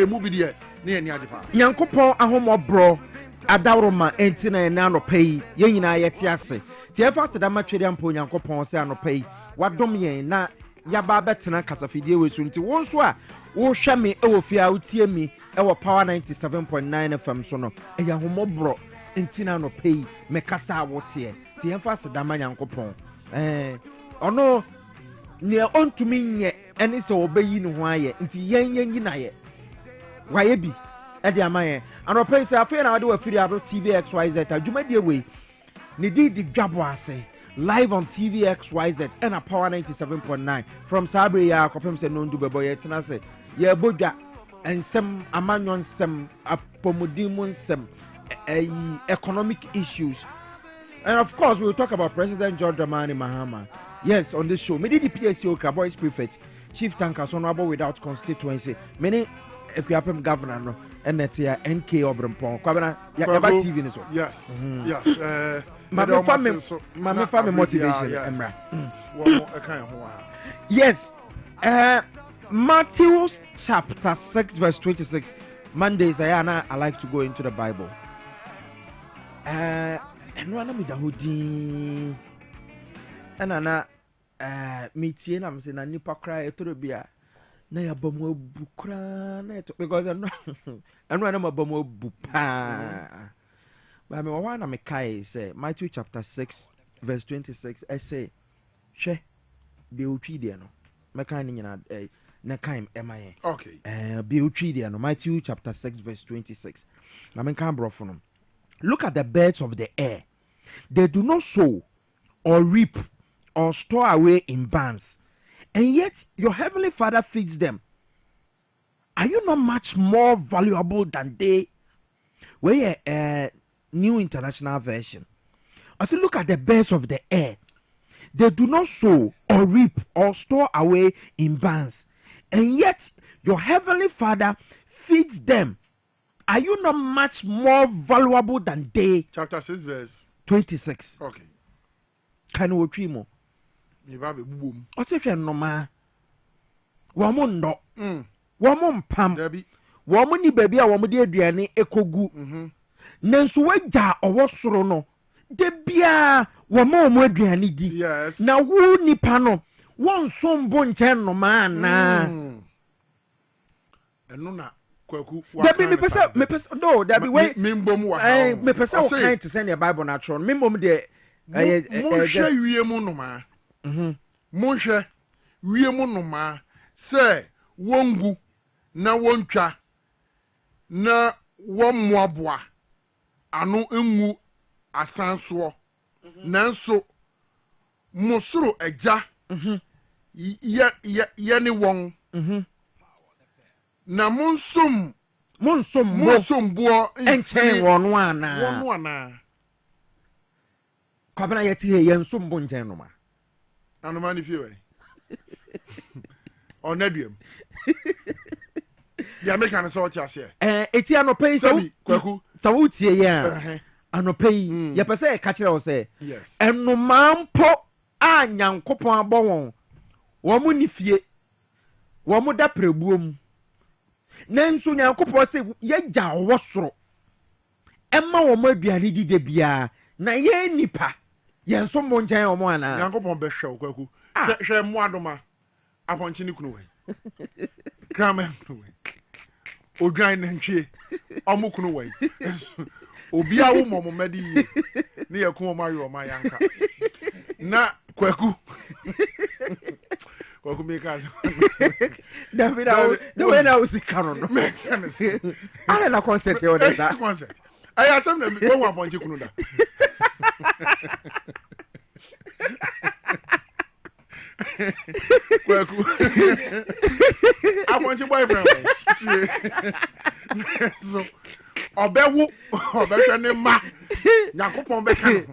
mu bi de ne ani ajepa nyankopon ahomobro adawroma entina na no pay yen nyina yete ase tie fa sedama twede ampo nyankopon se anopai wadom yen na yaba betena kasafidie wesu nti won so a wo hwe me ewo fia utie mi ewo power 97.9 FM so no eya homobro entina no pay me kasa wote tie fa sedama nyankopon ono ne ontumi nye eni se obeyi ne ho aye nti yen nyina ye waye bi edi amaye anopai se afia na wade wa firi ado TVXYZ adwumadie we ne di Dwaboase live on TVXYZ and a power 97.9 from Sabre ya kopem se no ndu bebo ye tena se ye bodwa ensem amanyon sem apomodimu nsem economic issues, and of course we will talk about President John Dramani Mahama. Yes, on this show me did the Piesie Okrah boys prefect chief tanker so no without constituency many epiapem governor no and that's here NK Obrempon kwabena ya TV ni so. Yes. Yes. My family motivation, Emra. Yes. Matthew chapter 6 verse 26. Mondays I like to go into the Bible. And one of me dahudi and ana meeting I'm saying a nipa cry to be na ya bomo bukra na because and one of my bomo bupa. But I want to kai say Matthew chapter 6 verse 26 I say she be utwi de no meka ni nyina na kaim emaye okay be utwi de no Matthew chapter 6 verse 26 na men kan brofo no look at the birds of the air, they do not sow or reap or store away in barns, and yet your heavenly Father feeds them. Are you not much more valuable than they? Where New International Version. I say, look at the birds of the air. They do not sow or reap or store away in barns, and yet your heavenly Father feeds them. Are you not much more valuable than they? Chapter 6 verse 26. Okay. Can we try more? Me babe boom. What's if you're no ma? Woman no. Woman pam. Debbie. Woman ni baby a woman de aduane ekogu. Nanso waja owo soro no. De bia woman mo aduane di. Yes. Na wo nipa no. Won sombo nchen no ma na. Eno na kwaku Debbie me pesa no Debbie wait me mbom wa me pesa o kind to send your Bible natural me mbom de mo hwe wie mu no ma mo hwe wie mu no ma se wongu na wontwa na wommoaboa ano enwu asanso nanso mosoro agya ye ne won na monsum bo enchen wonu ana kwabena yeti he yensum bo nchen no ma anoma ni fie we onaduam ya make an so ti ase eti anopai so kwaku sa wutie ya anopai ye pese ka kire wo se yes enumampo a nyankopon abɔ won mu ni fie won mu da prebuom nanso nyankopon se yagya wo soro emma wo maduane di de bia na ye nipa ye nso mo nkyɛn wo mo ana nyankopon bɛ hwɛ kwaku hwɛ mo adoma aponchi ni kunu we grama kunu we odwan nantwie omo kunu we obi a wo mo madi yi ne ye kun o mayo ma yanka na kwaku kwaku me ka David the way now is canon no ala na concert yo da concert aya asem na me wo aponchi kunu da kwaku aponchi boyfriend so obewu obehwe ne ma yakopon be kan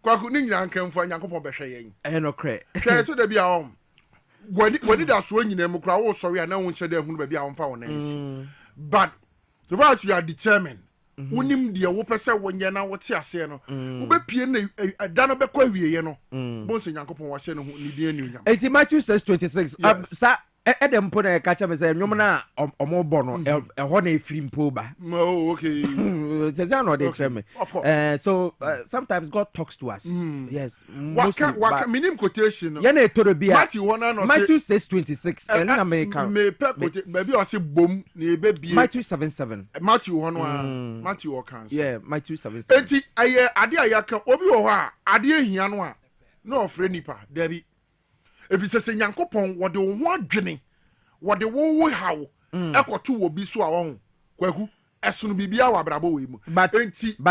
kwaku ni nyina nkamfo yakopon behwe yen enokre hwe so da bia wadi da so nyina mu kra wo sorry na wo nhyɛ da hunu ba bia wo mfa wo nansi but the first you are determined unim de wo pese wonye na wo te ase no wo be pie na da no be kwa wieye no bo se yakopon wa hye no ho ni de anu nyam eti Matthew 6:26 sa Edem put a catch me say, Yomana or more bono, a honey free poba. Oh, okay. Says I know they tell me. So sometimes God talks to us. Yes. What minimum quotation? Yene to be Matthew 1 Matthew 6:26. And America. Maybe I say boom, near baby. Matthew 7:7. Matthew 1 Matthew Okrah. Yeah, Matthew 7:7. Enti aye ade ayaka obi wo ha ade ehia no a na ofre nipa Debbie. If it's a Yankopon, what the one dwene, what the wo how, ekotu wo bi so a won. Kwaku, esunu bibia wa brabo we mu. But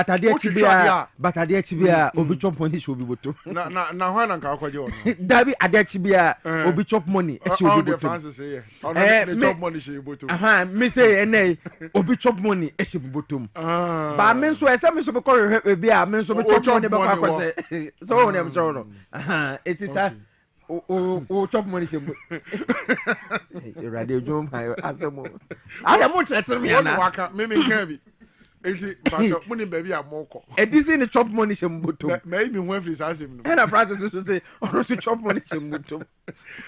ade chibia, obi chop money should be boto. Na hwan nka akwaje wo. Dabi ade chibia, obi chop money e should be boto. Francis say, on chop money should be boto. Me say ene obi chop money e should be boto. Ba me so ese me so be call we bia, me so be chop money be kwa kwase. So on am choro no. It is a chop money se radio jom ha asemo ada mo threaten me ana waka me kan bi enti pastor money baby amoko edisi ni chop money se mboto me mi hu afri asem no na Francis so say ono so chop money se mboto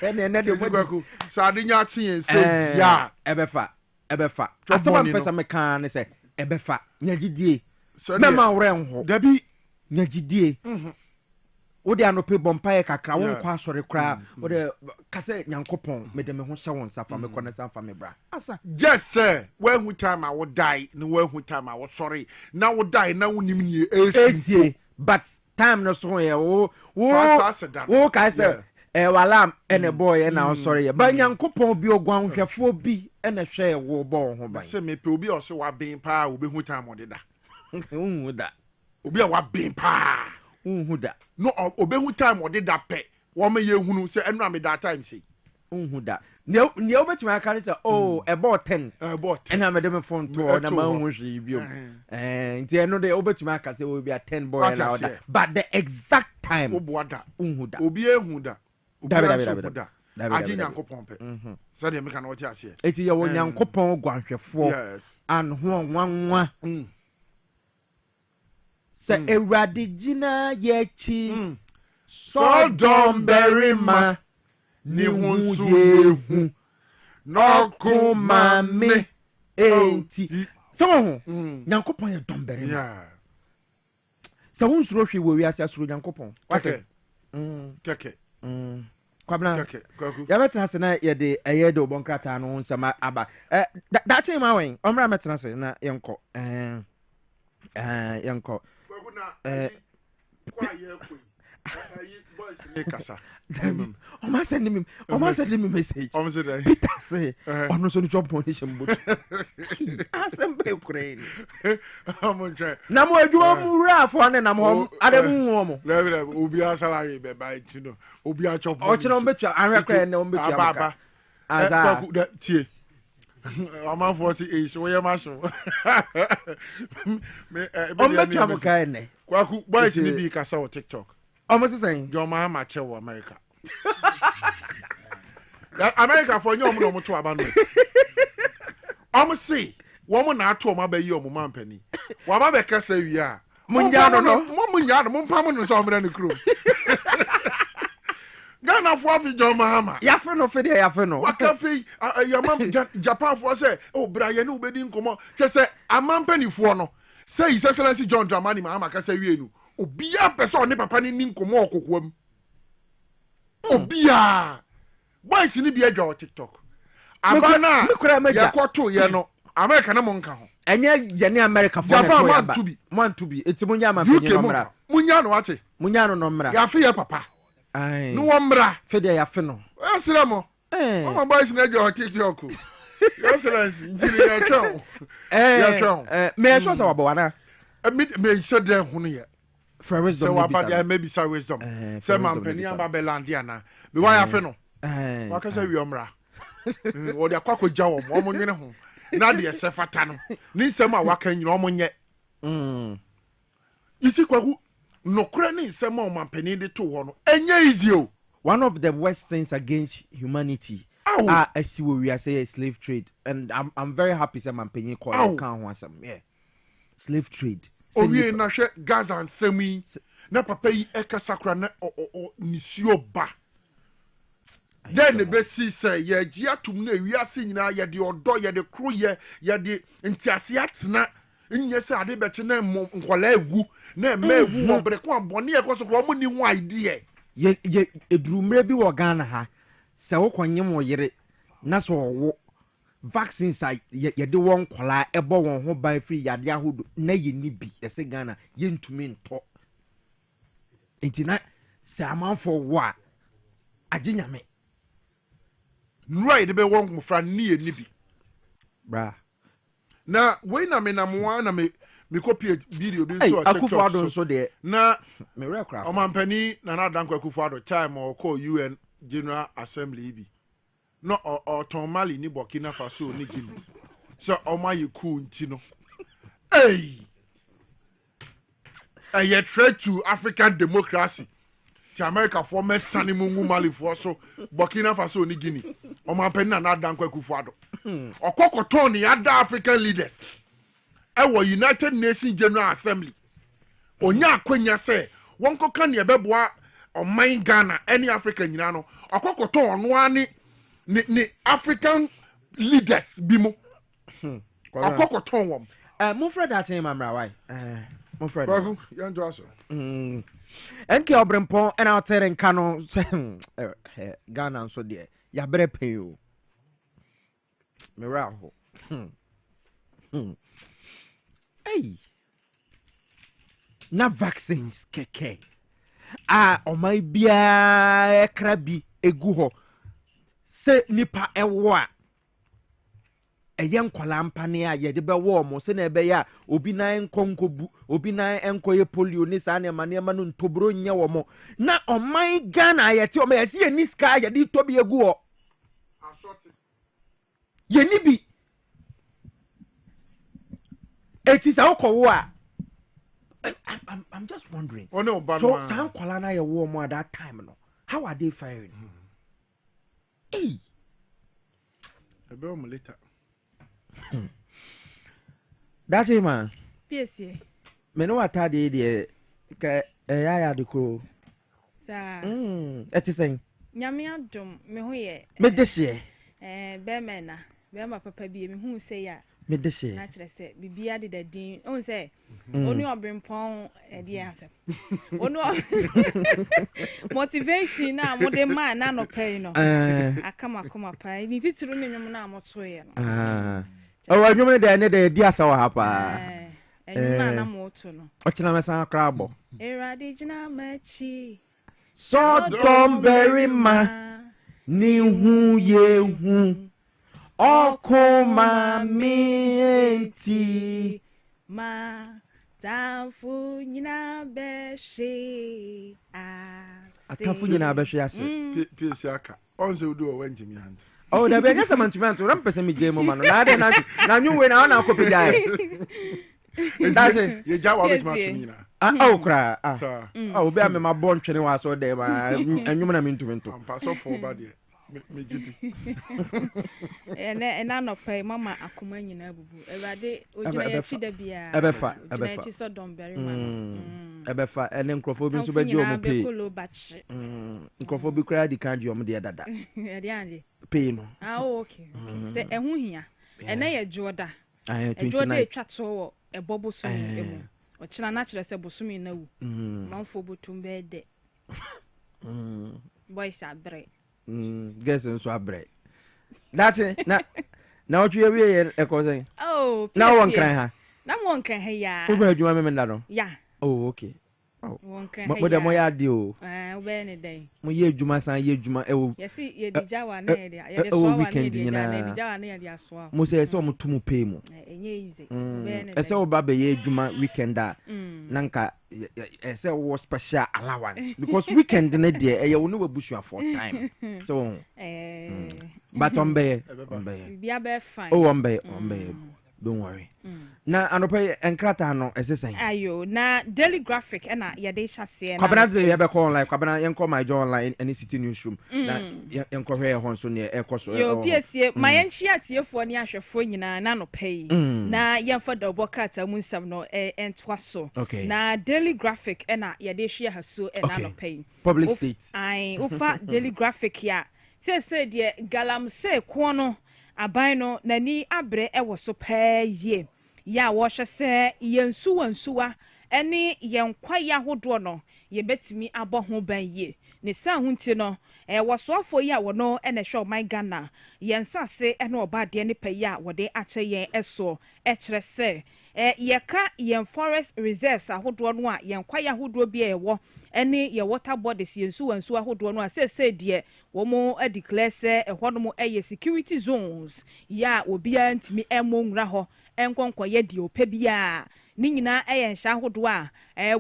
ene de mo sa ade nya tie se ya ebefa asema pesa me kan ne se ebefa nyagidie mema wrenho dabi nyagidie wo de anope bompae kakra won kwa asore kra wo de kase Nyankopon me de me ho hye won safa me kona safa me bra asa yes sir when we time I would die no when we time I was sorry now would die now wonim ni esie but time no so ye wo ka se walam ene boy na sorry ba Nyankopon bi ogwan hwefo bi ene hwe wo bo ho ban se me pe obi o so wa ben pa obi hu time odeda hu da obi a wa ben pa hu da no obehu time odeda pe wo me ye hunu se enu am that time say hu da ne obetimi aka say oh about 10 ena me dem phone to na ma hu hwe biom nti eno de obetimi aka say we be 10 boy na order but the exact time obuada hu da obi ehu da da aji Nyankopon pe se de me kan wo ti ase eti ye wo Nyankopon gwanhwefo an ho nwanwa se ewrade gina ye chi Sodom berima ni hunsu yehu no kuma me enti so ho Nyankopon ye dom berima se won suro hwe wo wi ase asuro Nyankopon okay keke kwabna ya betra se na ye de eye de obonkrata no nsama aba that time ma wen omra metra se na yenko yenko o ma send me message Peter say ono so ni chop money shembo asembe Ukraine na mo adwuma mu rafo ne na mo adamu wo mo le obi salary be buy tino obi a chop o chino betu ahwekra ne o betu aba asa tie I'm for see so we ma so me betu amuka ne kwaku boys ni bi kasa o TikTok almost saying John Mahama chewo America America for nyom no to aba no see wo na ato ma ba yi o mo mampani wa ba be kasa wi a munya no mo mpam no so omre ne kro Ghana for fi John Mahama ya fe no fe de ya fe no waka fe your mam Japan for say oh bra ye no obedi nkomo say amampani for no say his excellency John Dramani Mahama kasa wi enu obia person ne papa ni nkomo okokwam obia boys ni bi adwa TikTok abana ya kwato ye no America na mo nka ho enye ye ne America for Japan man to be eti munya ma penye no mra munya no ate munya no mra ya fe ye papa ai no mra fe de ya fe no asira mo mama boys na adwa TikTok excellency ndiri ya twa ya twa me so sa wabo wana me so de hu no ye for wisdom so about there maybe some wisdom say man peni aba belandia na be why afa no waka say wi omra wo de akwa koja wo mo nwene ho na de sefata no ni nsem a waka nyina o nye isi kwaku nokura ni nsem a man peni de to ho no enye easy o one of the worst things against humanity asiwo we say slave trade and I'm very happy say man peni call kan ho asem slave trade owie na hwe Gaza nsemi na papa yi ekasa kra na nisuo ba then the best say ye gia tum na wiase nyina ye de odo ye de kro ye de ntiase atena nye se ade beti na nkola egu na ma egu obre ko abone ye ko so ko mo ni hu idea ye edurumre bi wo Ghana ha se wo konyem wo yere na so wo vaccines ye de won kola ebo won ho ban free yade ahodo na ye ni bi ese Ghana ye ntumi nto entina se amanfo wo a aginyame right be won fra ni ye ni bi bra na we na me na mo na me copy video bi so TikTok so de na me rekra o mampani na Dankwa Akufo-Addo time or call UN General Assembly bi no or Tom Mali ni Burkina Faso ni Guinea so o ma ye cool ntino hey a threat to African democracy to America for me sani mungu Mali for so Burkina Faso ni Guinea o mampani na Dankwa Akufo-Addo okokoton ni other African leaders ewo United Nations General Assembly onya akwanya se won koka ne beboa oman Ghana any African nyina no okokoton ono ani ni African leaders bimo okokoton wom mo fred atin mamra why mo fred bagu yan do aso enke obrempon and out there en kano Ghana so de ya bere pen o me raho hey na vaccines keke omai bia krabi egu ho se nipa ewo a eyen kwala mpane a ye de be wo mo se na ebe ya obi na enkonkobu obi na enkoye polio ni sa na ma no ntobro nya wo mo na omai Ghana ye ti o ma ye se ni ska ye di tobi egu ho ye ni bi it is alcohol. I'm just wondering. Oh no, but so San Kolana ya war more at that time, no. How are they firing? Hey, a bit more later. That's it, man. Piesie. Me no ata de ya de ko. Sa. Eti sen. Nyame adom me ho ye. Me dehye. Be me na. Be ma papa bi me hu se ya. Me dehye. Na kire se bibia de dadin. On se onu obrempon e de ansem. Onu motivation na mo de man na no pay no. Akama koma pa. Ni tituru ne nwom na mo so ye no. Oh, nwom de ne de di asa wa ha pa. Enwom na mo to no. O china me san kra abo. Erade jina machi. So don't bury ma. Ni hu ye hu. Okoma mienti ma tafu nyina beshi atafu nyina beshi ase Piesie Okrah onse udu o wanjimi ant oh da be nyasa mantumantu ram pese mi jemu ma no na de na nyu na na ko pija ye jawa bet ma tumi na Okrah obi ame ma bon twene wa so de ma enwum na mintumento ampa so for ba de me gidi ena no pay mama akoma nyina bubu ewade ogina ya chi da bia ebefa chi so don berry ma ebefa ene nkrofo bi nso beji o mo pay nkrofo bi kra di kan di o mo de dada e di ande pay no okay se ehu hia ena ye joda joda etwa to wo ebobo so emu o china na kire se bosumi na wu manfo botum be de boys abre guess nso abre that's it na otwe we e ko sen oh na won kran ha na won kran ha ya wo ba adwuma me nda no ya oh okay won kran ha mo de mo ya di o we ne dai mo ye adwuma san ye adwuma e wo yes ye di jawa na ye de so wa ne di jawa na ye di aso mo se se o mo tumu pay mu enye easy we ne ese wo ba be ye adwuma weekend a nanka ese wo special allowance because weekend na de e ye wo no wabusu for time so but on be bia be fine oh on be don't worry na anope enkrata no esesen ayo na daily graphic na ye de hyase na kwabena de ye be call online kwabena yen call my job online any city newsroom na yen ko hwe ho so ne e ko so yo Piesie ma yen chi atiefo ne ahwefo nyina na no pay na yen fa da obokrata mu nsam no entwa so na daily graphic na ye de hwe ha so na no pay public state ai ufa daily graphic ya say de galamsey kono aban no nani abre ewo so paye ya wo hwe se yensuwa ene yenkwa ya hodo no yebetimi abɔ ho ban ye ne sa hunti no wɔsoafo yi a wɔno ene hwe my Ghana yensase ene oba de ne paye a wɔde akyɛ yen eso kyerɛ se yeka yen forest reserves ahodo no a yenkwa ya hodo bi ewo ene ye water bodies yensuwa ahodo no a se de womo declare se ehwonom security zones ya obia ntimi emonwura ho enkonkoye de opabia ni nyina nhya ahodo a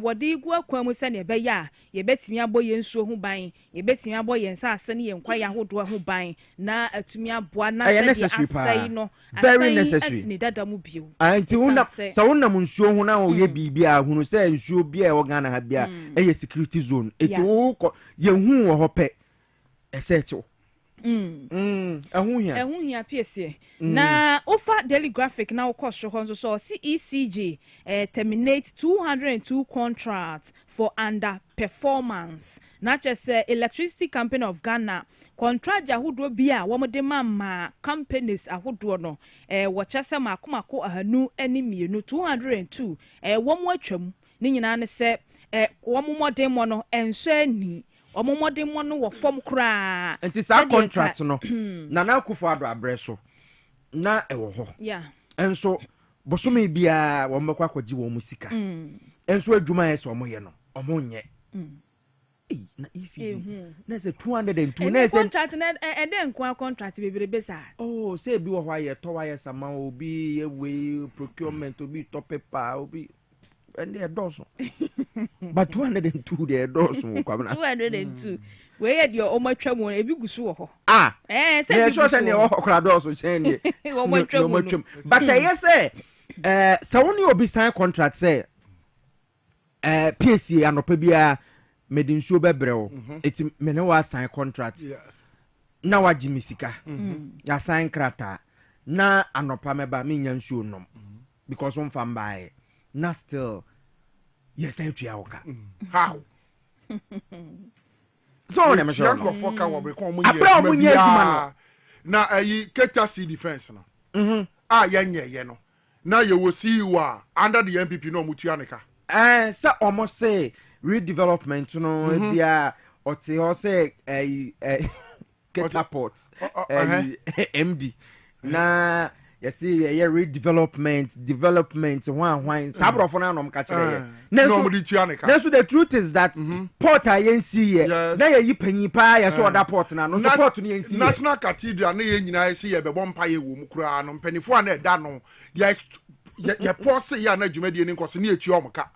wode igu akwam se ne beya ye betimi abo yensuo ho ban ye betimi abo yensa ase ne yenkwa ya ahodo ho ban na atumi aboa na asai no very necessary asini dada mu bio anti una sa wonam nsuo ho na wo ye bibia hunu se nsuo bia e wo Ghana ha bia security zone eti wo ye hu wo ho pe esecho ehun Piesie na ofa daily graphic na wo cost so so CECG terminate 202 contracts for underperformance na just electricity company of Ghana contract ahodo bia wo de mama companies ahodo no wo chese makomako ahanu ani mienu 202 wo mo atwam ni nyina ne se wo mo modern mo no enso ani omomode mo no wo fom kra enti sa contract no na na akufo ado abreso na ewo ho enso bosome bia wo mbekwa kwaji wo musika enso adwuma yeso omoye no omonye na ECG na se 202 na se contract na nkwa contract bebrebe sa say bi wo ho aye to wa sama obi ewe procurement obi to paper obi and they dozen. But 202 they dozen. 202. Where your oma tramu e bi gusu ho. Say so say ne okra dozen say oma tramu. But I say so woni obi sign contract say Piesie anopa bia medinsuo bebreo eti me ne wa sign contract. Yes. Na wa jimisika. Ya sign krata. Na anopa meba me nyansuo nom. Because on fan buy. Na still yes I to yawoka how so na me sure no for ka wo be ko mo ye na ayi Ketasi defense no yenye no na ye wo see you under the MPP no mutua ne ka say almost say redevelopment no bia ote ho say Ketaport MD na yes see redevelopment one sabrofo na nom ka kire na so the truth is that port ayensi na ye yipanyi pa ya so other port na no support no yensi National Cathedral na ye nyina se ye bebo mpa ye wo mu kura no mpanifo na eda no ye pose ya na dwumadi ni nkoso na etu omka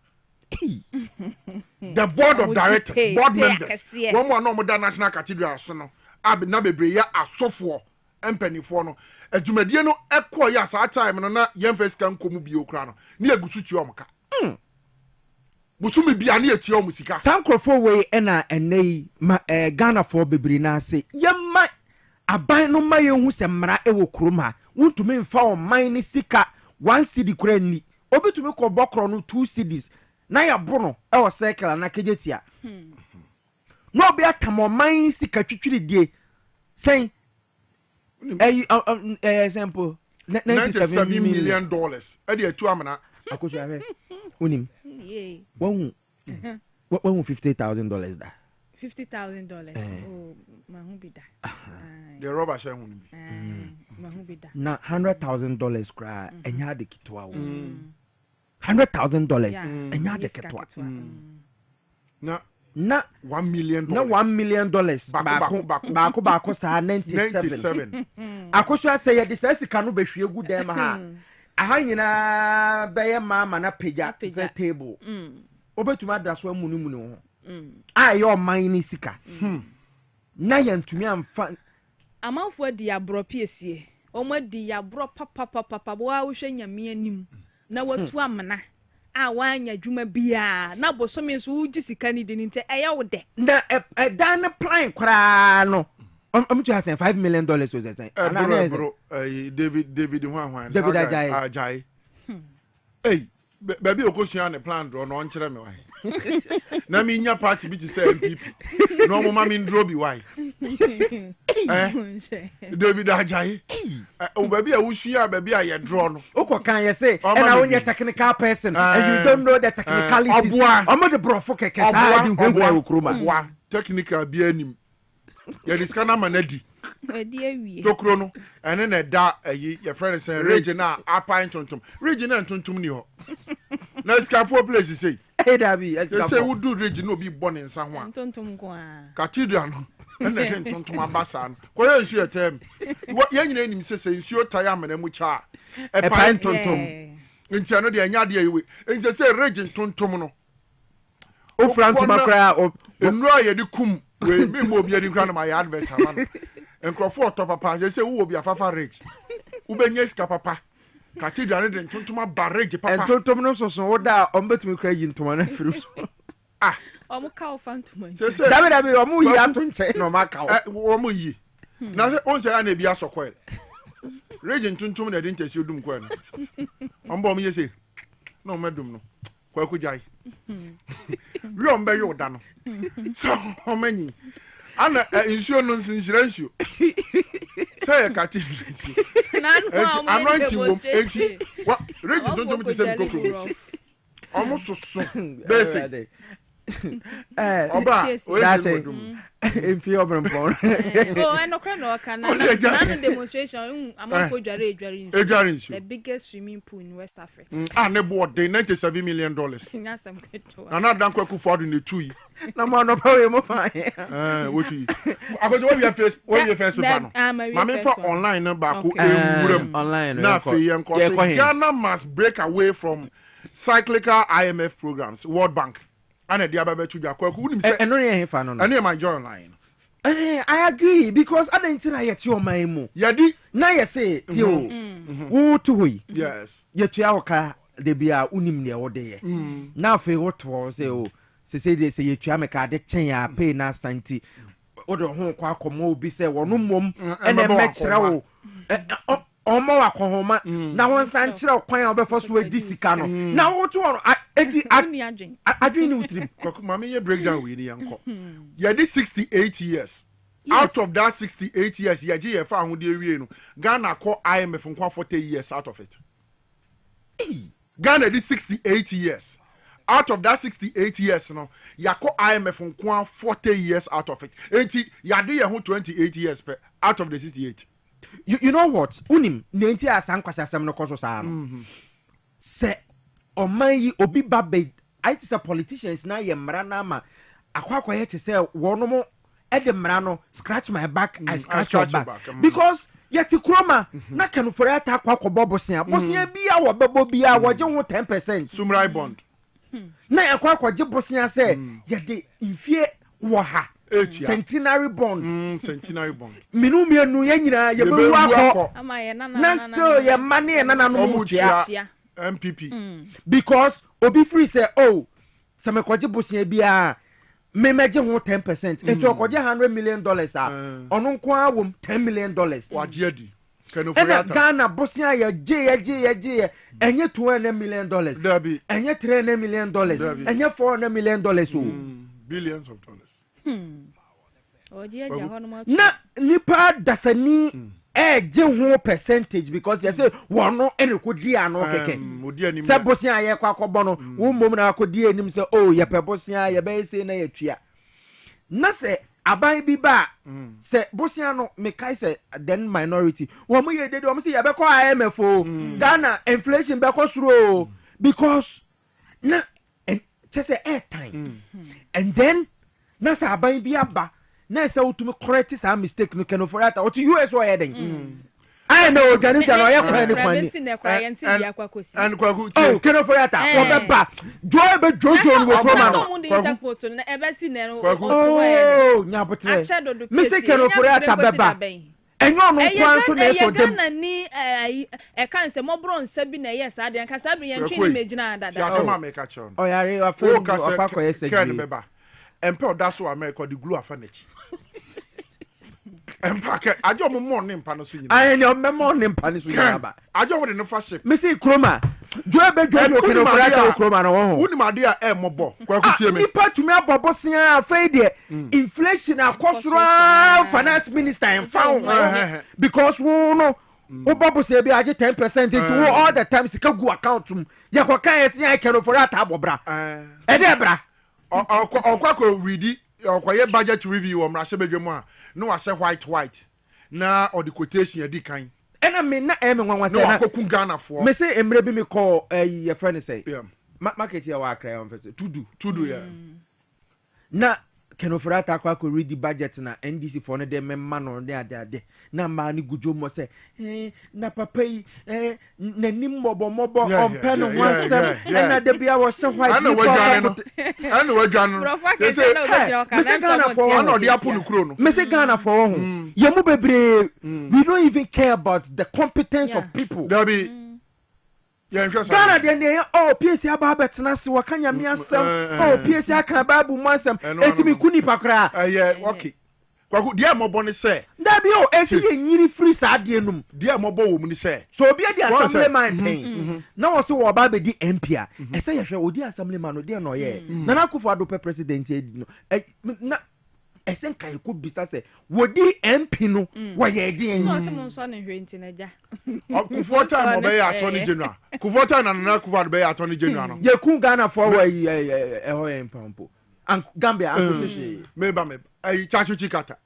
the board of directors board members one more no mo da National Cathedral so no na bebre ya asofo empanifo no adwumadie no ekọ ya sa time no na yemfes kan komu bi okra no na egusu ti omka busumi bia na eti omusika sankrofo we na enei Ghana for bebiri na ase yemma aban no ma yehu se mra ewo kroma wuntumi mfa o man ni sika 1 cedi kura ni obetumi ko bokro no 2 cedis na ya bono ewo circle na kejetia no be atamo man sika twitwiri die sen example $97 million edi etu amana akoso ahe unim won $50,000 da $50,000 oh mahu bi da the rubber share hun bi mahu bi da na $100,000 kra enya de kitwa wo $100,000 enya de kitwa na $1 million na $1 million baako sa 97 akoso ase ye de sika no behwe gu dem ha aha nyina beye mama na peja se table obetuma adaso amunu ho ayo man ni sika na yantumi amfa amanfo di abro Piesie omadi abro papa bo a wo hwe nyame anim na watu amana a wanya dwuma bia na bosome so uji sika ni de nte eya wo de na dan plan kra no to have $5 million so say bro David David Ajay hey baby okosua ne plan draw no nkere me why na me nya party bi ti say MPP no mo ma me ndro bi why David Ajayi o baby a usua baby a ye draw no oko kan ye say and I want technical person and you don't know the technicalities omo the brofo keke sa di hwehwe okroma wa technical bi anim ye diskana manadi tokro no ene na da ayi your friend say region na apine tontom region na tontom ni ho na skafo place say hey dabi say we do region no be born in san ho tontom ko a cathedral no ene den tontom abasa no ko ye nsu etem ye nyina nim say nsuo taya amana mu cha apine tontom nti ano de anya de ayi nti say region tontom no o frantuma kra o enura ye de kum we me mo bi adi kra na my advert man enkrofo to papa say wo bi afafa rich wo benye ska papa cathedral de tontoma barrage papa entontom no so wo da o mbetumi kra yi ntoma na firu so omo ka o fantoma say dabi omo yi ato nche no ma ka omo yi na say on say na bi asokwe rage tontom na de ntesi odum kwa no ombo omo yese no medum no kwa ku jai wi ombe yo da no so omanyi ana insuo no nsinhira nsuo say cathedral nsuo anointing wom enti wa rage tontom ti sem kokro omo soso basic oba that's if you over born oh eno kra no kana na demonstration amafo dware nsuo the biggest swimming pool in West Africa ne board dey $97 million nyasam keto na dan kwaku for the 2 na mo no pa we mo fa what you agojo we be first paper no mama for online na ba ko ewuram online na fe yen ko say Ghana must break away from cyclical IMF programs World Bank and the ababa to kwaku unim say eno ye hefa no eno my joy online I agree because I didn't na yet your my yadi na ye say ti o wo to hoyi yes yetu awoka de bia unim ne wo de ye na fe wo to say o say they say yetu ameka de chen ya pay na santi o de ho kwa akomo obi say wono mom ene mekira wo omo akohoma na won san kira kwan obefo so edi sika no na wo to no eti adwin ni utrim mama ye breakdown we ni yanko ye di 68 years out of that 68 years ye je ye fa ahode awie no Ghana call IMF nkwa 40 years out of it Ghana di 68 years out of that 68 years no ya call IMF nkwa 40 years out of it enti ya de ye ho 28 years per out of the 68 you know what unim nenti asankwasa asem no koso saa no se oman yi obi babe I tell say politicians na ye mra na ma akwakwa ye te say wono mo e de mra no scratch my back I scratch your back because yet kroma na kanu for attack akwa bosia bia wo bebo bia wo je ho 10% sumrai bond na akwa je bosia say ye de infie wo ha centenary bond centenary bond minu mienu ye nyina ye bewu akọ ama ye na still ye mane na no tua MPP because obi free say oh se me kwaje bosia bia me meje ho 10% ento kwaje $100 million ono nko awom $10 million waje adi kanu furata Ghana bosia ye je enye $200 million dabi enye $300 million enye $400 million billions of dollars na nipa dasani je ho percentage because you say wono ene ko di ano keke se bosia ye kwa kobo no wo mom na ko di enim se oh ye pe bosia ye be se na ye tua na se aban bi ba se bosia no me kai se then minority wo mo ye dedi wo se ye be ko IMF Ghana inflation be ko suro because na just say airtime and then na sa aban bi aba na say utumi correct sa mistake no can for that what US or heading I know organic no ye kwa ni and kwaku oh can for that o be ba joy be jojo no from no oh nya botre me say can for that be ba enyo no kwan so na so dem na ni e kan se mobro nsa bi na yes ade kan sa bi yentwe ni megina dada ya sama make a chon oh ya re afa akwa yes can be ba empe odaso America the glue afanachi empake ajo mo ne mpa no so nyina aye ne mo ne mpa ne so nyina ba ajo mo de no fa ship me say kroma Dwabe Keno Frata Okroma no. Wouldn't my dear Mobo, Quakuti. Nipa to me Bobosia afraid inflation akosra finance minister and found because we no Bobo say be 10% into all the time sika go account tum. Yakoka yesi Keno Frata bobra. Edebra. Okwako ready or budget review or Mrashebedemo. No, I say white. Na or the quotation ya di kind. And I mean, not everyone was no, I could Ghana for. Me say, Emre be me call a friend say, yeah, market here, I cry on to do, yeah. Na can offer that I could read the budget na NDC for them man on there. Na mani gujo mo say, na papa, na nimbo on pen on one sem, and na debia was so white. I know what John. They say, Ghana for one or the Apple Chrono. Mr. Ghana for one. Yamu bebre, we don't even care about the competence of people. Ghana then Piesie Okrah si wakanya mi asem Piesie aka Bible mu asem etimi kuni pakra okay kwaku dia mobo ne say da bi esi ye nyiri free sa de num dia mobo wo mu ne say so obi di assemblyman pen na wo so wo ba be di MP a ese ye hwe odi assemblyman no de no ye na na Akufo Addo pe president e no na esen kai ko bisa se wodi MP no wo ye di no se mon so ne hwe nti na ja Akufo time mo be attorney general Akufo time na Akufo Addo be attorney general no ye ku Ghana for wa ho empampo and Gambia association me chachu chikata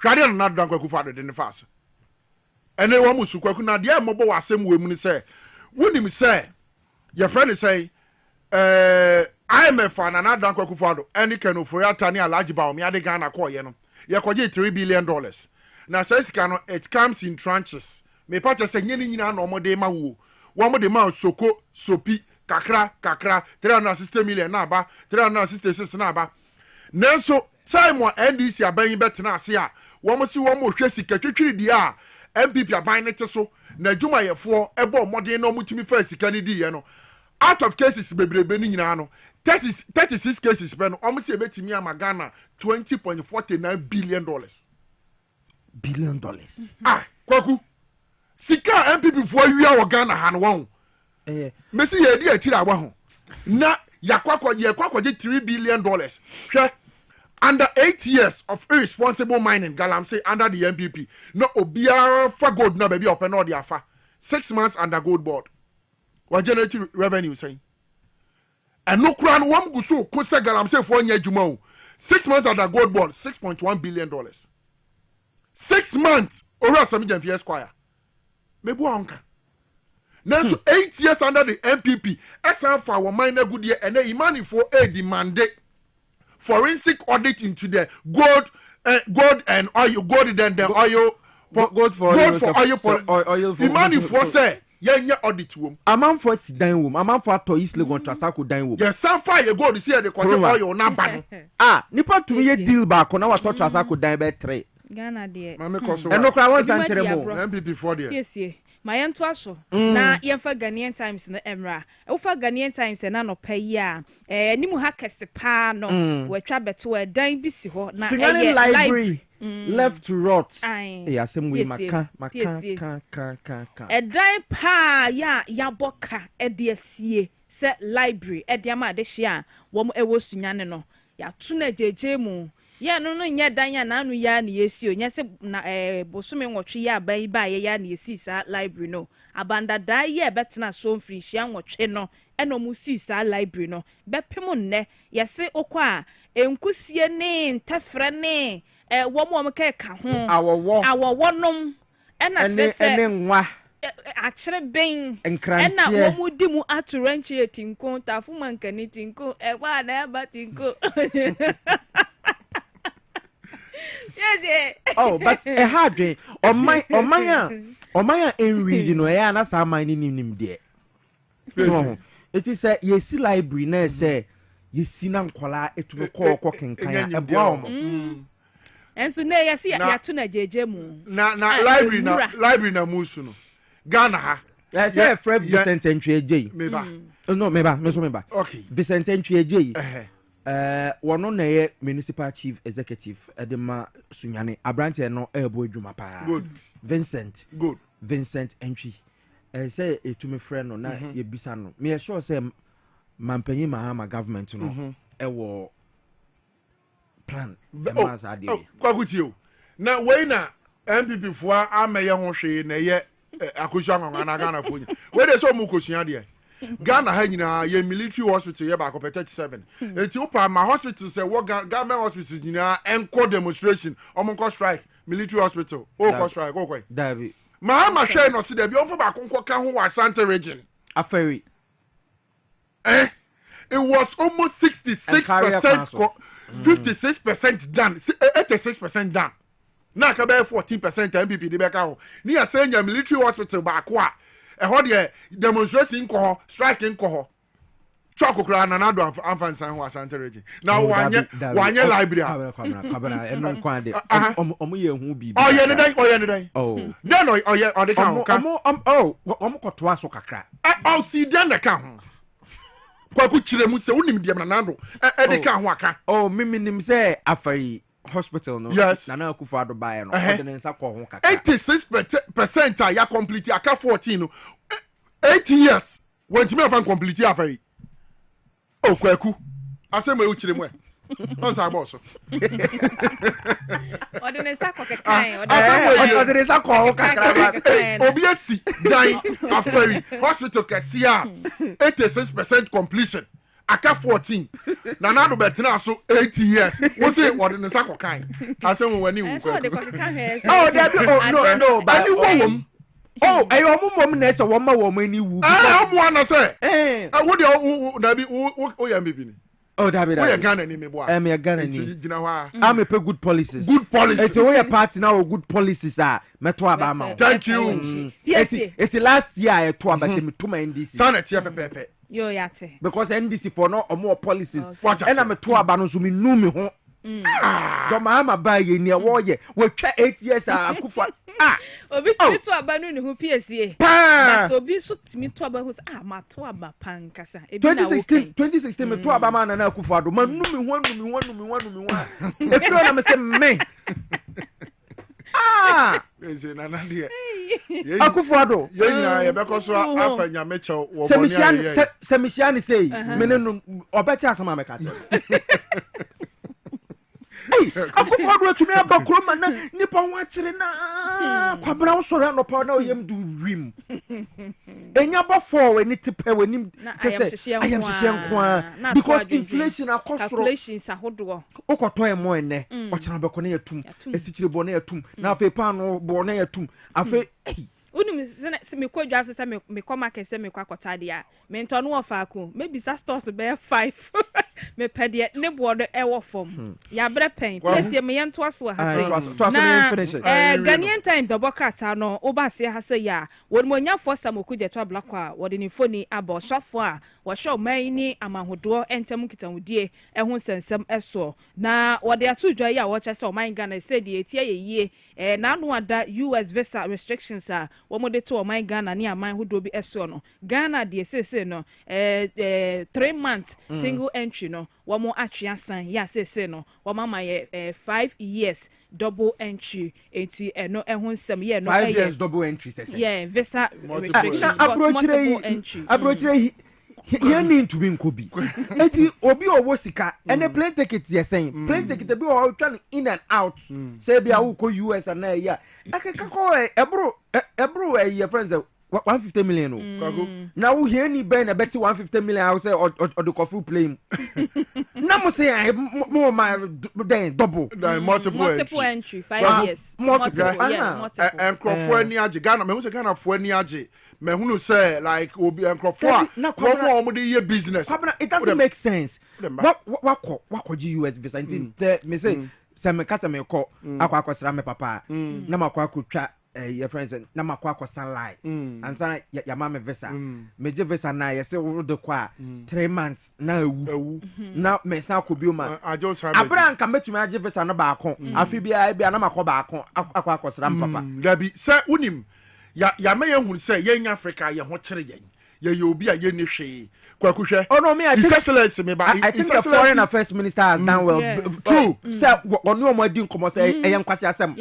hwade no na do Akufo Addo de ne fast ene wo musu kwaku na de mo bo wasem we mu ni say wonim say your friend say IMF and another Akufo Addo any kind of Atani Alhaji Ba omi ade Ghana call ye no ye koje $3 billion na say sika no it comes in tranches me patch say nyini nyina no mo de ma wo mo de ma soko sopi kakra 360 million na ba 366 na ba nenso Simon NDC aban betena ase a mo si mo hwe sika twetwiri di a MPP aban ne te so na adwuma yefo ebo modern no mutimi fa sika ne di ye no out of cases bebrebe ni nyina no 36 cases ben almost a betimi ama Ghana $20.49 billion. Kwaku sika MPP for you wa Ghana han won Messi ye di atira wa ho na yakwakwa $3 billion hwe under 8 years of irresponsible mining galam say under the MPP no obia for gold na baby open all the afa 6 months under gold board wa generate revenue saying and no crown one guso ko se galam say for nya adwuma o 6 months under gold board $6.1 billion 6 months ora Sami Jamfi Esquire mebu onka now so 8 years under the MPP esan for our miner good year and imani for a demand forensic audit into the gold and oil gold then the oil gold for oil imani for say yeah audit wom amount for sidan wom amount for to East Legon Trasako dan wom yes some fire gold see the quarter oil na ban nipa to me deal back na wa to Trasako dan be 3 Ghana de mama koso eno kra wan santere mo MPP for there Piesie ma yento aso na yemfa Ghanaian Times na emra ufa Ghanaian Times na no payi a nimu ha kese pa no watwa beto dan bi si ho na library left to rot asem we maka dan pa ya boka de asie se library de ama de hia wo ewo sunyane no ya to na jeje mu ya no nya dan ya na anu ya na yesi o nya se na bosome nwotwe ya ban ba ya na yesi sa library no abanda da ye betena so mfiri hia nwotwe no eno mu si sa library no bepem nne yese okwa enkusie ne ntafre ne wo mo ka ho awowo nom ena tese ene nwa akere ben ena wo mu di mu aturanchi etinko tafu mankani tinko ewa na ba tinko yes but a hard day on my in reading no ya na sa man nim de it is a yesi library na say yesi na nkola etume ko kenkan eboa omo enso na yesi ya to na jeje mu na library na musu no Ghana ha say Fred Vincent Ntweje meba no meba okay Vincent Ntweje wono na ye municipal chief executive edema sunyane abrante no ebo adwuma pa good Vincent Ntwi say etumi friend no na ye bisa no me sure say mampanyi mahama government no ewo plan mas ade kwakutio na we na MPP fo ameye ho hwe na ye akosua ngwa na Ghana fo nya we dey so mu kosua de Ghana ha nyina ye military hospital ye ba ko 37 enti opa ma hospital say wo government hospitals nyina enko demonstration omonko strike military hospital ko strike ko David Mahama hwe no se da bi onfo ba konko ka ho wa Asante region aferi it was almost 66% 56% done 86% done na ka be 14% MPP de be ka ho ni ya say nya military hospital ba ko a ho de demonstration ko ho strike ko ho choko kra na do amfansan ho Asante region na wanye library kwabana eno kwa de omo ye hu bibi oye ne dai den oye de ka ho ka omo koto aso kakra si den na ka ho kwaku chire mu se unim de na do de ka ho aka mimi nim se afari hospital no yes. na akufo ado bae no ode ne nsa ko ho kaka 86% ya complete aka 14 no 8 years when me fan complete afari kwaku asema e chire mu on sa boss ode ne nsa ko kekan ode ne nsa ko ho kaka obi asi dan afari hospital kasia 86% completion aka 14 na do betina so 8 years we say ode ne nsa ko kan asema wani wu so ode ko kekan he no but ayo mum na se wo ma wo mani wu mo na say wo de na bi wo ya mbibi ni David we Ghana ni me boa me Ghana ni gina ho am a good policies it's we party now good policies meto aba ma thank you it's last year to aba se meto ma NDC sana tie pepepe yo yate because NDC for no more policies and am meto aba no so me nu me ho do ma ba ye ni wo ye we twa 8 years akufa obi timi to aba no ni hu Piesie but obi so timi to aba hu ma to aba pankasa ebi na 2016 me to aba ma na akufa do ma nu me ho e fio na me se me eze na na de akufa do ye nyina ye be ko so afa nyame chew wo boni aye semisiani sei me no obeti asama me ka che akufo do atumi aba kroma na nipa ho akire na kwabra wosore no pa na oyem du rim enya before we ni tipe we ni say I am hye because inflation akosoro calculations ahodo okoto e mo ene o kira be ko na yatum esichire bo na yatum na afa pa no bo na yatum afa unim se me kwadwa se me koma ke se me kwakota dia me nto no ofa ko maybe sa stores be 5 me pede ne board e wo form ya bre pen Piesie me yento aso ha say Ghanaian time the bokata no oba se ha say ya won mo nya for sam okuje to blakwa wode ni phone aba shofo a wo show man ni amahodo entem kitanwudie e ho sensem eso na wode atudwa ya wo che se o man Ghana say die etie ye na no ada US visa restrictions a wo mo de to o man Ghana ni aman hodo bi eso no Ghana de say no 3 months single entry no wo mo atwea san ya say no wo mama ye 5 years double entry enti no ho nsem ye no 5 years double entry say yeah visa restrictions multiple entry abrochire here need to be nkobi enti obi owo sika ene plane ticket ye sen plane ticket bi o twa in and out say bia wo ko US and na ya akeka ko ebro your friends 150 million now wo here ni ben na beti 150 million I say or the coffee plane na mo say mo ma then double multiple entry 5 years multiple and crofo ani age Ghana me hu say Ghana fo ani age me hunu say like obi and crofo a wo dey business it doesn't make sense what gi US visa me say me kasa me ko akwa me papa na makwa akotwa your friends na makwa salai ansa ya mama visa meje visa na ye se wo de kwa 3 months na ewu na me sa ko bi o ma abran ka metumi age visa no ba kon afi bia na makwa ba kon akwa akosra papa dabi se unim ya me ye hu se ye nya Africa ye ho kire ye obi a ye ni hwe kwakuhwe oh no me I think me ba I think the foreign affairs minister has done well true say oni o mo di nkomo say e nkwase asem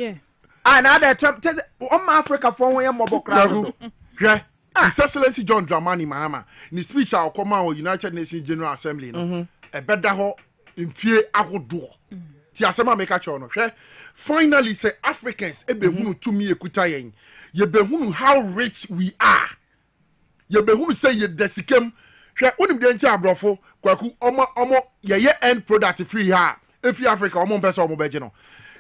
na that Trump on Africa for one mobokra hwe His Excellency John Dramani Mahama ni speech a come out United Nations General Assembly no e beda ho mfie ahodo ti asema make cho no hwe finally say Africans e behunu tumi ekuta yen ye behunu how rich we are ye behunu say ye desikem hwe onim de nti abrofo kwaku omo ye end product free ha efi Africa omo mpesa omo beje no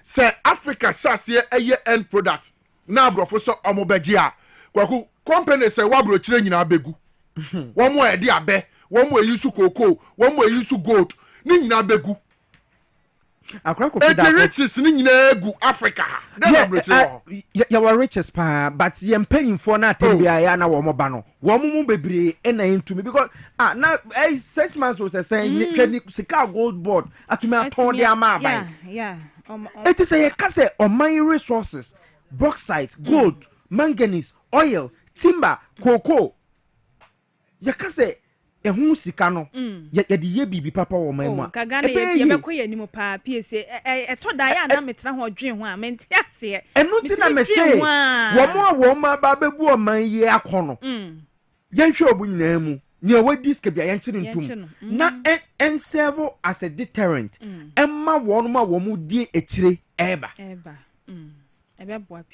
say Africa sase ye end product na abrofo so omo beje a kwaku company say wabro chire nyina begu won mo e de abe won mo use cocoa won mo use gold ni nyina begu akra ko fi da riches ni nyina egu Africa dem wabro chire ho ya were riches pa but ye mpanyimfo na atembia ya na wo mo ba no wo mo bebre e na intumi because na 6 months was saying ni sika gold board atumi aton de ama abai yeah it is a kase on my resources bauxite gold manganese oil timber cocoa yakase ehun sika no ye de ye bibi papa wo man mu ka ye be koye ni mo pa Piesie to da ya na metra ho dwen ho a mente ase enu ti na me say wo mo ba bebu o man ye akono ye hwe obu nyina mu ni e wadi ska bia ye nchire ntum na en serve as a deterrent emma wo no ma wo mu die etire eba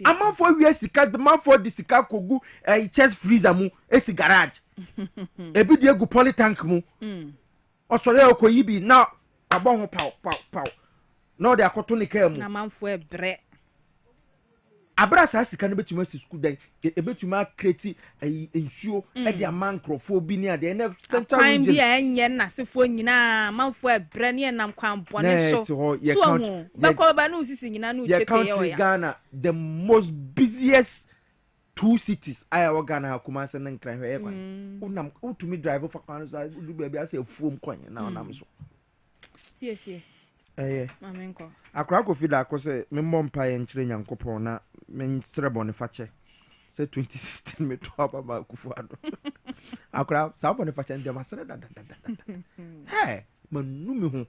amafo wi sika amafo di sika kogu chest freezer mu esi garage ebi di egu polytank mu osore okoyi bi na abon ho pow na de akoto ne ka mu na amafo ebre abrasa sika no betuma si school dan ebetuma create ensuo e de amankrofo bi ni ade na central region bi enye na sefo nyina amafo ebre ne nam kwan bone so so bakọ ba no sisi nyina no chepe ye oya Ghana the most busiest 2 cities aya Ghana akuma se na nkran hwe kwan unam utumi drive for kwan so du ba bi ase fuom kwan na onam so Piesie mamenko akra ko fida ko se memmo mpa ye nkyere nyankopon na men serebone fache se 2016 me to aba kufu ado akra sa bone fache ndem asere da hey manu me hu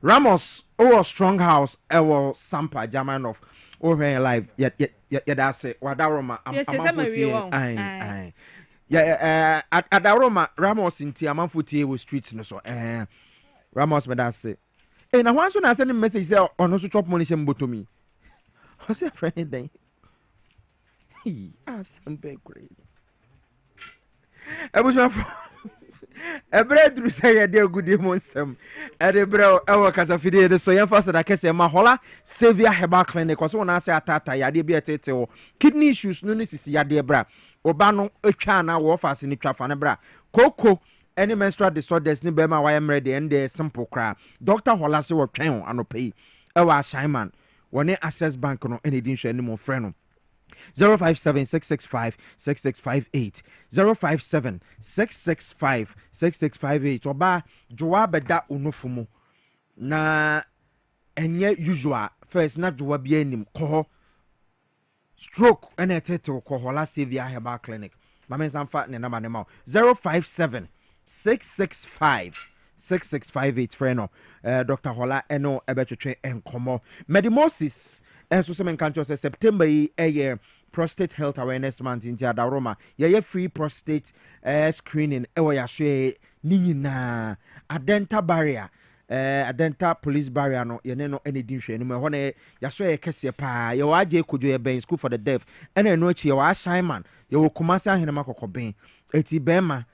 Ramos strong house ewo sampa German of over live ya da se wadaroma amafoti ai ya adaroma Ramos inti amafoti we street no so Ramos me da se na hwan so na send message say ono so chop money shem botomi o say friend den asembe great ebushwa ebredru say ya de gudi monsem erebrel ewo kasafide de so yan fast da kese ma hola Savior Herbal Clinic so na say atata ya de bi etete wo kidney issues no ni sisi ya de bra oba no atwa na wo fast ni twafa ne bra koko any menstrual disorders ni bema wa emre de ende simple cra Dr. Hola se wo twen anopai ewa Shaiman woni Access Bank no ene din hwe ni mo frɛ no 0576656658 0576656658 oba joa beda onofumu na enye usual first na joa bia anim ko stroke ene tete ko Hola Savior Herbal Clinic mama sanfa ne number ne ma 057-665-6658 friend Dr. Hola eno ebetwetwe enkomo medimosis enso se men kancho se September yi prostate health awareness month in Adaroma ye free prostate screening ewo ya hwe ni nyina adenta barrier adenta police barrier no ye ne no ene din hwe ni me ho na ya so ye kese pa ye wa age kojo ye ben school for the deaf ene no achi ye wa Shaiman ye wo Kumasi ahenema kokoben eti bema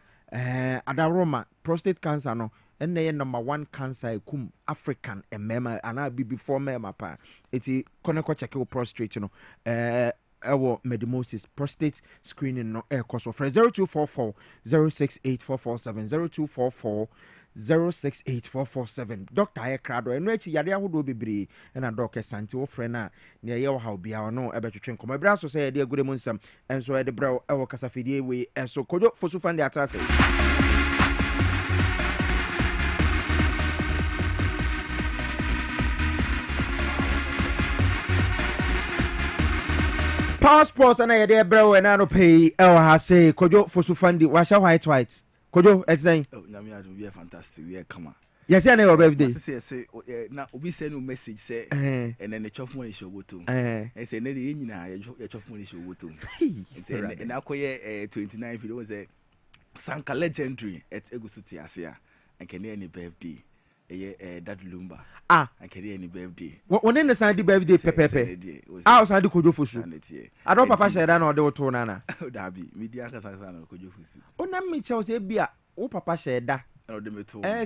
Adaroma prostate cancer no ene ye number 1 cancer kum African emema ana be before mema pa eti koneko check your prostate no ewo medimosis prostate screening no koso for 0244 068447 0244 068447 Dr. Ekrado eno echi yade ahodo bebre na Dr. Santi wo frɛ na ne ye wo ha obia no ebetwetwe nkomo ebra so say de agudemu nsam enso e de bra ewo kasafidie we enso kojo fosu fan de atrase passports and I de bra we na no pay ha say kojo fosu fan de wa sha white kojo explain oh na me adu we fantastic we come Yes, I know your birthday. Say now we send you message say and then the chop money show go to. And say na the nyina your chop money show go to. And akoye 29 video was a Sanka legendary at Egusuti Asia and can any birthday. That lumba. Ah, I can any birthday. When in the Sunday birthday, Pepe. I was had to go for you. I don't papa said I know the two nana. That be media Kazakan could you see? Oh, na me Chelsea beer. Oh, papa said that.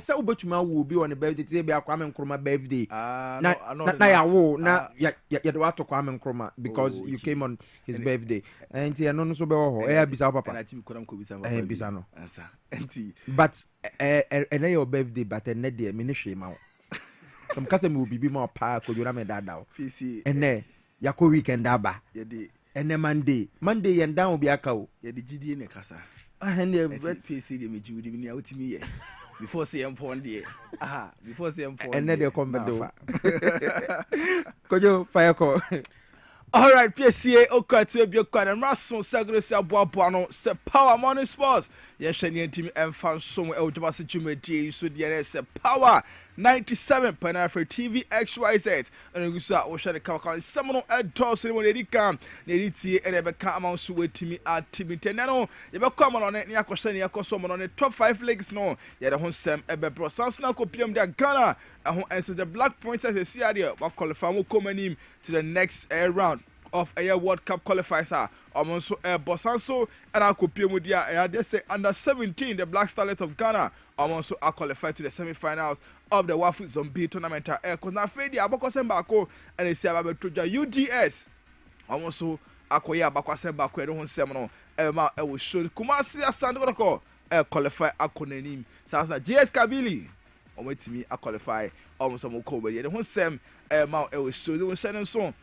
So but you will be on the birthday, be a Kwame Nkrumah birthday. Na ya wo na ya want to Kwame Nkrumah because you came on his birthday. And you know so be ho. Bisa papa. And I think kodam ko bisa bisa no. Answer. Enti. But your birthday but na dey me ne hwe ma wo. Some kase me will be more pa ko jura me dada wo. Piesie. Ene yako weekend aba. Ye di ene Monday yen down obi aka wo. Ye di gidi ne kasa. Ene Piesie de me judi me na utimi ye. Before say empon there. Aha, before say empon. And then they come back do. Kojo fire call. All right, Piesie Okrah to be quite and Rason Sagresa Boabuano, se power morning sports. Yes, any team and fan somewhere out of a situation. So there is a power 97 Panafri TV XYZ. And we start watching the car. Someone at Dawson when they come. They see and ever come on to to me at Timmy Tenano. You ever come on it, Niakosani, Yakosom on the top 5 legs. No, yet a home Sam Eber Bro. Sounds now copium their Ghana. And who answer the Black Princess is here. What qualify will come in to the next round of a World Cup qualifiers. Almost Bosanso and our Copiamudia. They say under 17, the Black Starlet of Ghana almost are qualified to the semi-finals of the Wafu Zombie tournament. Because Fedi Abakosembako and they say about UDS almost Akoya Bakosembako and one seminal. Emma will show Kumasi Sandoko qualify Akonenim. Sasa GS Kabili. On wait to me, I qualify almost a Moko. Yet one sem Emma will show the Shannon song.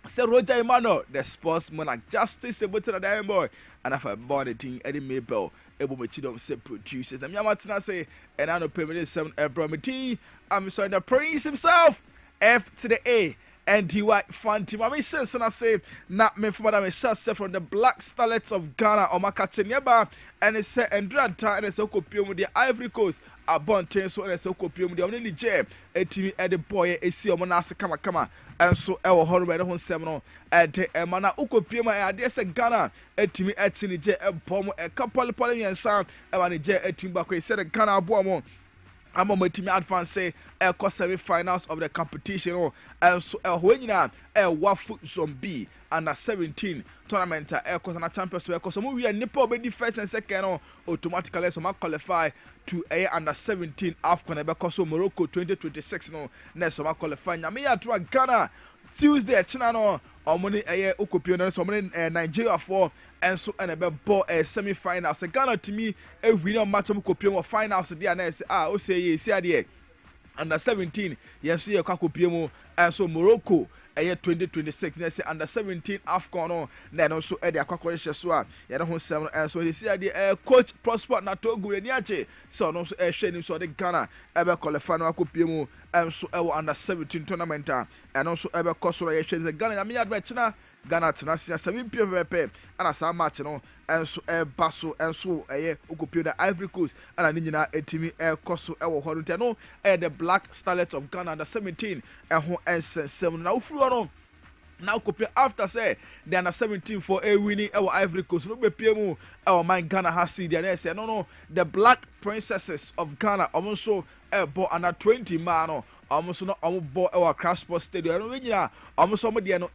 Sir Roger Emmanuel, the sports monarch, justice able to the diamond boy, and if I born a thing, Eddie Maple, able to chill say producers. And Yamatina say, and I know permanent 7 Bromity. I'm sorry, the prince himself, F to the A. And the white fan team. I mean, sense and I say, not me from Madame Shah from the Black Starlets of Ghana or Makachenyaba, and it's said, and Drata and it's so copium with the Ivory Coast. A bond chain so and it's so copium with the only jam. A TV at the boy, a see Monasa Kama, and so our horror by the one seminal. And a mana Ukopium, I dare say Ghana, a TV at Sinija, a bomb, a couple of Polynesian sound, and a jet, a Timbako, said a Ghana bomb. I'm on my team advance say semi-finals of the competition and so when you know Wafu Zombie under 17 tournament na champions because we are Nepal be first and second automatically so qualify to under 17 AFCON because Morocco 2026 no next so qualify na me to Ghana Tuesday China no omoni okopio no so omoni Nigeria for and so and a ball semi-finals Ghana to me a winner match okopio finals there na say o say ye see there under 17 yes we okopio and so Morocco 2026 na say under 17 AFCON no na no so e de akwakoye hye so a ye ho sem and so see there coach Prosper na togu ni ache so no so e hwe ni so de Ghana e be qualify no akopio and so e under 17 tournament and also e be kosoro ye hwe Ghana me adwa china Ghana tenasia 7 ppp and as match no and so baso and so okopio the Ivory Coast and ani nyina etimi koso wo ho ntia no the Black Starlet of Ghana under 17 ho ensensem na ofuru no now kopia after say they under 17 for a winning Ivory Coast no be piemu my Ghana has see there say no the Black Princesses of Ghana almost bo under 20 man no almost no bo Accra Sports Stadium no nyina almost some there no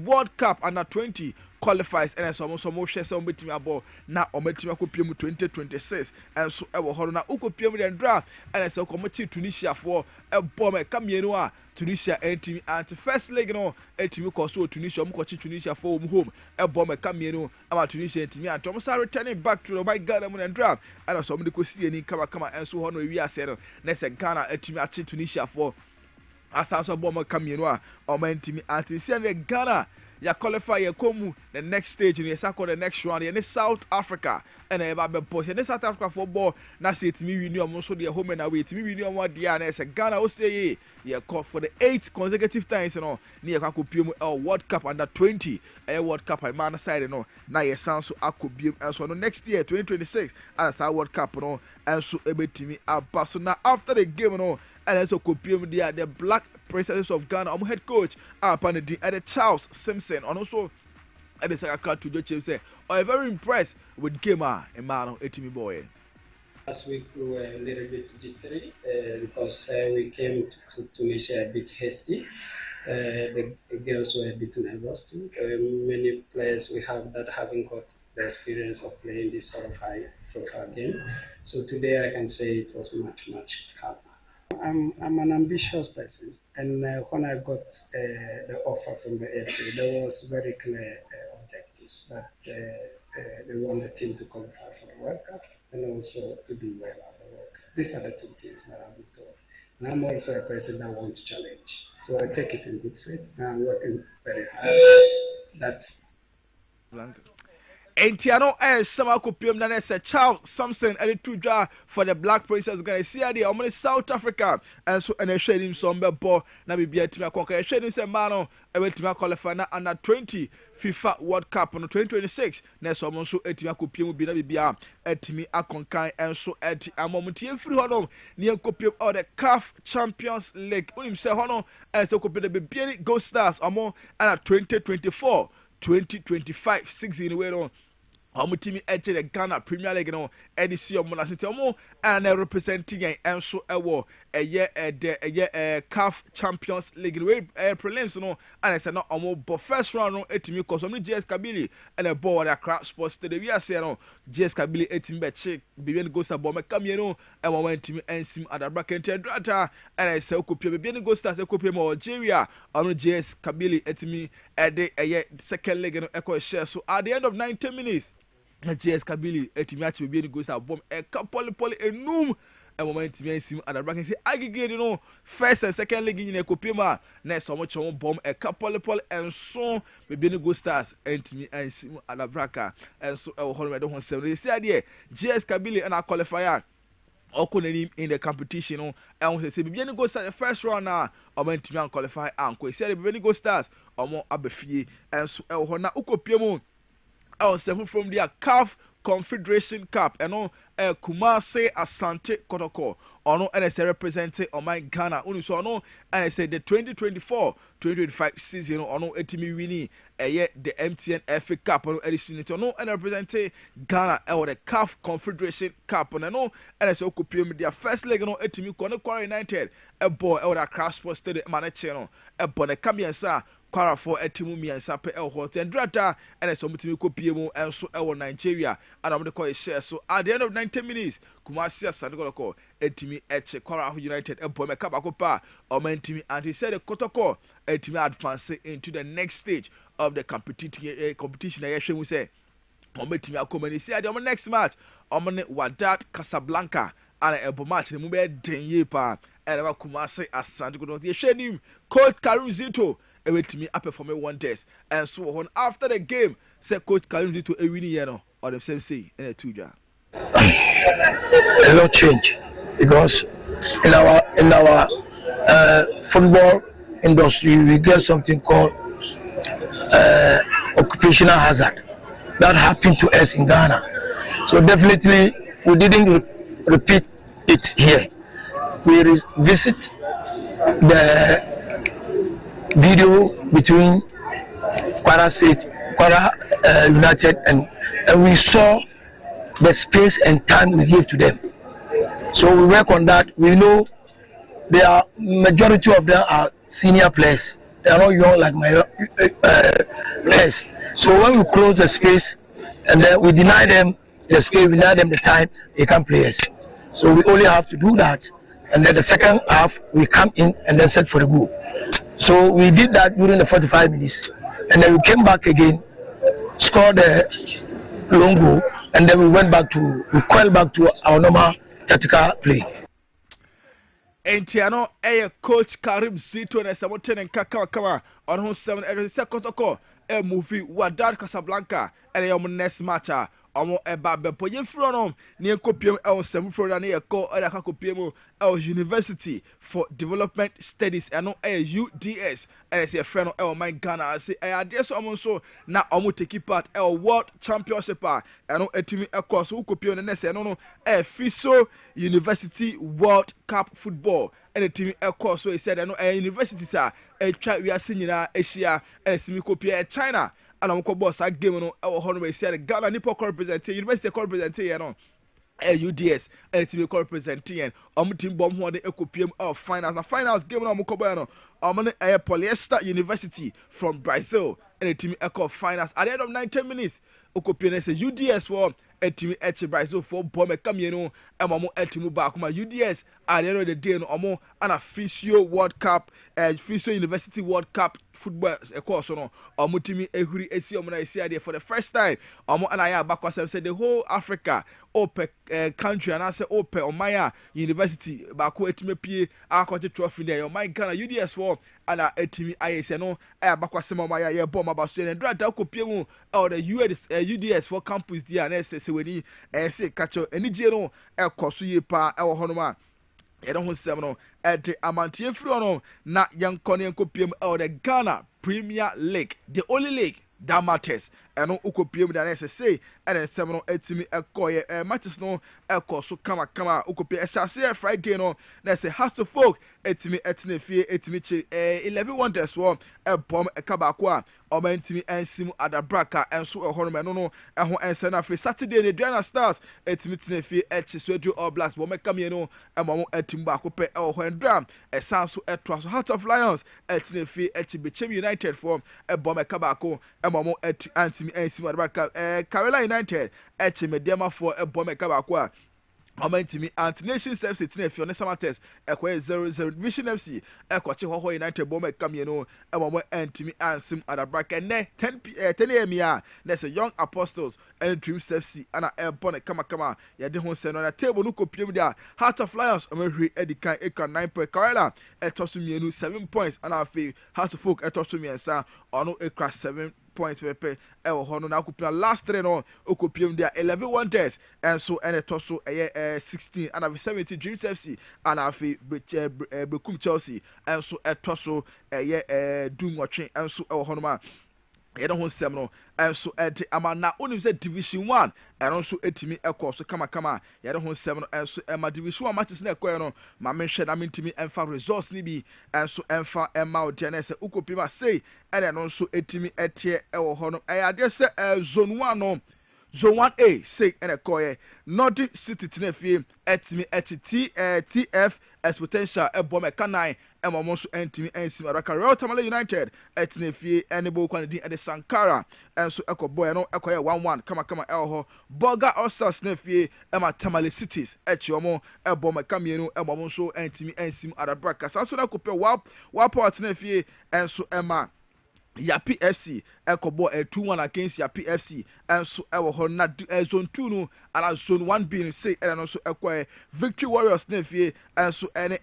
World Cup under 20 qualifies and so almost more share some betimi abo na ometimi akopiem 2026 and so ewo horo na ukopiem den draft and so komoti Tunisia for ebo me kamienu a Tunisia entimi anti first leg no entimi ko so Tunisia mkochi Tunisia for home ebo me kamienu ama Tunisia entimi anti omo returning back to the Ghana mun and draft and so omo ko sie ni kama and so hono wi ase no na se Ghana entimi achi Tunisia for asanso bo me kamienu a omo entimi anti se Ghana ya qualify ya komu the next stage in the the next round in South Africa and eba be boss in South Africa football na say timi win am so the home and away timi win am what dia na say Ghana o say ye call for the 8th consecutive times no na ya akopiem World Cup under 20 World Cup I man side no na ye san so akobiem and so no next year 2026 and sa World Cup no and so ebetimi aba so na after the game no and also kopiem dia the Black Princesses of Ghana head coach Panedi at the Charles Simpson and also at the Okrah to the chief say I'm very impressed with Gamer Emmanuel Etimi boy. Last week we were a little bit jittery because we came to Tunisia a bit hasty. The girls were a bit nervous too. Many players we have that haven't got the experience of playing this sort of high profile game. So today I can say it was much calmer. I'm an ambitious person, and when I got the offer from the FA, there was very clear objectives that they want the team to qualify for the World Cup and also to do well at the World Cup. These are the two things that I've been told. And I'm also a person that wants challenge, so I take it in good faith, and I'm working very hard. That's Entiano sama kopiem na say Charles Samson to draw for the Black Princess Ghana see there on South Africa and so and share him some ball na bibia timi akonka share him say man ebetimi qualify na under 20 FIFA World Cup no 2026 na so mo so etimi akopiem bi na bibia etimi akonkan and so eti amomutie free hono ne kopiem all the CAF Champions League unim say hono and so kopiem the bibia Go Stars omo under 2024 2025 6 in way on Omutimi eche the Ghana Premier League no edisi omo na sente omo and representing and so ewo CAF Champions League we prelims no and I said no omo but first round no etimi cause omo GS Kabili and a ball at Okrah Sports Stadium we are say no GS Kabili etimi be check be go sta ball me come here no e mo wantimi ensim adabra kente drata and I say okopie be go sta say okopie mo Algeria omo GS Kabili etimi second leg no echo share so at the end of 90 minutes GS Kabili etimi achi be go sta bomb e poly enum a moment me sim and the bracket say aggregate no first and second leg in ekopima na so much on bomb a couple and so be Go Stars entimi and sim and the bracket and so e ho me 7 say there GS Kabili and a qualifier okonanim in the competition no and say be Go Stars the first round na o mentimi and qualify anko say be Go Stars omo abafie and so e ho na ukopiem I seven from the CAF Confederation Cup and on Kumase Asante Kotoko ono and I representing on my Ghana unu so ono and I say the 2024-2025 season ono etimi wini the MTN FA Cup ono edition ono and representing Ghana the CAF Confederation Cup ono and I say okopiem their first leg ono etimi Okrah United boy the Okrah Sports Stadium manager no ne kambiansa Kwara for etimu miansa pe hot and drata and I saw mutimi kopiem and so Nigeria and I'm the call share so at the end of 90 minutes Kumasi Asante etimi eche Kwara United boy me kabakopa o mentimi and he said the Kotoko etimi advance into the next stage of the competition I we say ometimi akomani see the next match omne Wydad Casablanca and a match the mube denye pa and Kumasi Asante the shenim Coach Karim Zito ewetimi perform wonders and so on after the game say Coach Karim Zito e win here no or the same say in a tuja a lot change because in our football industry we get something called occupational hazard that happened to us in Ghana, so definitely we didn't repeat it here. We visit the video between Kwara United and we saw the space and time we gave to them. So we work on that. We know they are majority of them are senior players. They are not young like my players. So when we close the space and then we deny them the space, we deny them the time, they can play us. So we only have to do that. And then the second half we come in and then set for the goal. So we did that during the 45 minutes, and then we came back again, scored the long goal, and then we coiled back to our normal tactical play. Entiano coach Karim Zito na samote ne nkaka kama on ho 7 second call movie Wadad Casablanca and your next match omo eba bepo ye fro no ne ekopiem el 7 fro na ye call other kakopiem el University for Development Studies eno UDS and say friend no el my Ghana say ade so omo so na omo take part el World Championship eno etimi ekọ so ukopiem ne se no Fiso University World Cup football and the team ekọ so he said eno universities twa wiase nyina ehia esimi kopia China and I'm boss that game no we said Ghana nipo representing university representing UDS and team representing team bomb ho de ekopiem finals na finals game no mkobo no Polyester University from Brazil and the team finals at the end of 90 minutes okopiem say UDS for etimi Brazil for bomb kamienu emamo etimi ba kuma UDS at the end of the day no omo ana Fisio World Cup Fisio University World Cup football course no omo timi ehuri esi omo na esi ade for the first time omo ana ya bakwasem say the whole Africa open country and I say open omaya university bako etimi pie akoti trophy there my Ghana UDS for ana etimi ayese no bakwasem omaya ye bomb abaso ne dra da kopie mu the UDS for campus there na say weni say kacho enije no ekoso ye pa ewo hono ma ye don sem no de amantie firi no na yankone enkopiem the Ghana Premier League, the only league that matters eno ukopiem da na say and sem no etimi ekoye matches no ekoso kama ukopie esase Friday no na say Hasselfolk etimi etnefie etimi chi 11 wonders wo bom ekabako a omantimi ensim adabraka enso ehoro meno no eho ense na fe Saturday ne Diana Stars etimi tnefie echi Swedu All Blacks bom ekamie no emom etim ba kope eho ndram esanso eto so Heart of Lions etnefie echi Bechem United form bom ekabako emom eti antimi ensim adabraka Carolina United echi Mediama for bom ekabako a Omantimi Anti-Nations FC Tinefio ne Samates ekwe 0-0 Vision FC ekwache Hoho United boma kamye no emamo antimi ansim adabraka ne 10 am ya na se Young Apostles and Dreams FC ana ebone kama ya de ho se no na table no kopiem dia Heart of Lions omehwi edikan ekra 9 point Karela etoso mienu 7 points ana afi Hasselfolk etoso miensa ono ekra 7 points pepe ewo hono na kupia last 3 no okopiem dia 11 wonders and so ene toso 16 and 70 Dreams FC and afi Bekum Chelsea and so etoso dunwotwe and so ewo hono ma ye don't sem no so amana onim say division 1 and also etimi ekọ so kama ye don't sem no so division 1 matches na ekọ no ma menhwe na mentimi emfa results ni bi so emfa emma odene ukopima say and no so etimi etie ewo ho no ade se zone 1 no Zone 1A say and a koye Northern City Tinefie etimi TF as potential bomb kanai emomoso entimi ensim araka Royal Tamale United etinefie enebo kwanedi and Sankara and so boy no ekoye 1-1 kama elho Boga Osas nefie ema Tamale Cities etiomo bomb kamienu emomoso entimi ensim arabraka sanso na kope wapo atinefie and so ema Yapi FC ekobo 2-1 against Yapi FC and so ewo ho na zone 2 no and zone 1B say and also ekwa Victory Warriors nefie and so any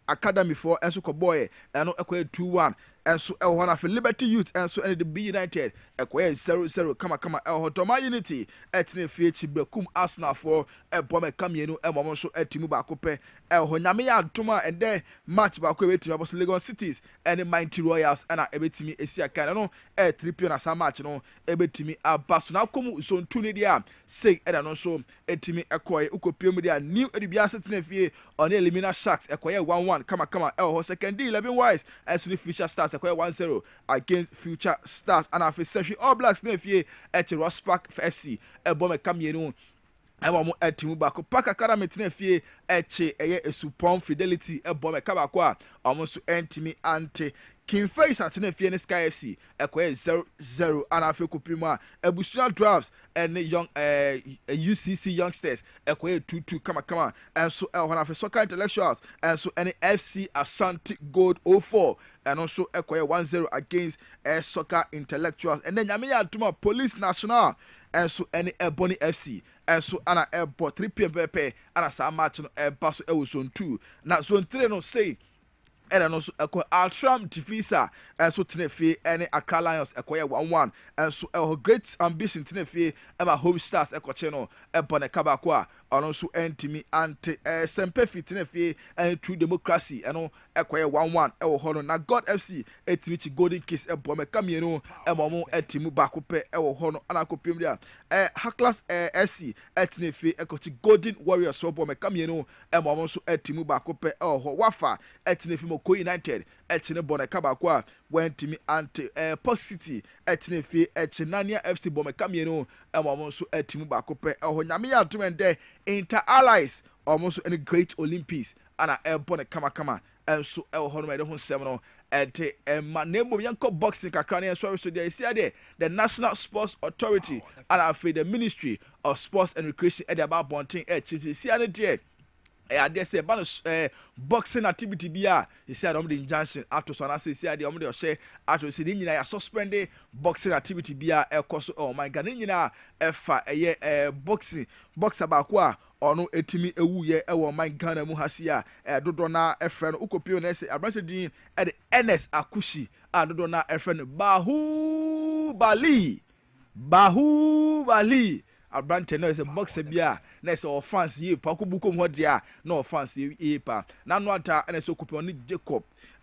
academy for and so koboy and no ekwa 2-1 and so ewo ho na for Liberty Youth and so any the B United ekwa 0-0 kama ewo Doma Unity etnefie Chibekum Arsenal for ebome kamienu emomo so etimu ba kope ewo nyame ya adoma and then match ba ko betimi aboso Lagos Cities and Mighty Royals and ebetimi esi aka no 3 na sa match no ebetimi abaso na komu zone 2 ne dia say and no so etimi ekoye ukopiem dia new edibia setnefie on Elimina Sharks ekoye 1-1 kama ewo second 11 wise as the Future Stars ekoye 1-0 against Future Stars and after Session All Blacks nefie Rosspark FC ebome kamienu mo etimu bako Park Academy tinefie eche Esupon Fidelity ebome kabako a omo so entimi ante King Face atene fie ne Sky FC ekoye 0-0 ana afi kopima Ebusua Drafts and young UCC youngsters ekoye 2-2 kama and so hona afi Soccer Intellectuals and so any FC Ashanti Gold 04 and also ekoye 1-0 against Soccer Intellectuals and then Nyame Aduma Police National and so any Ebony FC and so ana airport 3 p.m. pepe ana sa match no baso zone 2 na zone 3 no say and also Altram Tifisa and so Tenefe and Accra Lions acquire 1-1 and so great ambition Tenefe and my home stars Ecocheno Ebone Kabakwa and also Entimi anti Sempefi Tenefe and True Democracy and acquire 1-1 Hono na God FC Etimichi Golden Kiss Ebome Kamieno and Momo Etimu Bakupe Hono Anakopimia Haklas SC Etnefe Ecochi Golden Warriors Sobome Kamieno and Momo so Etimu Bakupe Wafa Etnefe Ko United etine bona kabakwa wentimi anti Port City etine fi Echinania FC bomeka mienu emamo so etimu bakope Nyame ya atumende Inter Allies almost any Great Olympics ana bona kama enso hono me de ho nsem no ete manemo yanko boxing kakra ne so there is here the National Sports Authority and after the Ministry of Sports and Recreation at about bonting HCC there I dare say boxing activity bia he said the injunction ato so na say say the omde ohye ato say ni nyina ya suspend boxing activity bia ekoso oh my god ni nyina efa boxer ba ko a ono etimi ewuye ewo man Ghana mu hasia dodo na efre no ukopio na say abranche din e the NS Akushi a dodo na efre no Bahu Bali Abrante no is a boxer bia na se offense ye pa ko buko ho dia na offense ye pa na no ata na so kupi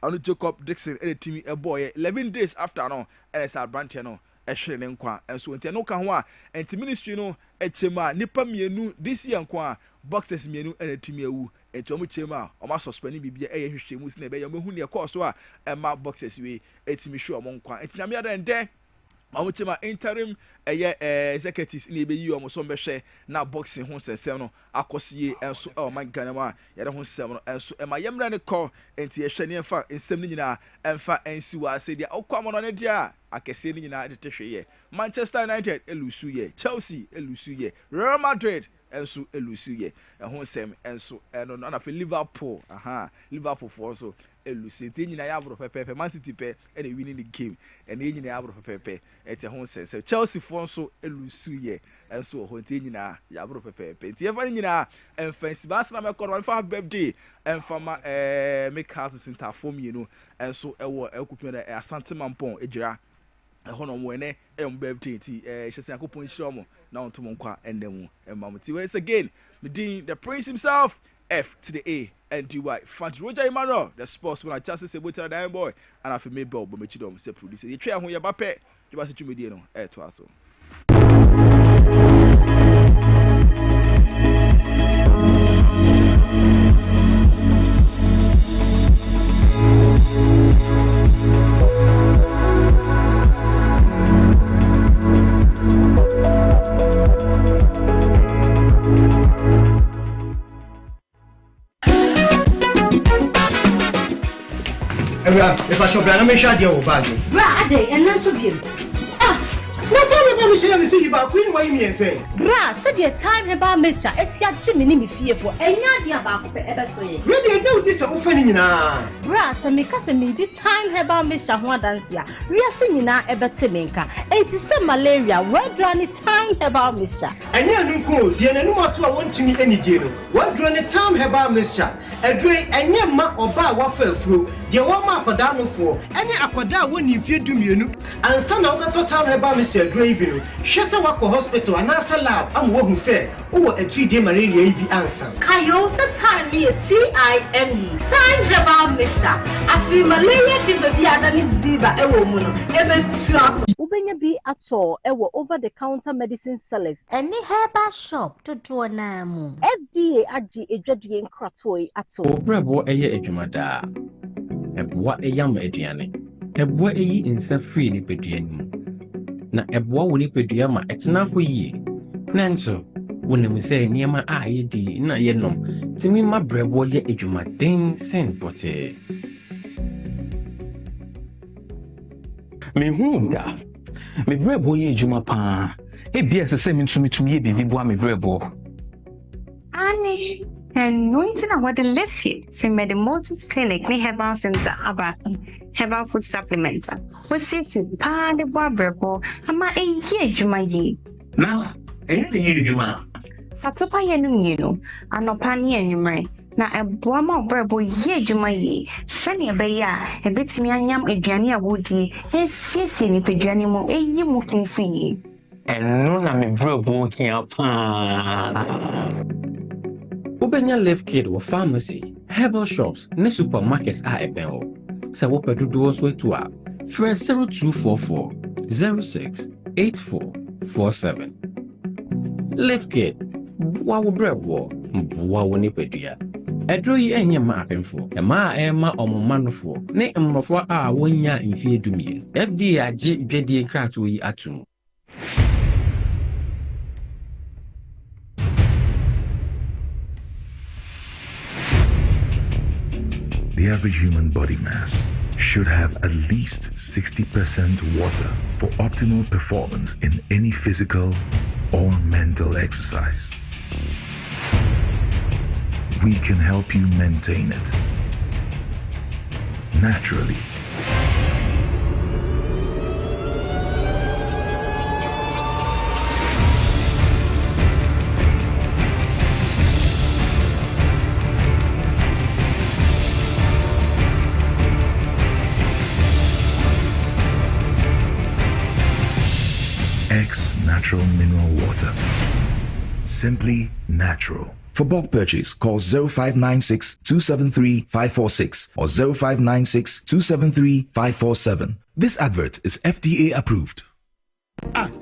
on Jacob Dixon e team e boy 11 days after no e se Abrante no e hwere ne nkwa enso enti no ka ho a enti ministry no e chema nipa mienu this year nkwa boxers mienu e team ewu enti omo chema o ma suspend bibia e ye hwehwemu si na be ya mehu ne course so a e ma boxers we etimi hwe omo nkwa enti na me ada nde Amuchema interim executives ni be yi omo so mbehwe na boxing ho sesem no akosiye enso my Ghana ma ye de ho sesem no enso ma yemra ne ko enti ye hwe ne emfa ensem ni nyina emfa ensi wa se dia okwamo no ne dia akese ni nyina de tehwe ye Manchester United elusu ye Chelsea elusu ye Real Madrid enso elusu ye ho sem enso no na fe Liverpool for so elusu ti nyina ya abro pepepe Man City pe e dey winning the game and nyina ya abro pepepe eti ho sem Chelsea for so elusu ye enso ho ti nyina ya abro pepepe ti e fa nyina enfensi ba sana me koro fa birthday enfama make houses in ta form you know enso ewo ekupia da Asante Mampon ejira hono mwene birthday ti hyese akopon hira mo na onto mo kwa endemu emamuti once again medin the prince himself F to the A and DY Fant Roger Emmanuel the sportsman at Chelsea Sebota Diamond Boy and afi me bell but mechidom se producer ye twa ho ye ba pe je ba se twumedie no to aso If I shop, I'm not sure you're bad. Brother, and not so good. What time about Michelle and see about Queen? Why me and say? Bra, said your time about Misha, as your Jimmy me fearful, and not the about ever so. Really, no, this is offending now. Bra, some make us me the time about Misha one dance ya. We are singing now about Timinka. And it's some malaria, where drawn time about Misha. And you go, dear, no more to want to me any deal. What drawn the time about Misha? A drink and your ma or bar waffle through. Dear woman for down for any aquada when you fear to me, and son of the time about Mr. Draven. She's a walk hospital and answer lab. I'm what who said, oh, a 3-day malaria be answer. Kayo, time me TIME. Time about Misha. I feel malaria fever be at Ziva, a woman. Ubenya be at all, over the counter medicine sellers. Any herbal shop to do an FDA Aji a judging cratway at all. Bravo, a jumada. Ebwa eyam eduane ebwa eyi insa free ni peduanum na ebwa woni pedua ma etena ho yie nanso wonim se niema a yedi na yenom timi ma brebo ye edwumaden sen pote Me who da. Me brebo ye juma pa. E bia se me tumi ye bibi boa me brebo. Annie, and nointing what the left hit from the Moses Clinic near Herbal Center about Herbal Food Supplementer. Was sitting pa the barberbo, ama a ye juma ye. Na, ye juma. Fatopa yenu, and no pani and na a boama berbo ye juma ye. Send a beya, a bit me and yam a jania woody, a sissy ni pejanimo, a ye moving see. And no na me brebo kia pa. Ubenya Live Kid or pharmacy, herbal shops, ne supermarkets are ebeo. Sa wope dodoos we to up. Fresh 0244 06 8447. Live Kid, wawu brebo, wawu nipedia. Edro yi enye ma apemfo, ma ema omomanofo, ne mmofo a wonya mfie dumie. FDA agi dwedie krato yi atum. The average human body mass should have at least 60% water for optimal performance in any physical or mental exercise. We can help you maintain it naturally. X Natural Mineral Water. Simply natural. For bulk purchase, call 0596 273 546 or 0596 273 547. This advert is FDA approved.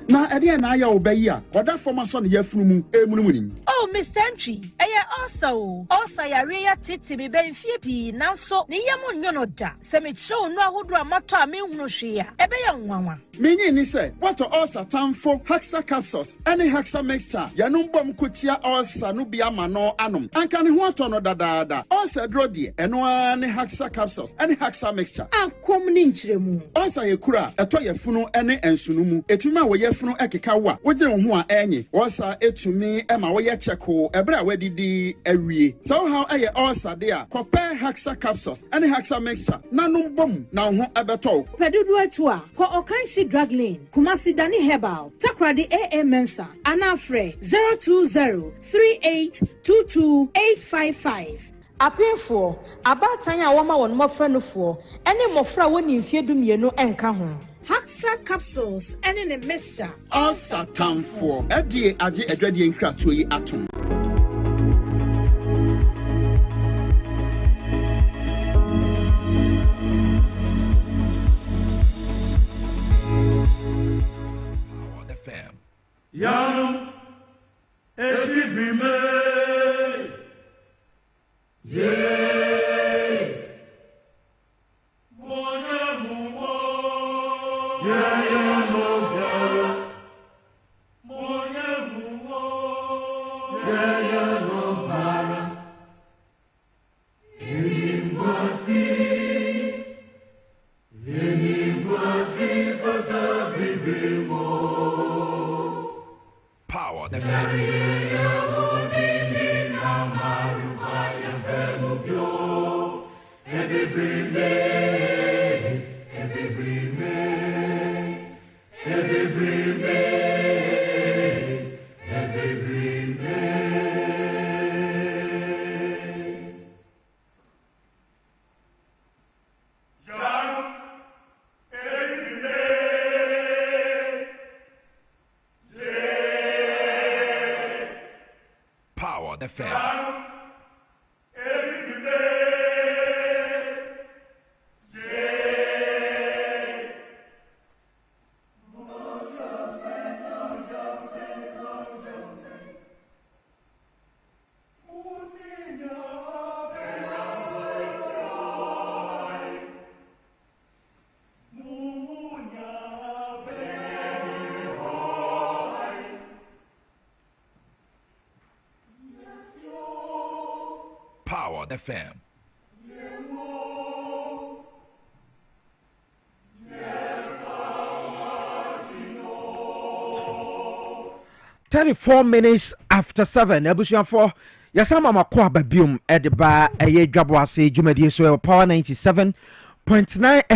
Na ede na ya obayi a oda forma so ne yafunu mu emunumuni. Oh, Mr. Entry, also yare ya titi be benfie pi nanso ne yamu nyono da. Se me che onu ahodo amato a me hunu hwe a ebe ya nwanwa. Menyi ni se what ulcer tamfo Haxa capsules any Haxa mixture yanum bom kotia ulcer no bia ma no anom. Anka ne ho ato no dadaada. Ulcer dro de eno ne Haxa capsules any Haxa mixture. Ankom ni nkyeremu. Ulcer ye kura eto yefunu ene ensunu mu. Etuma wo yefunu ekeka wa. Wogire wo ho a enye. Ulcer etumi ema wo ye cheko ebre a wadidi awie. So how eye ulcer de a compare Haxa capsules any Haxa mixture nanum bom na ho ebeto. Pedudu atu a ko okanshi drug lane Kumasi Dani Herbal Takradi AA Mensa Anafre 02038228855 Apefo abatan a woma won mofra no fo ene mofra woni mfie dumienu enka ho Haxa capsules ene ne mixture ulcer tamfo FDA age adwadie nkratoyi yi atom. Yanum ebibrime ye moya mumo ya no gara moya mumo ya no bara enimwasi fata bibrimo. Power the Power the FM. Power FM. 34 minutes after 7. Ebusiafo yasama makwa babium edeba eye Dwaboase dwumadie so power 97.9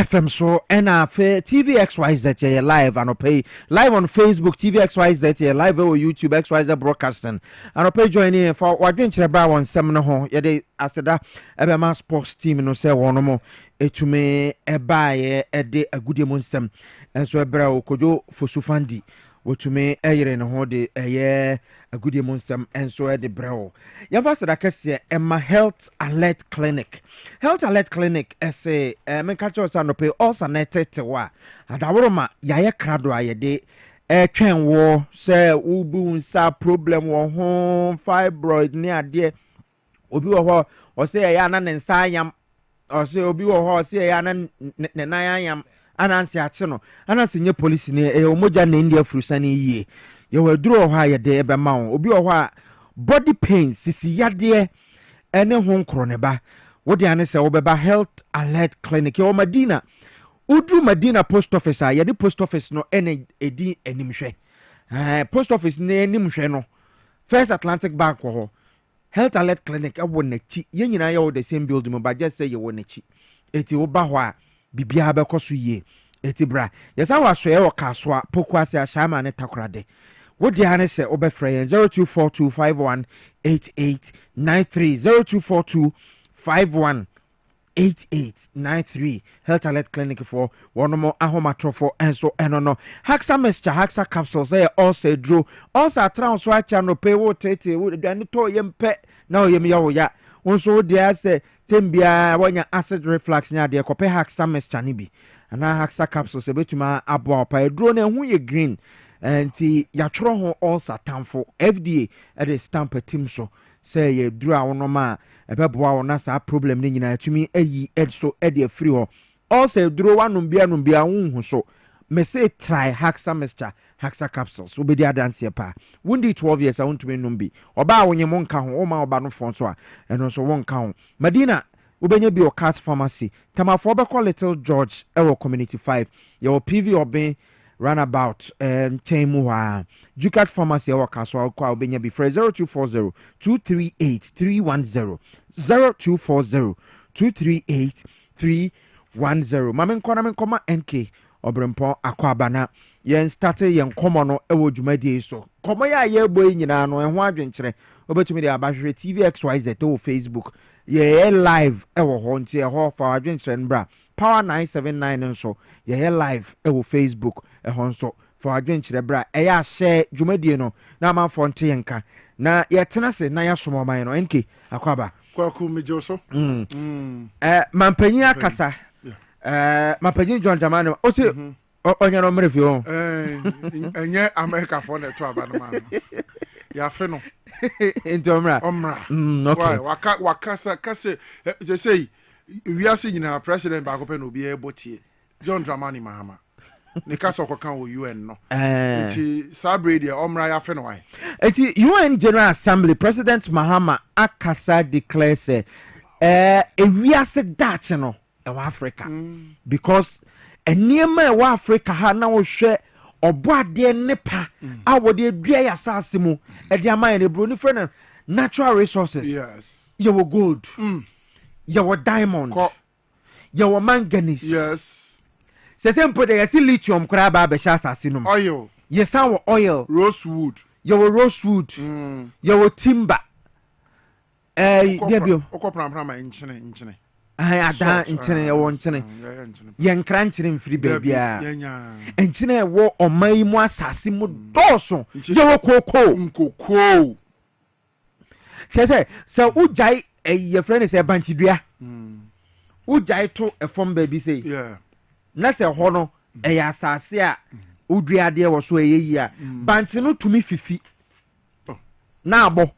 FM so and afa TVXYZ ye live and pay live on Facebook TVXYZ ye live on YouTube XYZ broadcasting and pay joining for wadwenkyere bra won sem no ho ye de aseda ebema sports team no se wono etume ebaye ede agudie mo nsem enso ebra okojo fosufandi wotume eyere ne ho de eye agudie mo nsem enso ede brao yafa sada kese Emma Health Alert Clinic ese menka cho sa no pe also netete wa adaworoma yaye krado ayede twen wo se ubu nsa problem wo ho fibroid ni ade obi wo ho o se ya na ne nsa yam o se obi wo ho o se ya na ne nan yam anansi ache no anansi nye police ne omoja na India frusani yie ye waduro ho ayede ebe ma wo obi wo ho body pain sisi yade ene ho nkro ne ba wodi ane se obeba Health Alert Clinic yo Madina udru Madina post office a ye post office no ene edi animhwe post office ne animhwe no First Atlantic Bank ho Health Alert Clinic awo nachi ye nyina ye wo the same building but just say ye wo nachi eti wo ba ho a bibia be koso yie eti bra yesa wa so ye wo kaso a pokuase a shama ne takorade wodi ane se obefra 0242518893 0242518893 Health Alert Clinic for one more ahomatrofo enso enono haxa mescha haxa capsules say also draw also trans so channel pay wo tete wo dani to yempe na oyem ya wo ya wonso dia say tembia wonya acid reflux nya de kope haxa mescha ni bi ana haxa capsules betuma abo pa draw na hu ye green anti ya tworo ho also tamfo FDA at the stamp team so say ye draw wono ma ebeboa wona sa problem ni nyina atumi ayi edso ede afiri ho also draw wanum bia wonhu so me say try haxa mescha haxa capsules obedi adanse pa wundi 12 years a wontumi numbi oba wonye mo nka ho o ma oba no fon so a eno so wonka ho Madina ubenya bi o cat pharmacy tamafo be call Little George ewo community 5 your PV oben runabout Temuwa Jukat Pharmacy Wakaswa kwa ubenya bi 0240 238 310 0240 238 310 mamen koma NK obrempo akwabana yen start yen komo no ewo dwumadie so komo ya ye boy nyina no ho adwenkyere obetumi de abahwe TVXYZ to Facebook ye live ewo ho ntie ho fa adwenkyere nbra Power 979 nso ye live ewo Facebook ehonso for adwenkyere bra eya share dwumadie no na manfo nte yenka na yetena se na ya somoman no NK akwaba kwaku mejo so mampanyi akasa mampanyi John Jamano o se onye no mrefio enye America for na to aba no man ya fe no Omra okay wakasa kase je say we are seeing our president back open obi ebotie John Dramani Mahama ne kasa okokan wo UN no enti sabrade omra ya fe no why enti UN General Assembly President Mahama akasa declare say ewiase dache no e wa Africa because eniema e wa Africa ha na wo hwe oboade nepa awode adua ya sase mu e de amaye ne bro ni friend natural resources yes you were gold your diamond your manganese yes se mpo de yesi lithium kra ba be sha asase no oil yes our oil rosewood your timber debio okopram nchene ada nchene yawo nchene yen kra nchene mfiri bebia nchene wo omai mu asase mu doso yawo kokoo chese se ujai your friend is a banchidua ujai to a form baby say yeah na se ho no e ya asase a udua de wo so eyi a banchi no tumi fifi na abo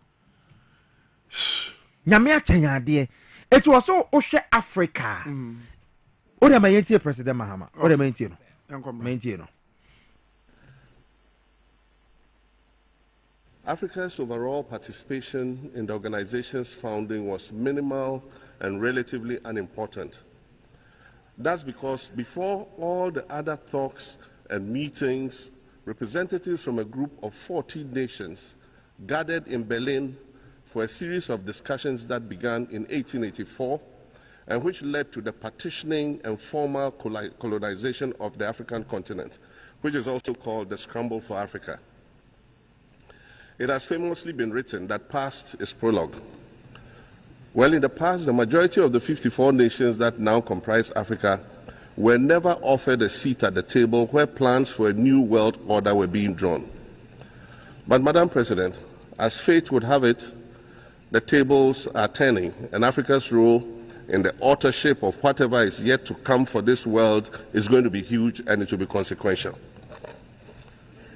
nyame achenya de it was so ohwe Africa o de mayentie President Mahama o de mayentie no Africa's overall participation in the organization's founding was minimal and relatively unimportant. That's because before all the other talks and meetings representatives from a group of 14 nations gathered in Berlin for a series of discussions that began in 1884 and which led to the partitioning and formal colonization of the African continent, which is also called the Scramble for Africa. It has famously been written that past is prologue. Well, in the past, the majority of the 54 nations that now comprise Africa were never offered a seat at the table where plans for a new world order were being drawn. But, Madam President, as fate would have it, the tables are turning, and Africa's role in the authorship of whatever is yet to come for this world is going to be huge, and it will be consequential.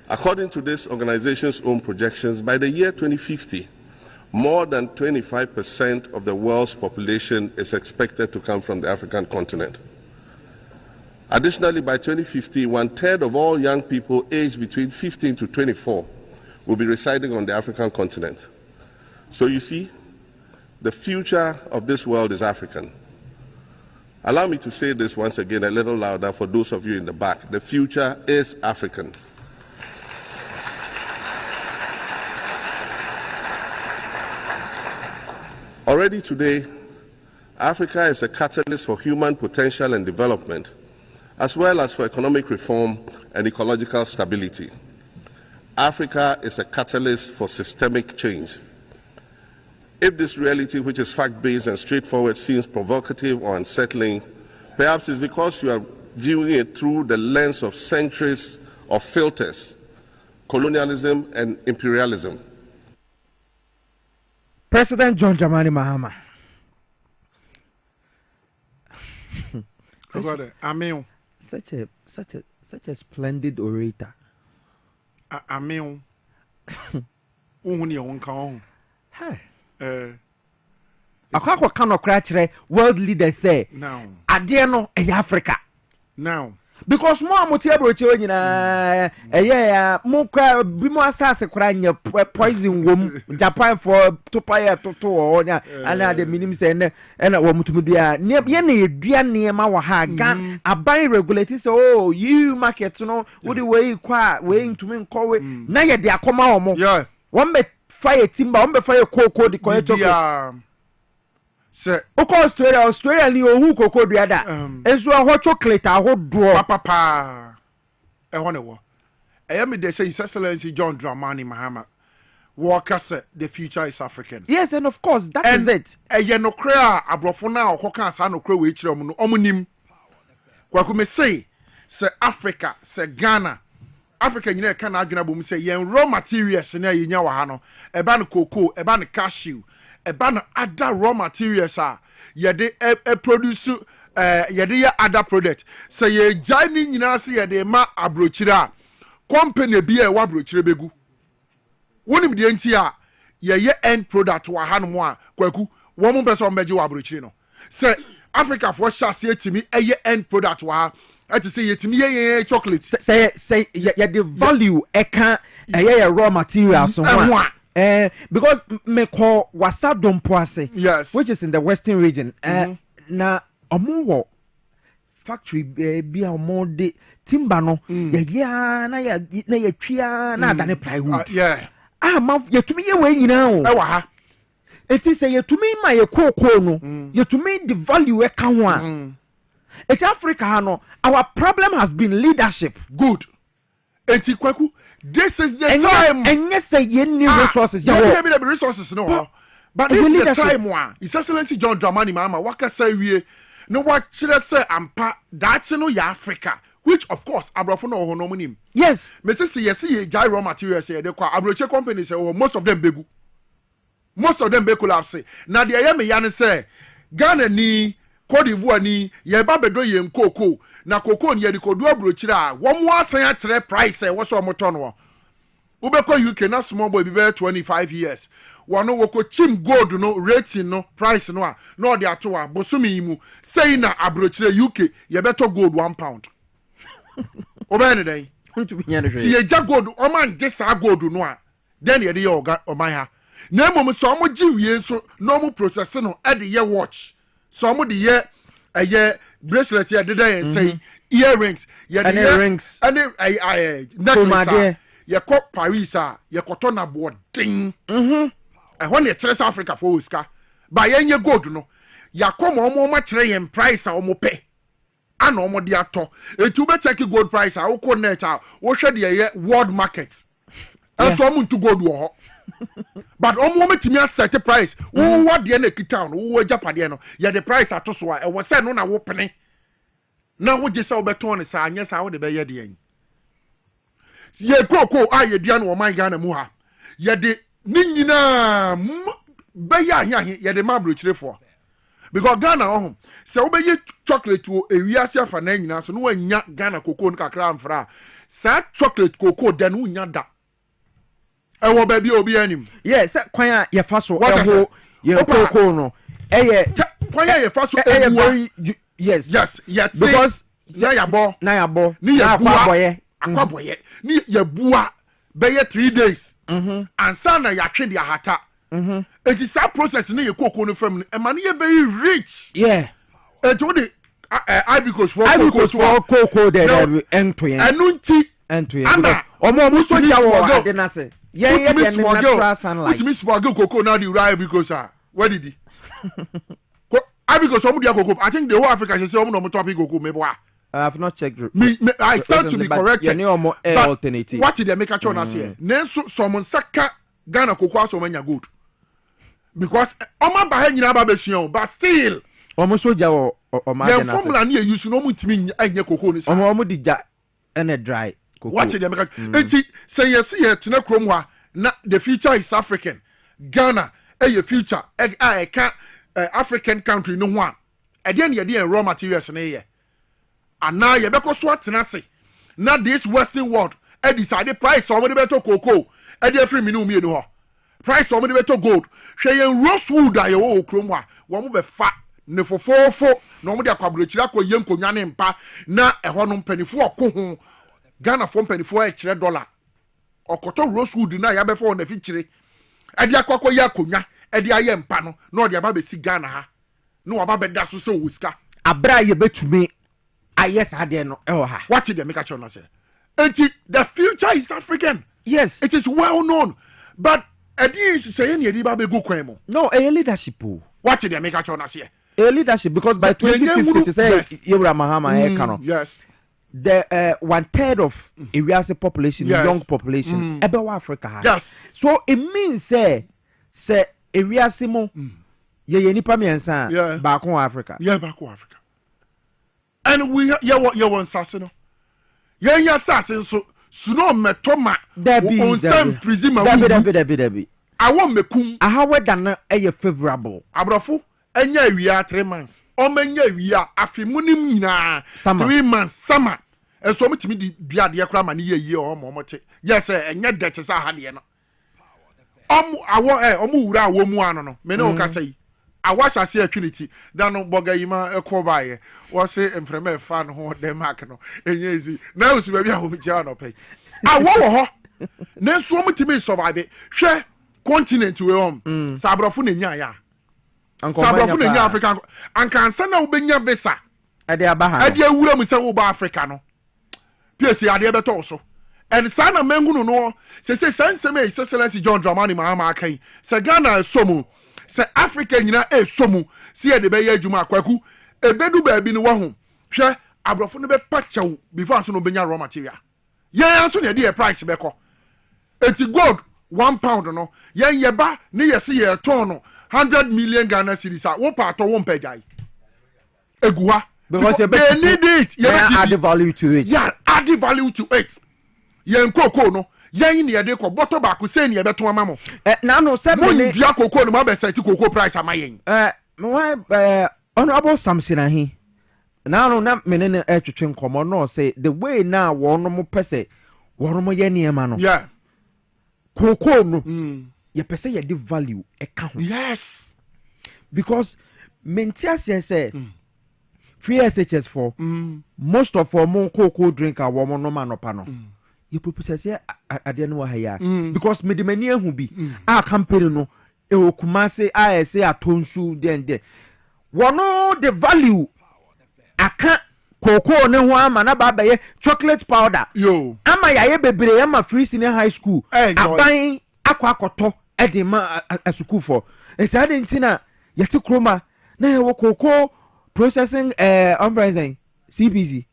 According to this organization's own projections, by the year 2050, more than 25% of the world's population is expected to come from the African continent. Additionally, by 2050, 1/3 of all young people aged between 15 to 24 will be residing on the African continent. So you see, the future of this world is African. Allow me to say this once again a little louder for those of you in the back. The future is African. Already today, Africa is a catalyst for human potential and development, as well as for economic reform and ecological stability. Africa is a catalyst for systemic change. If this reality, which is fact-based and straightforward, seems provocative or unsettling, perhaps it's because you are viewing it through the lens of centuries of filters, colonialism and imperialism. President John Dramani Mahama. Such a splendid orator. Hey. Akwa kan okra kire world leaders say now ade no e Africa now because mo amotie broche we nyina ya mo kwa bi mo asase kra nya poison wom Japan for topaya toto onya ana de minim say na wo mutumudua ye na edua ne ma wo ha gan aban regulate say oh you market no wo de we kwa we ntumi nkowe na ye de akoma wo mo yeah won be fire timber on be fire cocoa the chocolate se oko Australia ni ohu cocoa dua da enso ho chocolate ahodo papa e ho ne wo me dey say His Excellency John Dramani Mahama walk say the future is African. Yes, and of course that is it. Ye no kra abrofo na okoka asa no kra we kire mu no omunim kwaku me say Africa se Ghana Africa nyina ka na adwena bom say yen raw materials na yenya wa ha no eba no cocoa eba no cashew eba no other raw materials ye de produce ye de other product say ye jai ni nyina say ye de ma abrochira company bi e wa abrochira begu wonim de nti ye end product wa ha no mo a kwaku wo mo pese o meje wa abrochira no say Africa for chance etimi ye end product wa ha I say yetimi ye chocolate say the value eka ye raw materials so because me call wasadom poase yes which is in the western region na omo factory bi omo de timber no ye na ye twia na adane plywood yeah ma yetumi ye we nyina o e wa ha eti say yetumi ma ye cocoa no yetumi the value eka ho a it's Africa no our problem has been leadership. Good. Enti kwaku this is the time and yes say ye need resources the resources no but this is the time one His Excellency John Dramani Mahama waka say we no what chire say ampa that's no ya Africa which of course abrofo no ho no munim yes me say yes ye jai raw materials ye de kwa abroche companies most of them be collapse na de ye me ya ne say Ghana ni Cote d'Ivoire ni ye ba bedo ye nkoko na koko ni ye di kodu abrochira wo mo asan ya kire price wo so mo to no wo be ko UK na small boy be 25 years wono wo ko chim gold no rating no price no a no de ato a bosumi mu sei na abrochira UK ye beto gold £1 oba ne den si ye ja gold o man je sa gold no a then ye de ye o man ha na mom so mo gi wie so no mo process no e de ye watch so mo de ye bracelet ye de say earrings rings necklace ye ko Paris ye koto na boarding when ye South Africa for Oscar ba ye gold no ya come omo ma kire yen price a omo pe ana omo de ato etu be check gold price a wo ko net a wo hwe de ye world market so omo ntu gold wo ho but omo metimi set price wo what de na kita no wo japade no ye the price ato so a e wo se no na wo pene na wo je se wo beton ne sa anya sa wo de be ye de yen ye koko a ye dua no man Ghana mu ha ye de ni nyina be ya ahia ye de mabro chirefo because Ghana oh se wo be ye chocolate wo ewiase afa na nyina so no wanya Ghana koko no kakra amfra sa chocolate koko de no nya da e wo ba bi obi anim yes kwan a ye fa so e ho ye koko no kwan a ye fa so e very yes because na ya bo ni ya akwaboye ni ya bua be ye 3 days ansa na ya twe de ahata it is that process na ye koko no fam e ma na ye very rich it wo de Ivory Coast for koko de entoyen ana omo so ja wo ade na se ye de natural sunlight put me smuggle koko now the Ivory Coast where did he Ivory Coast omo dia koko I think the whole Africa say omo no topic koko me boa I have not checked. I stand to be corrected. But alternative. What did they make a choice last year? Nenso someone saka Ghana koko so many good. Because Oma Bahen Yaba Bession, but still almost so jaw or my formula near you no mutimi and your cocoa is almost and a dry. What did they make a say yes here to no chroma? The future is African. Ghana, a future, I can't African country no one. Again, you're doing raw materials in a year. And now you better swat na say. Now this Western world, I decided price somebody better cocoa. I did free me no price somebody better gold. She rosewood I o kromwa. One be fat ne for no mo de akwabrochira ko yen konwane mpa na eho no mpanifo ko Ghana for mpanifo e kire dollar. Okoto rosewood na ya be for na fichire. E de akwa ya konwa e de aye mpa no na o de aba be si Ghana ha. No aba be da so wuska. Abra ye betumi yes, I dare no. What did they make a choice? The future is African. Yes, it is well known. But I didn't say any go cremo. No, a leadership. What did they make a choice here? A leadership because by 2050 to say Yebra Mahama yes. The 1/3 of area's population, young population, about Africa. Yes. So it means say area's mo ye nipa miensa back on Africa. Yeah, back on Africa. And we you want sassino. Yeah, assassin so no metoma on some frizima. Debbie. I want me kum. I how done a favorable. Abrafo, and yeah, we are 3 months. O menya we are afimunim na 3 months summer. And so much me the cram and year or momote. Yes, sir, and yet that is a hadiana. I want a mura womuano. Meno can say. I was a see opportunity. Dano Bogayima a cobaye. Was say and from a fan who de macano. And yes, now it's maybe I will be pay. I want her. Then so much to me survive it. Share continent to home. Sabrafun in Yaya. Sabrafun in Africa. And can send out Benya Vesa. At the Abaha. At the William is over Africano. Piesie Okrah also. And Sana Menguno no. Say, Sansame, Excellency John Dramani Mahama Kay. Sagana Somu. Se Africa nyina somu se ye de be ye adwuma akwaku ebedu ba bi ni wo ho hwe abrofo no be pachaw before so no benya raw material ye anso ne de price be ko eti gold £1 no ye ba ne ye se ye ton no 100 million Ghana cedis a wo pa to wo mpagai eguwa because they need it ye add value to it add value to it ye nkoko no yen ne yede ko bottle back say ne yebeto amamo na no se me ne dia koko no ma be set koko price amayen honorable Samson ahi na no na me ne twetwe nkomo no say the way na wono mo pese wono mo ye ne ma no koko no ye pese ye de value e ka ho yes because mentias say free SHS for most of our koko drink a woman no man opano you propose say ade no ha ya because me de mani ahu bi a campaign no e okumase a say atonsu den wono the value aka cocoa ne ho ama na ba ye chocolate powder yo ama ya ye bebre ama free senior high school aban akwakoto e de ma school for etade ntina yete kroma na ye wo cocoa processing umbrella CPC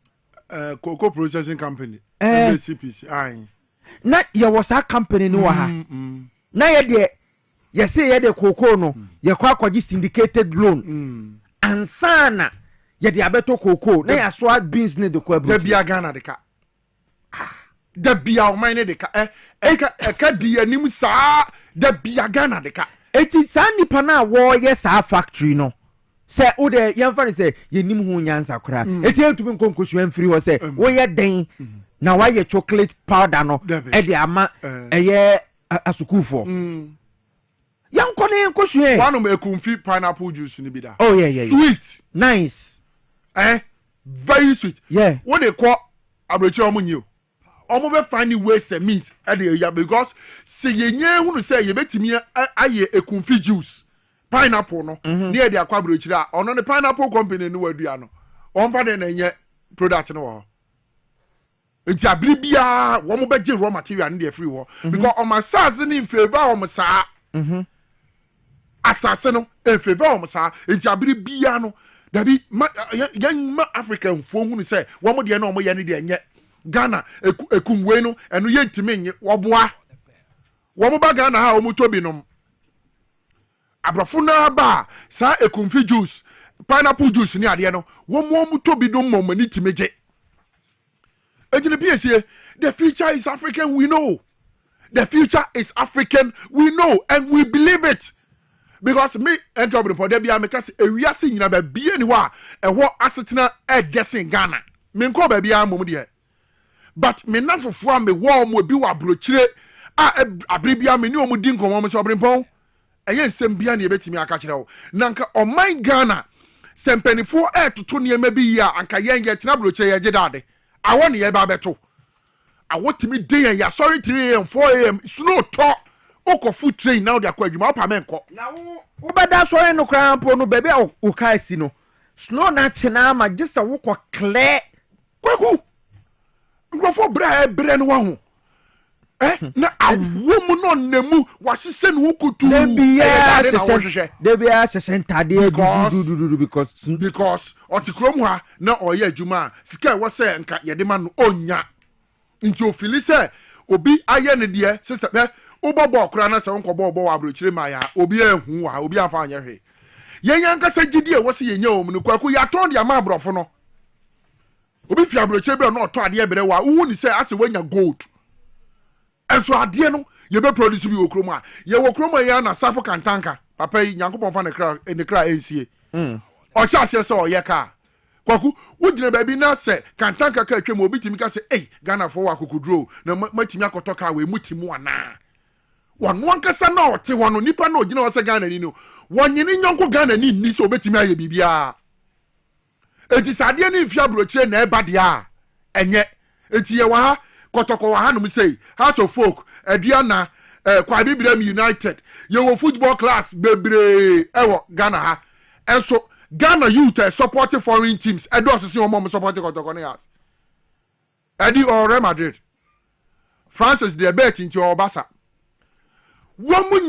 cocoa processing company CPC ai na ye was a company no ha na ye de ye say ye de cocoa no ye kwa akwaji syndicated loan ansana ye de abeto cocoa na ya so beans ne de kwa da bia Ghana de ka da bia o man ne de ka ka di anim saa da bia Ghana de ka eti saa nipa na wo ye saa factory no se wo de yemfa ne se ye nim ho nyansa kora eti entumi nkonkosu amfiri ho se wo ye den na wa ye chocolate powder no e de ama eye asukufo yanko ne nkosu e one of ekumfi pineapple juice ni bi da oh yeah sweet nice very sweet yeah what they call abrochi omunyi omo be find ways and means at the because say yenye hunu say ye betimi aye ekumfi juice pineapple no near the akwa abrochi a ono ne pineapple company no wadua no on fa de na nye product no wo enti abiri bia wo mo be je raw material no dey free wo because on my sars ni in favor o mo saa asase no in favor o mo saa enti abiri bia no dabi yan African fo hunu say wo mo de na o mo ye ne de nye Ghana ekumwe no eno ye ntimi nye wo boa wo mo ba Ghana ha o mo tobi no abrafo na ba sa ekumfi juice pineapple juice ni ade no wo mo tobi do mo mani timeje ejile Piesie the future is African we know the future is African we know and we believe it because me enter the pod bia me kase ewiase nyina ba bia ni wa ewo asetena edesen Ghana me nko ba bia mom de but me nanfofo am me wo mo bi wa brochire abribia me ni o mo di nkomo mo so obrempon eye nsem bia na ebetimi aka kire wo nanka oman Ghana sempenifo etoto ne ma bi ya anka yen ye tena brochire ye gidade awo ne ye ba beto awotimi dey ya sorry 3 am 4 am snow to oko food train now they akwa adwuma opa menko na wo beda so en no krampo no baby o kai si no snow na chena ma just wo ko clear kwaku ngrofo bre no wa ho na awomu no nemu wasese no kutu de bia sese ntade dudu because otikrom ha na oye adwuma sika wo se nka yede ma no onya nti ofili se obi aye ne de sister be obobo okra na se nkobo obo wa abrochire ma ya obi ehu wa obi afa anya hwe yenya nka se gidi e wo se yenya o mu kwaku ya ton de ama abrofo no obi fi abrochire be no oto ade ebere wa wu ni se ase wanya gold enso ade no ye be produce bi okrom a ye okrom ya na safo kantanka papa yi nyankopon fa ne kra ensie o sha se o ye ka kwaku wujire ba bi na se kantanka ka atwem obi timi ka se Ghana fo wa kokudro na matimi akotoka we mutimu ana wonu ankasa na ote wono nipa na ogina wose Ghana ni no wonyini nyonko Ghana ni so obetimi aye bibia eti sade ni fia brochire na eba dia enye eti ye wa ha kotoko wa ha no say House of Folk aduana kwa Bibirem United ye wo football class bebre ewo Ghana ha enso Ghana youth support foreign teams edo sese o mom support kotoko ne yas edi Real Madrid Francis de bet into Obasa womu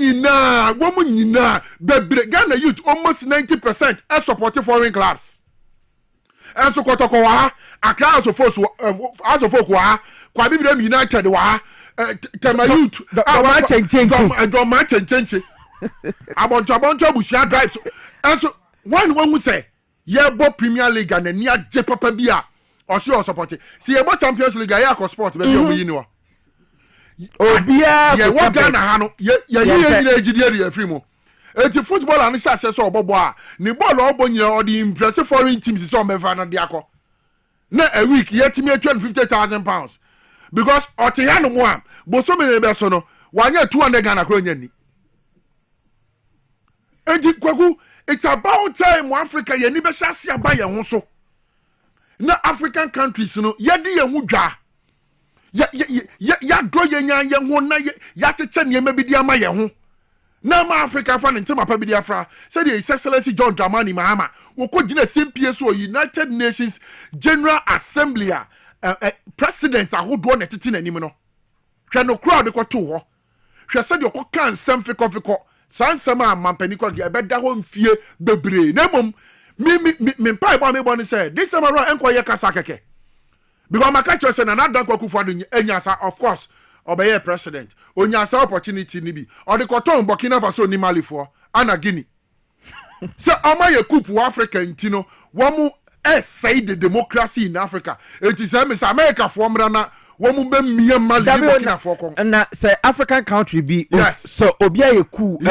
nyina bebre Ghana youth almost 90% support foreign clubs enso kotoko wa Accra House of Folk wa kwa Bibirem United wa Tema youth ma chenchenche abonto busia drive enso one who say ye bo Premier League and ni aje papa bia o se o support si ye bo Champions League ya ko sport be bi o yi ni wa obia ye wo Ghana ha no ye nyina ejidie de afri mo enti football an sha se so obobo a ni ball obo nyina o di impressive foreign teams so me fa na de akọ na a week ye timi 250,000 pounds because otiya no mo am bo so me ne be so no wanya 200 Ghana kro nya ni enti kwaku it's about time Africa ye ni be shase aba ye ho so na African countries no ye di ye hu dwa ya do ye nya ye ho na ya cheche ne ma bi di ama ye ho na ma Africa fa ne ntema pa bi dia fra said His Excellency John Dramani Mahama wo ko gina CPS or United Nations General Assembly president ahodo na tete nanim no hwe no crowd ko to ho hwe said yo ko kan sem fikofiko sansem a mampani ko ge beda ho mfie bebre na mom me pai ba me bo ni say this time around enko ye kasa keke because my catcher say na dan kwakufu ado enyasa of course obeye president onyasa opportunity ni bi or the cotton Burkina Faso ni Mali for ana Guinea so amaye coup wa Africa ntino womu say the democracy in Africa it is America for mra na womu be mie Mali Burkina Faso na say African country be yes. So obia ye coup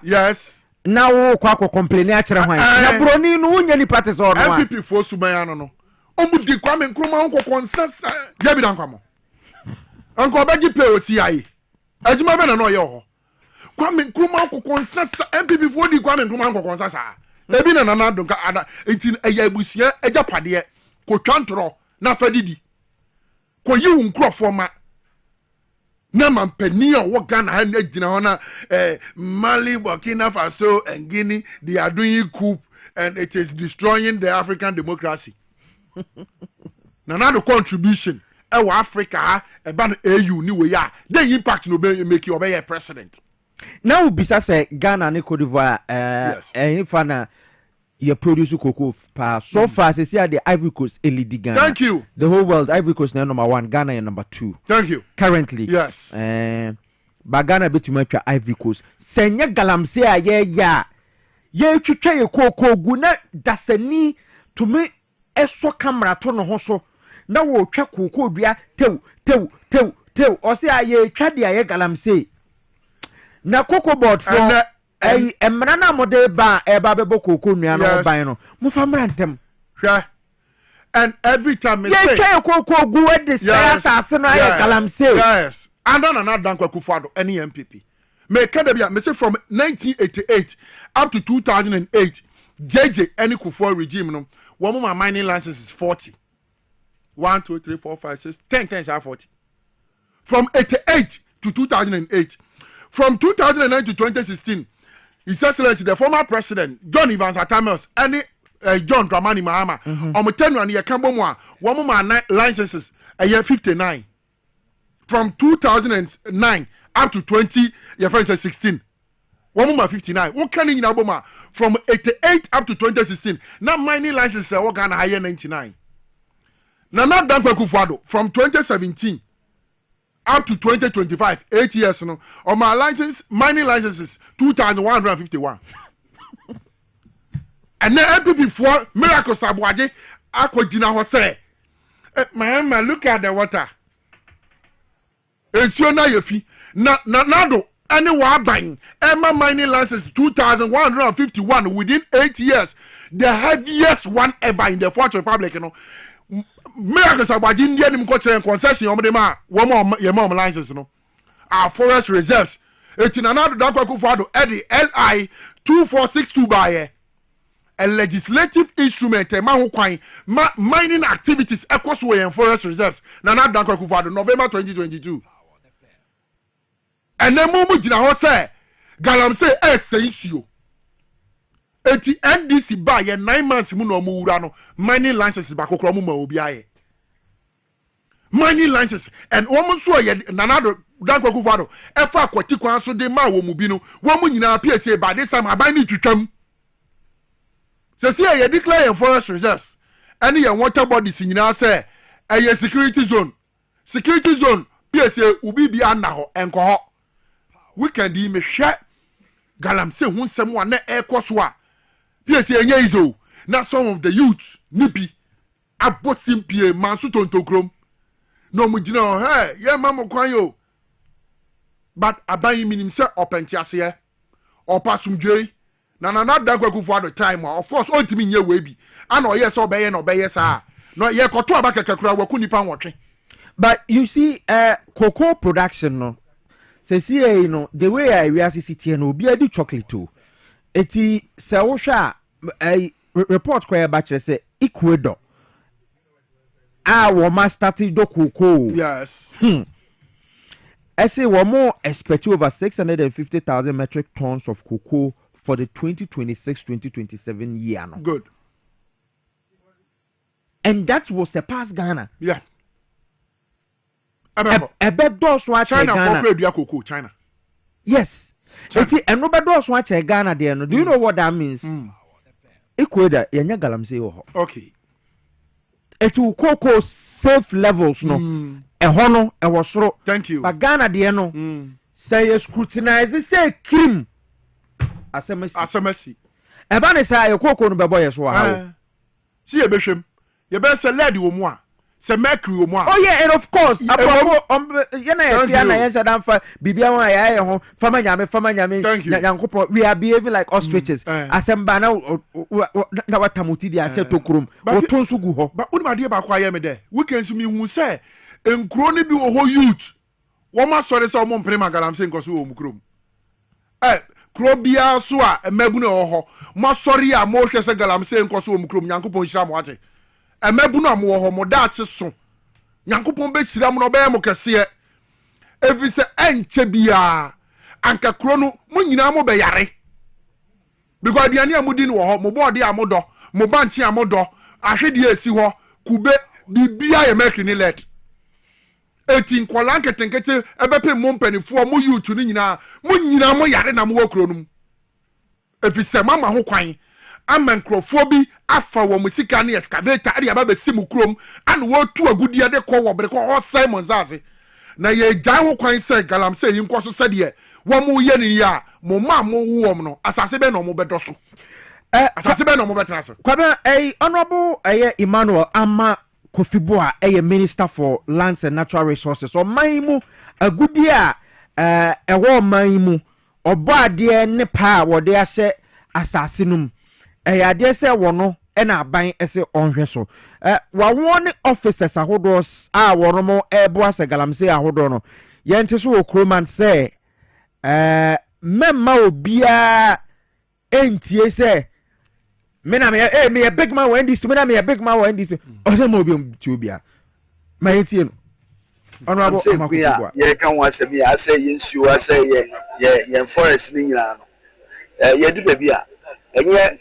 yes na wo kwa complain a kire hwan na broni no wonya ni party so no MPP for sumayano no omu di Kwame Nkrumah onko konsasa ya bi dankwamo anko beji pay OCI adwuma be na no ye ho Kwame Nkrumah onko konsasa MPP for di Kwame Nkrumah onko konsasa ebi na nana donka ada etin eya ebusia eja pade ko twantro na fadidi ko yi wo nkrofo ma na mampani a wo Ghana ha na gina ho na Mali Burkina Faso and Guinea they are doing coup and it is destroying the African democracy. Nana contribution e Africa e ban AU ni we ya the impact no be make you obey president. Now bisa say Ghana and Cote d'Ivoire infana you produce cocoa pa so far say the Ivory Coast lead Ghana. Thank you. The whole world Ivory Coast na number 1, Ghana is number 2. Thank you. Currently. Yes. But Ghana betuma twa Ivory Coast. Senya galamse a ye twetwa ye cocoa gu na dasani to me eso camera to no ho so na wo twa cocoa dua tew o se aye twa de aye galamse na cocoa board for emra na mode ba eba bebo cocoa nua no ban no mo fa mra ntem hwa and every time me say ye twa cocoa gu e de say asase no aye galamse yes and na dan kwakufado any MPP me kadabia me say from 1988 up to 2008 JJ any Kufuor regime no one more mining license is 40 1 2 3 4 5 6 10 times 40 from 88 to 2008 from 2009 to 2016 His Excellency the former president John Evans Atamios any John Dramani Mahama tenure and ye kambo mo one more licenses a year 59 from 2009 up to 2016 one more 59 what can you know from 88 up to 2016 now mining license we Ghana higher 99 now not Dan Kwakufado from 2017 up to 2025 8 years no on my license mining licenses 2151 and then MPP for miracle sabwaje akojina ho say my look at the water ensure na yefi na do any war bang Emma mining license 2151 within 8 years the heaviest one ever in the Fourth Republic you know miracles about Indian concession on the your mom license no our forest reserves it's in another Dakwakufado Eddie LI 2462 by a legislative instrument mining activities across way and forest reserves Nana Dakwakufado November 2022 and then mumu jina ho say galamse issue eti NDC ba ye 9 months mu no mu wura no mining licenses ba kokoro mu ma obi aye mining license and woman so ye nanado danko kufado efa akwati kwan so de ma wo mu bi no wo mu nyina Piesie by this time aban ni twetwam se se ye declare forest reserves any ye water bodies nyina say a security zone Piesie ubi bi ana ho enko ho weekend yi me hwe galamse hu nsem wa na ekoso a Piesie enye izo na some of the youth nibi abosimpie mansu tontokrom no mu gina hey ye mamo kwan yo but aban minim se opentiase opasumdwe na Dankwakufu at the time of course ontimi nye we bi ana oye se obeye na obeye sa no ye koto abakekekura waku nipa nwotwe. But you see cocoa production no say you know the way I realize city no be a chocolate too eti se wo hwa a report kwa ba kire say Ecuador wo ma started do cocoa yes I say one more expect over 650,000 metric tons of cocoa for the 2026-2027 year. No? Good. And that was a past Ghana. Yeah. A bed doors watch China for cocoa. China. Yes. And no bed doors watch Ghana there. No. Do you know what that means? Equator, yenya galamsey ho. Okay. It will cocoa safe levels no. A hono e wasoro. Thank you. But Ghana there no. Say you scrutinize say cream. Asemesi. Eba ne say your cocoa no be boy so ha. See e behwem. You better say lead wo mu a. Say mercury wo mu a. Oh yeah, and of course. Apropos yana ya na yan shadan fa bibia won ya ho fama nyame nyankopon we are behaving like ostriches. Asemba na watamuti dia se tokurum. O tonsu gu ho. Ba unimade ba kwa ye me de. Weekends mi hu say enkro ne bi wo ho youth. Wo ma sore say wo mpre magalam se nkoso wo mu krom. Krobia so a mabu na ho mo sori a mo hwese galam se nkoso wo mukrom nyankopon hira mo ate mabu na mo ho mo da ate so nyankopon be hira mo no be mo kese evi se enche bia anka kro no mo nyina mo be yare because aduane amudi no ho mo body amodo mo banchi amodo ahwede esi ho kube bibia ye make ni let etin kolan ketenkete ebepe mo mpanifo mo youth ni nyina mo yare na mo wakro num efise mama ho kwan amankrofo bi afa wo musika na excavator ade aba be sim krom an wo tu agudie de ko wo bere ko ho Simon Zaze na ye jan ho kwan se galam se yin kwaso se de wo mo ye ni ya mo ma mo wo no asase be no mo bedo so asase be no mo betra so kwabe honorable Emmanuel Ama Kofiboa Minister for Lands and Natural Resources or maimu agudia ewo maimu oba de ne pa wo de ase asasinum ade se wono na aban ese onhwe so wa won officers ahodos a wono ebo ase galamse ahodo no yente so okroman se memma obia entie se me a big man when this me a big man when this o mo bi obia ma yetie no honorable amakuwa ye kan wa se bi ase yensu ase ye forest ni nyina no ye du baby a enye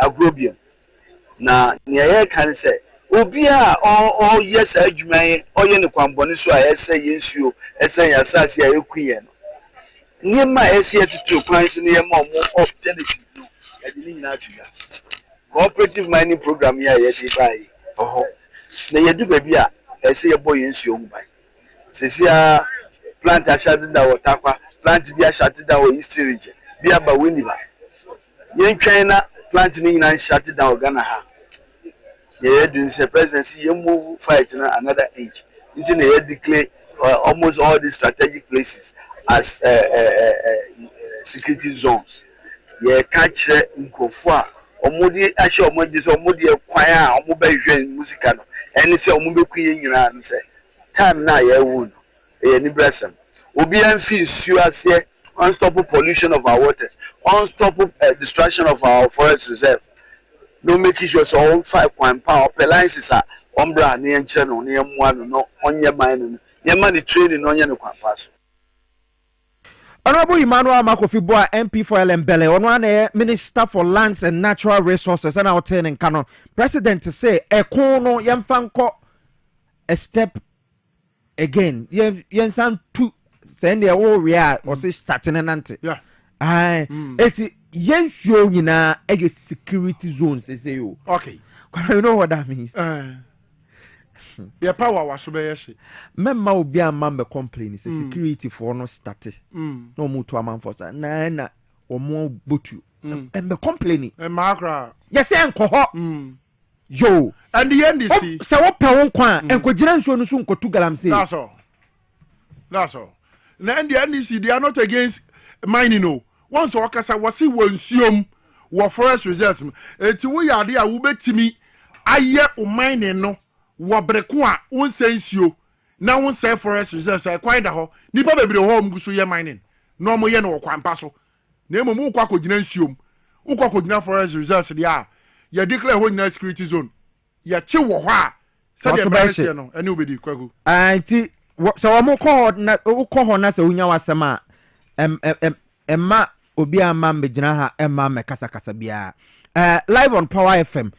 agrobium na ne ye kan se obi a o yes adwuman o ye ne kwambone so a ese yensu ese yasase a ekuye no nyema ese etutu kwan so ne ye ma mo opportunity no ye ni nyina atuga cooperative mining program ya ye di bai na ye du baby a ese ye boy yensu mu bai sesia plant a shut down watakwa plant bi a shut down o east region bi aba winiba yen China plant ni nyina shut down Ghana ha ye do say presidency ye move fight na another age until ye declare almost all these strategic places as security zones ye catch nkofo a omudi ahye omudi so omudi kwan a omoba hwe musika no eni se omobeku ye nyina no se time na ye wu no ye ni blessing obi anfi su ase unstoppable pollution of our waters unstoppable destruction of our forest reserve no make sure so all 5 power appliances are ombra na enche no na emu anu no onye man no ye man the training no onye no kwan pass. Honorable Emmanuel Amakofiboa MP for Elembele onwa Minister for Lands and Natural Resources and out in Kano president say ekono yemfanko a step again yensan two send the whole real or say starting nante yeah it's yensuo nyina ege security zones they say you okay you know what that means your power was so be she memma obi amambe complain say security for no start no mu to amam for na omo botu embe complaining e makra yes enko ho yo and the NDC say wo pe won kwan enko gina nsuo no so nkotu galam say that's all na and the NDC they are not against mining no once wakasa wasi wonsuom wo forest reserves enti wo yade a wo betimi aye o mining no wo breko a wonsensuo na wonse forest reserves ai kwai da ho nipa bebre ho mguso ye mining no mo ye no kwampa so na emo mu kwa kogina nsuom ukwa kogina forest reserves dia ye declare ho nyina security zone ye che wo ho a se de no eni obedi kwagu anti so omo call ho na se unya wasema emma obi ama mbegina ha emma me kasa bia live on Power FM.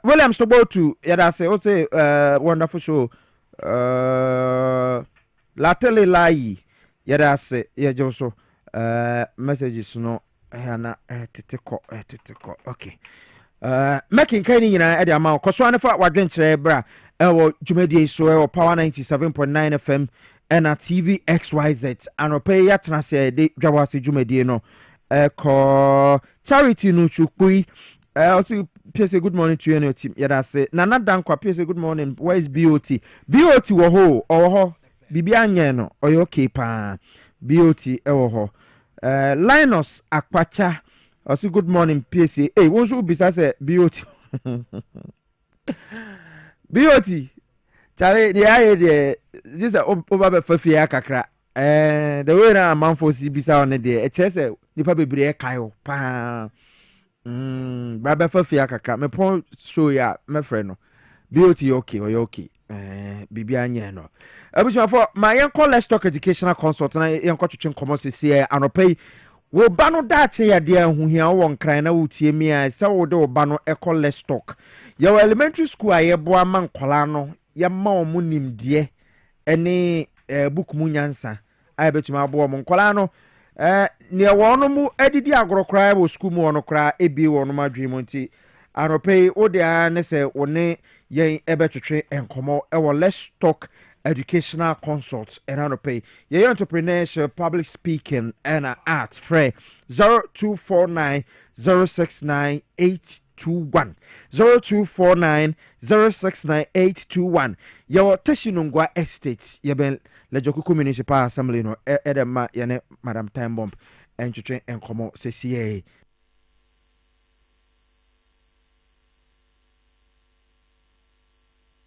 William Stobotu yada say o say wonderful show la tele lai yada say ye so messages no na teteko okay making kind nyina e de ama koso anefa wadwenkyere bra ewo dwumadi so ewo Power 97.9 FM na TV XYZ anope ya transe de Dwaboase dwumadi no ko charity no chukui also Piesie good morning to you and your team yada say nana dankwa Piesie good morning where is BOT wo ho oho bibia anye no oyo okay pa BOT ewo ho Linus Akpacha also good morning Piesie hey won so bisa say BOT BOT chare the aye the this over be fafia kakra the way na man for si bisa on there e chese nipa bebre e kai pa baba fafia kakra me pon show ya me friend no BOT okay or okay bibi anye no abushwa for my yanko let's talk educational consult na yanko twetwe komo sese anopai wo ba no daate ya de ahuhia wo nkran na wotie mi a se wo de wo ba no eco let's talk ya elementary school aye bo ama nkola no ya ma wo munimde ene book mu nyansa aye betuma bo wo nkola no ne wo no mu adidi agorokra wo school mu wono kra ebi wo no madwemo nti anopai wo de a ne se wo ne yen ebetwetwe enkomo ewo let's talk educational consults and anopai ye entrepreneurship public speaking and art free 0249 069 821 0249 069 821 your Teshinungwa Estates ye ben Lejokuku Municipal Assembly no edema yene Madam Time Bomb and twetwe enkomo CCA.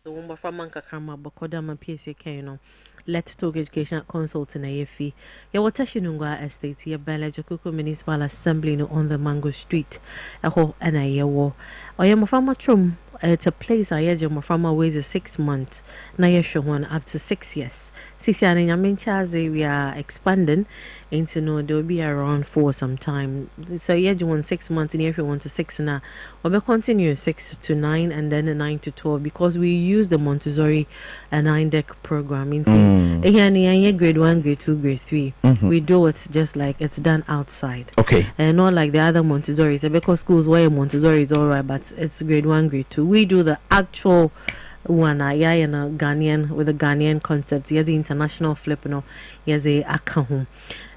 The one from Mankakrama, Bokodama Piesie Okrah, Let's Talk Education Consultant AFI. Yawatashunungwa Estate, Yabella Jokuku Municipal Assembly no on the Mango Street. Eho and a yewo. Oyamafama Trum, it's a place I edge of farmer ways 6 months. Na one up to 6 years. Sisi and Yamin Chaze, we are expanding into no, there will be around 4 sometime. So yeah, 6 months, and if you want to 6 now, we'll continue 6 to 9 and then 9 to 12 because we use the Montessori and 9-deck program. Grade 1, grade 2, grade 3. We do it just like it's done outside. Okay. And not like the other Montessoris. Because schools where Montessori is all right, but it's grade 1, grade 2. We do the actual one and a Ghanaian with a Ghanaian concept. Yes, the international flip no. Yes, a account.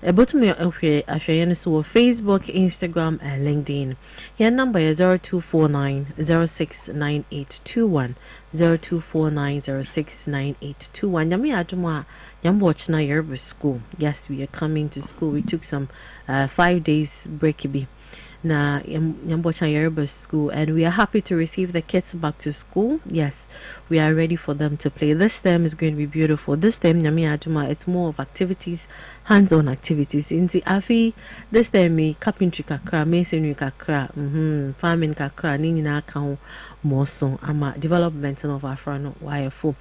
About me okay, I show you so Facebook, Instagram, and LinkedIn. Your number is 0249 069821 0249 069821. Yami Aduma Yam watch na Yoruba school. Yes, we are coming to school. We took some 5 days break be. Na Yambocha Yoruba school, and we are happy to receive the kids back to school. Yes, we are ready for them to play. This term is going to be beautiful. This term, Nyami Aduma, it's more of activities, hands-on activities. In the Afi, this term, me carpentry kakra, masonry kakra, farming kakra, nini na account more so. I'm development of our friend YFO.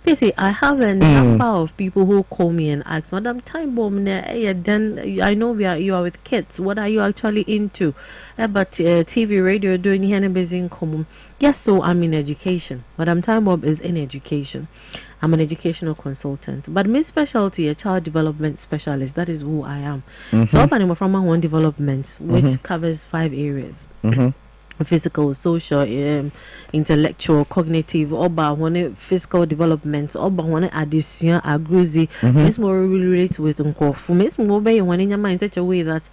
Piesie, I have a number of people who call me and ask, Madam Time Bomb, then I know you are with kids. What are you actually into? But TV, radio, doing any business in common. Yes, so I'm in education. Madam Time Bomb is in education. I'm an educational consultant, but my specialty, a child development specialist. That is who I am. So I'm from my one development, which covers 5 areas. Physical, social, intellectual, cognitive, oba one physical development, oba one addition, agruzi. It's more relate with unkofu. It's more by one in your mind such a way that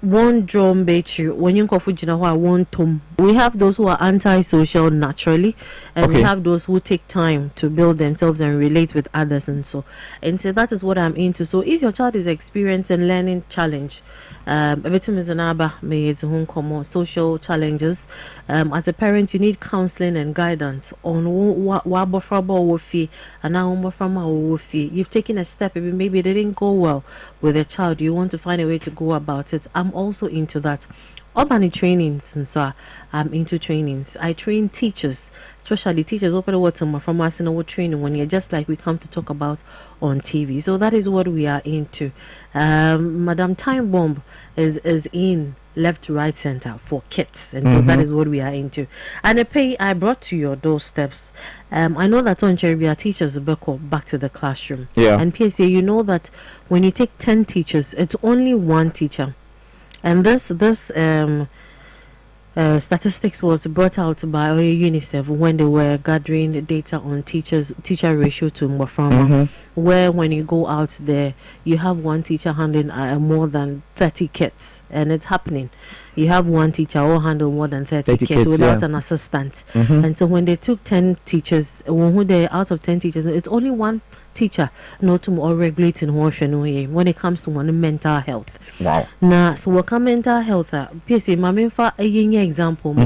one drum battery when you one tom. We have those who are antisocial naturally, and we have those who take time to build themselves and relate with others, and so that is what I'm into. So if your child is experiencing learning challenge, everything is an aba may it's home common social challenges. As a parent, you need counseling and guidance on what and now you've taken a step, maybe it didn't go well with a child. You want to find a way to go about it. I'm also into that. urban trainings, and so I'm into trainings. I train teachers, especially teachers open what from us in our training when you're just like we come to talk about on TV. So that is what we are into. Madam Time Bomb is in left, right, center for kids, and so that is what we are into. And the pay I brought to your doorsteps. I know that on Cherry our teachers back to the classroom. Yeah. And PSA, you know that when you take 10 teachers, it's only one teacher. And this statistics was brought out by UNICEF when they were gathering the data on teacher ratio to Mwaframa, where when you go out there, you have one teacher handling more than 30 kids, and it's happening. You have one teacher who handle more than 30 kids without an assistant. And so when they took 10 teachers, out of 10 teachers, it's only one teacher not to more regulating when it comes to one mental health. Wow. Now, so what come mental health? PSA, my for a example.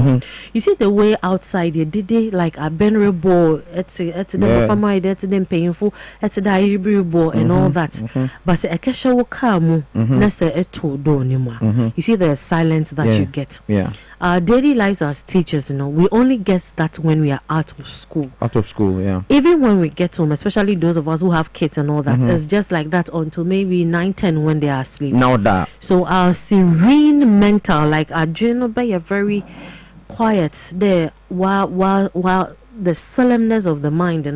You see the way outside you did it like a venerable, it's them from my that's them painful, it's a diary ball and all that. But a kesha will come, nessa eto donima. You see the silence that you get. Yeah. Our daily lives as teachers, we only get that when we are out of school. Out of school, yeah. Even when we get home, especially those of us who have kids and all that, it's just like that until maybe 9-10 when they are asleep. Now that. So our serene mental, like our journal by a very quiet there, while the solemnness of the mind,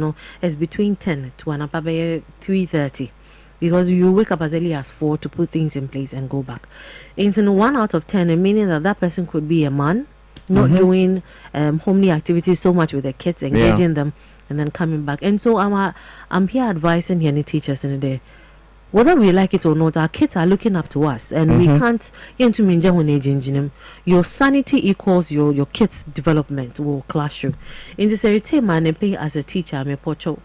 is between 10 to 3:30. Because you wake up as early as 4 to put things in place and go back. Into 1 out of 10, meaning that person could be a man, not doing homely activities so much with the kids, engaging them, and then coming back. And so I'm here advising any teachers in the day. Whether we like it or not, our kids are looking up to us, and we can't get to your sanity equals your kids' development or classroom. In this man as a teacher, I'm a pocho.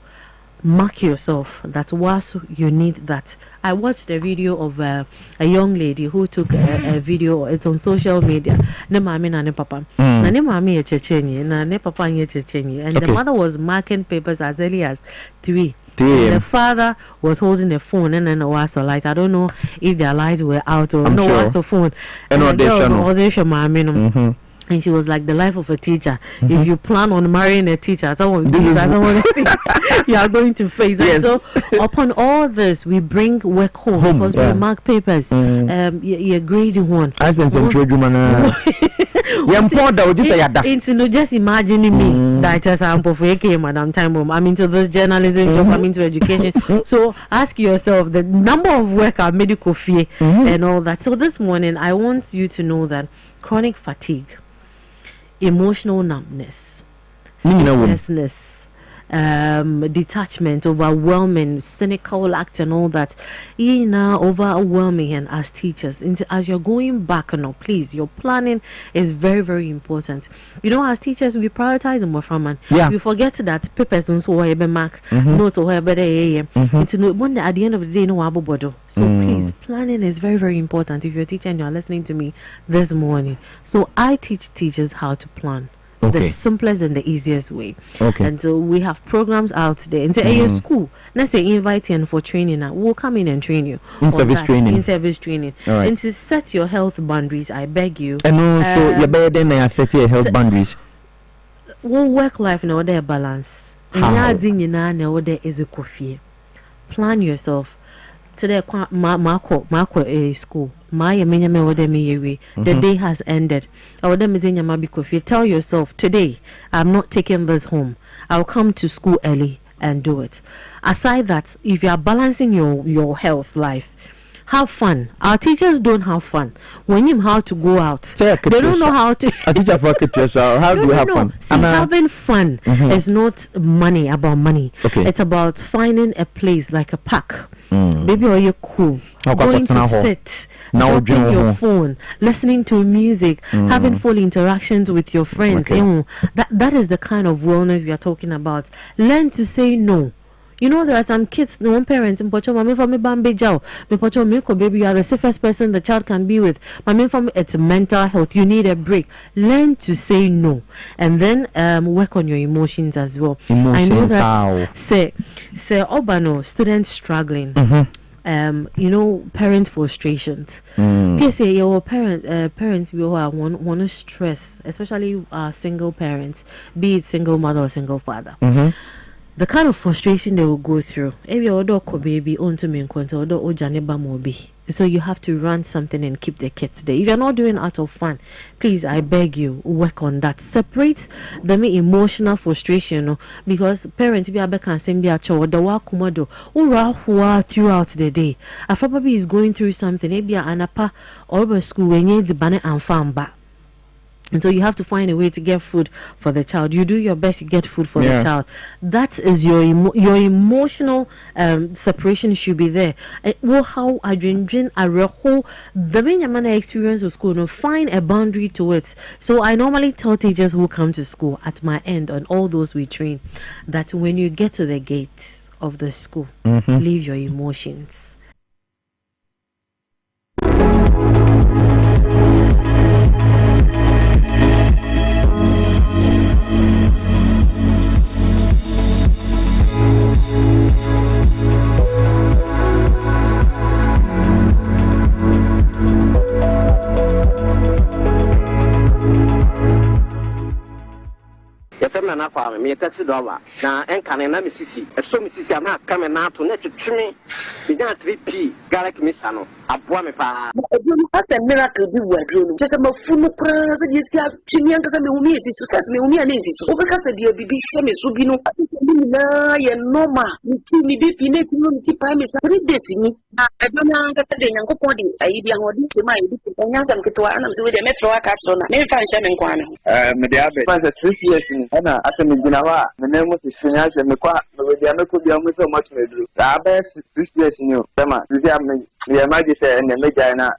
Mark yourself that was you need that. I watched a video of a young lady who took a video. It's on social media. Ne mami na ne papa. Na ne mami ye chechenye. Na ne papa ye chechenye. And the mother was marking papers as early as 3. And the father was holding the phone and then was a light. I don't know if their lights were out or no was a phone. And the girl was mami. And she was like, the life of a teacher. If you plan on marrying a teacher, some of these are some of the things you are going to face. Yes. And so upon all this, we bring work home because we mark papers. You're grading one. I sense some children. Just imagining me that as I'm for Madam Time Bomb. I'm into this journalism job, I'm into education. So ask yourself the number of work our medical fee and all that. So this morning I want you to know that chronic fatigue, emotional numbness, sleeplessness, detachment, overwhelming, cynical act and all that, overwhelming. And as teachers, as you're going back, please, your planning is very, very important. As teachers, we prioritize more from we forget that papers don't so mark notes or at the end of the day so please, planning is very, very important. If you're a teacher and you're listening to me this morning, so I teach teachers how to plan. The simplest and the easiest way. And so we have programs out there. And say, school, let's say invite you for training. We'll come in and train you. In service training. Right. And to set your health boundaries, I beg you. And also, you're better than I set your health boundaries. Work life now, there balance. And there is a coffee. Plan yourself. Today, Marco school. The day has ended. If you tell yourself, today I'm not taking this home, I'll come to school early and do it. Aside that, if you are balancing your health life, have fun. Our teachers don't have fun. When you how to go out, they don't know how to. A teacher for how do you have fun? See, having fun is not about money. It's about finding a place like a park. Maybe or you're cool, going to sit, dropping your phone, listening to music, having full interactions with your friends. That is the kind of wellness we are talking about. Learn to say no. There are some kids, no one parent, baby, you are the safest person the child can be with. It's mental health. You need a break. Learn to say no. And then work on your emotions as well. I know that say Obano, students struggling. parent frustrations. PSA, your parents we are want to stress, especially single parents, be it single mother or single father. The kind of frustration they will go through. Every other baby onto me mobi. So you have to run something and keep the kids there. If you're not doing out of fun, please, I beg you, work on that. Separate the emotional frustration, because parents be a can send be a child the wakumodo throughout the day. A baby is going through something, maybe an apa or school when you the banner and farm back. And so you have to find a way to get food for the child. You do your best, you get food for the child. That is your emotional separation should be there. Well, how I dream a reho the main experience of school. Find a boundary to it. So I normally tell teachers who come to school at my end on all those we train that when you get to the gates of the school, leave your emotions. Na kwa me taxi driver na enkane na misisi so misisi ama kame na to na twetwe me na 3p garlic misa no aboa me pa edunu asa miracle bi wadro no sese mafunu pra se di sia twini anka se me humi esi so se me humi ana esi so obeka se di bibi hye me so bi no ni na ye normal ni ti ni bi pi na ti no ti pa me sa 3 days ni na edunu anka se de nyankopon di ayi bi ahodi se ma yi di nya sam ketwa ana se we de me fro aka so na me fa hye me nkwa na me de abe pa se 3 years ni ana asa me gina wa me na mo se sunya se me kwa me de ana ko bi amu se mo tmedru abe 6 years ni o tema bi am ye maji se ene meja na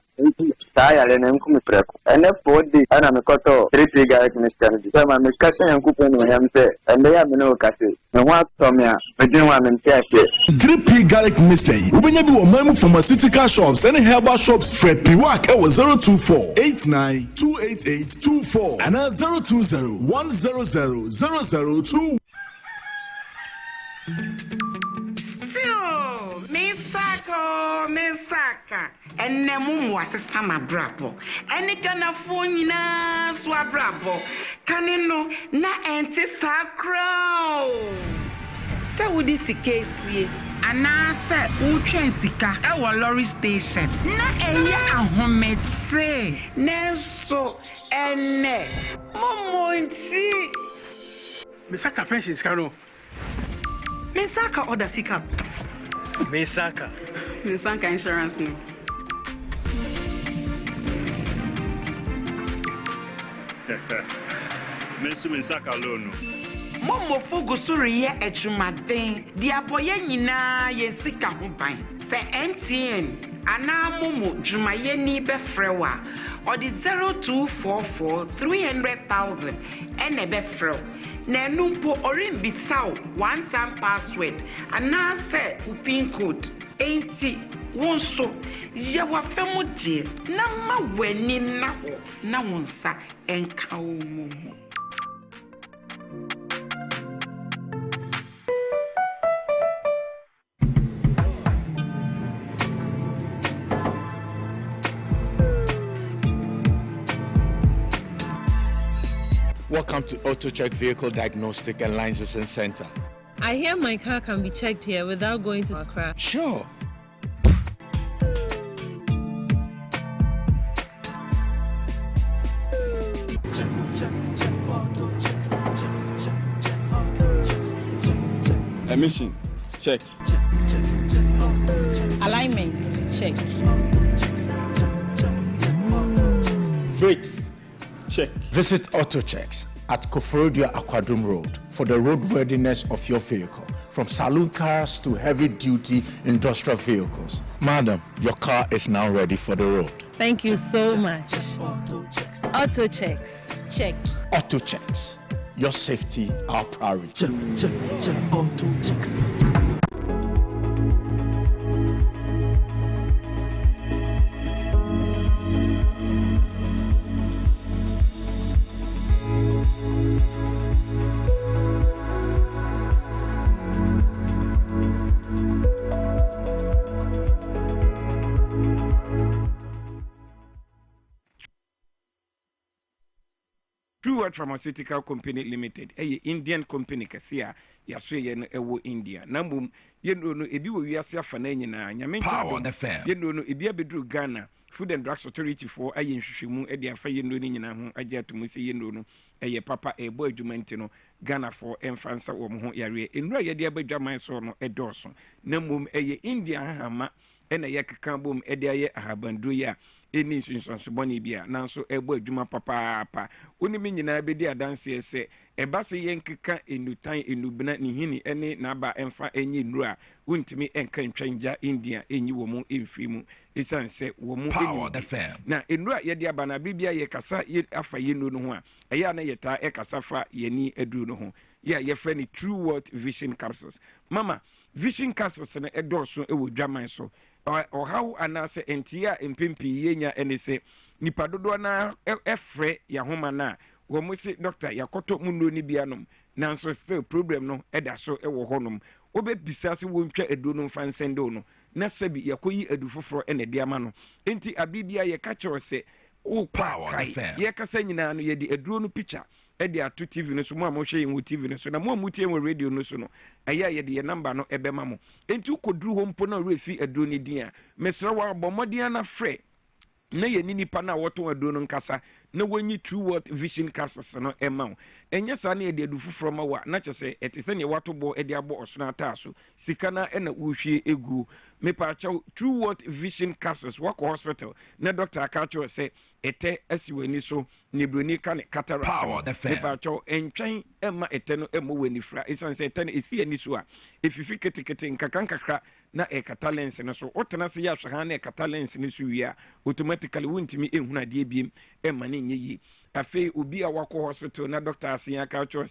saya le nem kumi preko ene 4 days ana me koto 3 garlic mixture ni tema me kase yankupo no yam se ende ya me no kase me wa tomia me din wa me ntiase 3p garlic mixture ubenya bi wo mamu pharmaceutical shops and herbal shops Fred Piwak e 02489288824 and 020100002 Misaka and Nemum was a summer brabo. Any kind of phone na swabrabo. Canino na anti sacro. So would this case ye? And I said, Uchen Sika, our lorry station. Na a home say. Neso and ne. Momo see. Misaka pensions, Caro. Misaka or the Sika. Misaka insurance no. Misaka loan. Momo fogo suri ye ejumaden. Di aboye nyina ye sika ho ban. Se MTN ana momo jumaye ni be frewa. Or the 0244 300,000 ene be frew. Na numpo orin bitsaw one time password and now say pin code 80 wonso ye wa femu je na ma weni na ho na wonsa enka omo. Welcome to AutoCheck Vehicle Diagnostic and Licensing Center. I hear my car can be checked here without going to Accra. Sure. Emission, check. Alignment, check. Brakes, check. Visit AutoChecks at Koforodia Aquadrum Road for the roadworthiness of your vehicle, from saloon cars to heavy-duty industrial vehicles. Madam, your car is now ready for the road. Thank you so much. AutoChecks, check. AutoChecks, your safety, our priority. Check, AutoChecks. True World Pharmaceutical Company Limited Indian company kɛse yaso ye no ɛwɔ India na mbom yɛno no ebi wɔ wiase afa na nyinaa nyame nkyado yɛno no ebi abeduru Ghana Food and Drugs Authority for aye nhwehwemu de afa yɛno no nyinaa ho agye atomu sɛ yɛno no ɛyɛ papa ɛbɔ adwuma nti no Ghana for ɛmfansa wɔ mo ho yare enura yɛde abadwaman so no ɛdɔɔso na mbom ɛyɛ India hama ɛna yɛkeka bom ɛde ayɛ ahabanduro yi a ɛni nsunsuanso bɔne bi a nanso ɛbɔ adwuma papaapa wonim nyinaa bɛdi adanseɛ sɛ ɛba sɛ yɛnkeka enutan enubena ne hini ɛne n'aba ɛmfa ɛnyi nnuro a wontumi ɛnka ntwangya India ɛnyi wɔ mo ɛmfiri mu ɛsiane sɛ wɔ mo ɛnim na nnuro a yɛde aba na bibia yɛkasa afa yɛnuro no ho a ɛyɛ a na yɛtaa ɛkasa fa yɛni aduro no ho yɛ yɛfrɛ ne True World Vision Capsules mama Vision Capsules no ɛdɔɔso ɛwɔ dwaman so ɔhaw anaasɛ ntie a mpempi yɛnya ɛne sɛ nipa dodoɔ na ɛfrɛ yɛhoma no a wɔ mo se doctor yɛkɔtɔ mu nnuro no bianom nanso still problem no ɛda so ɛwɔ hɔnom wobɛbisa sɛ wɔntwa aduro no mfa nsɛndew no na sɛbi yɛkɔyi adu foforɔ ɛna de ama no enti abibia yɛka kyerɛw sɛ wokɔ yɛkasa nyinaa no yɛde aduro no picture ɛde ato TV no so mo a mohwɛ yɛn wɔ TV no so na mo a motie wɔ radio no so no ɛyɛ a yɛde yɛ number no ɛbɛma mo enti wokɔduru hɔ mpo na wɔrefi aduro no din a mesrɛ wɔ abɔ mmɔden na frɛ na yɛni nipa na wɔtɔn aduro no nkasa na wɔnyi True World Vision Capsules no ɛma wo ɛnyɛ saa na yɛde adu foforɔ ma wa na kyɛ sɛ ɛte sɛ ne wato bɔ ɛde abɔ ɔsono ataa so sika na ɛna wohwie egu mepa kyɛw True World Vision Capsules wakɔ hospital na doctor aka kyerɛ sɛ ɛtɛ asi w'ani so ne broni ka ne cataract mepa kyɛw ɛntwɛn ɛma ɛtɛ no ɛmɔ w'ani fra ɛsiane sɛ ɛtɛ no ɛsi ani so a ɛfifi ketekete nkakra na ɛkata lens no so wotena sɛ yɛ ahwɛ ha na ɛkata lens no so wie a automatically wontumi ɛhunu adeɛ biem ɛma ne nyɛ yie afei obi a wakɔ hospital na doctor asen aka kyerɛ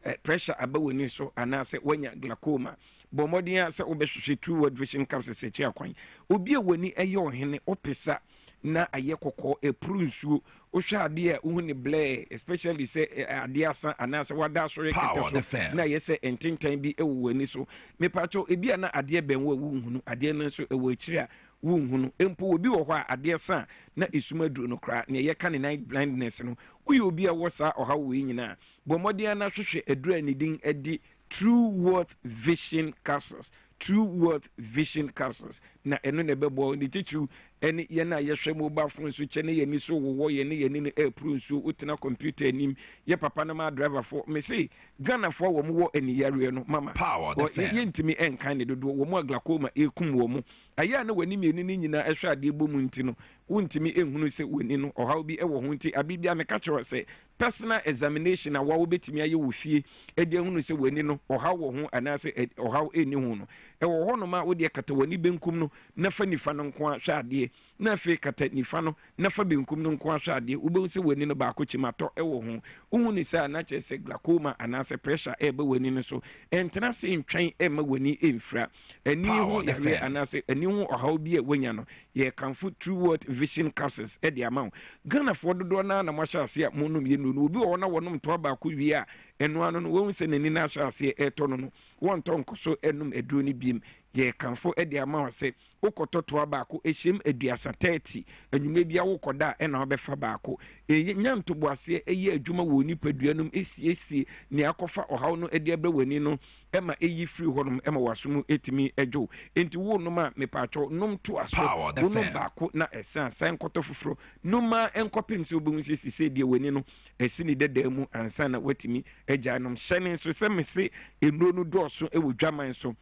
sɛ pressure aba w'ani so anaasɛ wanya glaucoma bɔ mmɔden a sɛ wobɛhwehwɛ True World Vision Capsules akyi akwan obi a w'ani ɛyɛ ɔhene opesa na ayɛ kɔkɔɔ ɛpuru nsuo wohwɛ adeɛ a wohu ne blɛ especially sɛ adeɛ asa anaasɛ wada asɔre kɛtɛ so na ayɛ sɛ ntentan bi ɛwɔ w'ani so mepakyɛw ebi a na adeɛ bɛn wɔ a wonhunu adeɛ no nso ɛwɔ akyiri a wonhunu mpo obi wɔ hɔ a adeɛ sa na esuma duro no kora na yɛka ne night blindness no woyɛ obi a wɔ saa ɔhaw wɔ nyinaa bɔ mmɔden na hwehwɛ aduro a ne din ɛdi True World Vision Capsules True World Vision Capsules na ɛno na ɛbɛbɔ ne titiriw ɛne yɛn a yɛhwɛ mobile phone so kyɛ ne yɛni so wɔwɔ yɛne yɛni no ɛpuru nsuo wotena computer anim yɛ papa no ma driver fo me se Ghana fo wɔ mo wɔ aniyareɛ no mama yɛntimi ɛnkan ne dodoɔ wɔ mo a glaucoma ɛkum wɔ mo ayɛ a na w'ani mmienu no nyinaa ɛhwɛ adeɛ bɔ mu nti no wontimi ɛhunu sɛ w'ani no ɔhaw bi ɛwɔ ho nti abibia meka kyerɛ sɛ personal examination a wawo betimi ayɛ wɔ fie ɛde ahunu sɛ w'ani no ɔhaw wɔ ho anaasɛ ɔhaw ɛni ho no ɛwɔ hɔ no ma wode kata w'ani benkum no na fa nifa no nko ahwɛ adeɛ na afei kata nifa no na fa benkum no nko ahwɛ adeɛ wobɛhu sɛ w'ani no baako kyimatɔ ɛwɔ ho wohu ne sɛ ana kyerɛ sɛ glaucoma anaasɛ pressure ɛbɛ w'ani no so ɛntena se ntwɛn ɛma w'ani ɛmfira ani ho yɛhwɛ anaasɛ ani ho ɔhaw bi a wanya no yɛkamfo True World Vision Capsules ɛde ama wo Ghanafoɔ dodoɔ naa na moahyɛ ase a monom yɛnu no obi wɔ hɔ na wɔnom toa baako wie a ɛno ano no wɔhu sɛ n'ani no ahyɛ aseɛ ɛtɔ no no wɔntɔ nkɔ so ɛnom aduro no biem yɛkamfo ɛde ama wo sɛ wokɔtɔ toa baako ɛhyɛm aduasa 30 anwummerɛ bia wokɔda a ɛna wobɛfa baako nya ntoboaseɛ ɛyɛ adwuma wɔ nipadua nom ɛsiesie nea akɔfa ɔhaw no ɛde ɛbrɛ w'ani no ɛma ɛyi firi hɔ nom ɛma wasom ɛtumi ɛdwo enti wo nom a mepaakyɛw nom to aso wonom baako na ɛsan san nkɔtɔ foforɔ nom a ɛnkɔpem sɛ wobɛhu sɛ sisɛ deɛ w'ani no ɛsi ne dadaa mu ansa na watumi agyae nom hyɛne nso sɛ me se nnuro no dɔɔso ɛwɔ dwaman so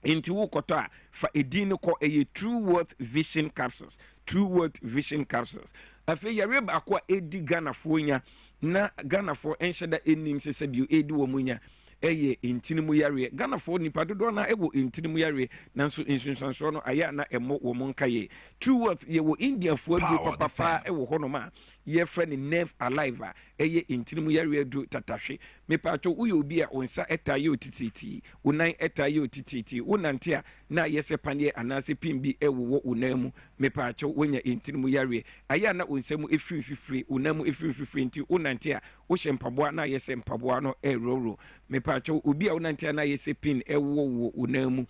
Inti wokɔtɔ a fa edin no kɔ ɛyɛ True World Vision Capsules True World Vision Capsules afei yɛre baako a edi Ghanafoɔ nya na Ghanafoɔ ɛnhyɛ da enim sɛ sɛ bio edi wɔ mu nya ɛyɛ intinimu yare Ghanafoɔ nipa dodoɔ na ɛwɔ intinimu yare nanso nsunsansoɔ no ayɛ na ɛmɔ wɔ mo nka yɛ True World yɛwɔ Indiafoɔ du papa ɛwɔ hɔ no ma yɛfrɛ ne Nerve Alive a ɛyɛ intinimu yare du tatahwe mepato woyɛ obi a onsa ɛta yɛ otititi unan ɛta yɛ otititi unante a na yɛsɛ paneɛ anaasɛ pin bi ɛwɔ unan mu mepato wonya intinimu yare ayɛ na onsamu efififiri unan mu efififiri nti unante a wo hyɛ mpaboa na yɛsɛ mpaboa no ɛroro mepacho obi a unante na yɛsɛ pin ɛwɔ wo unan mu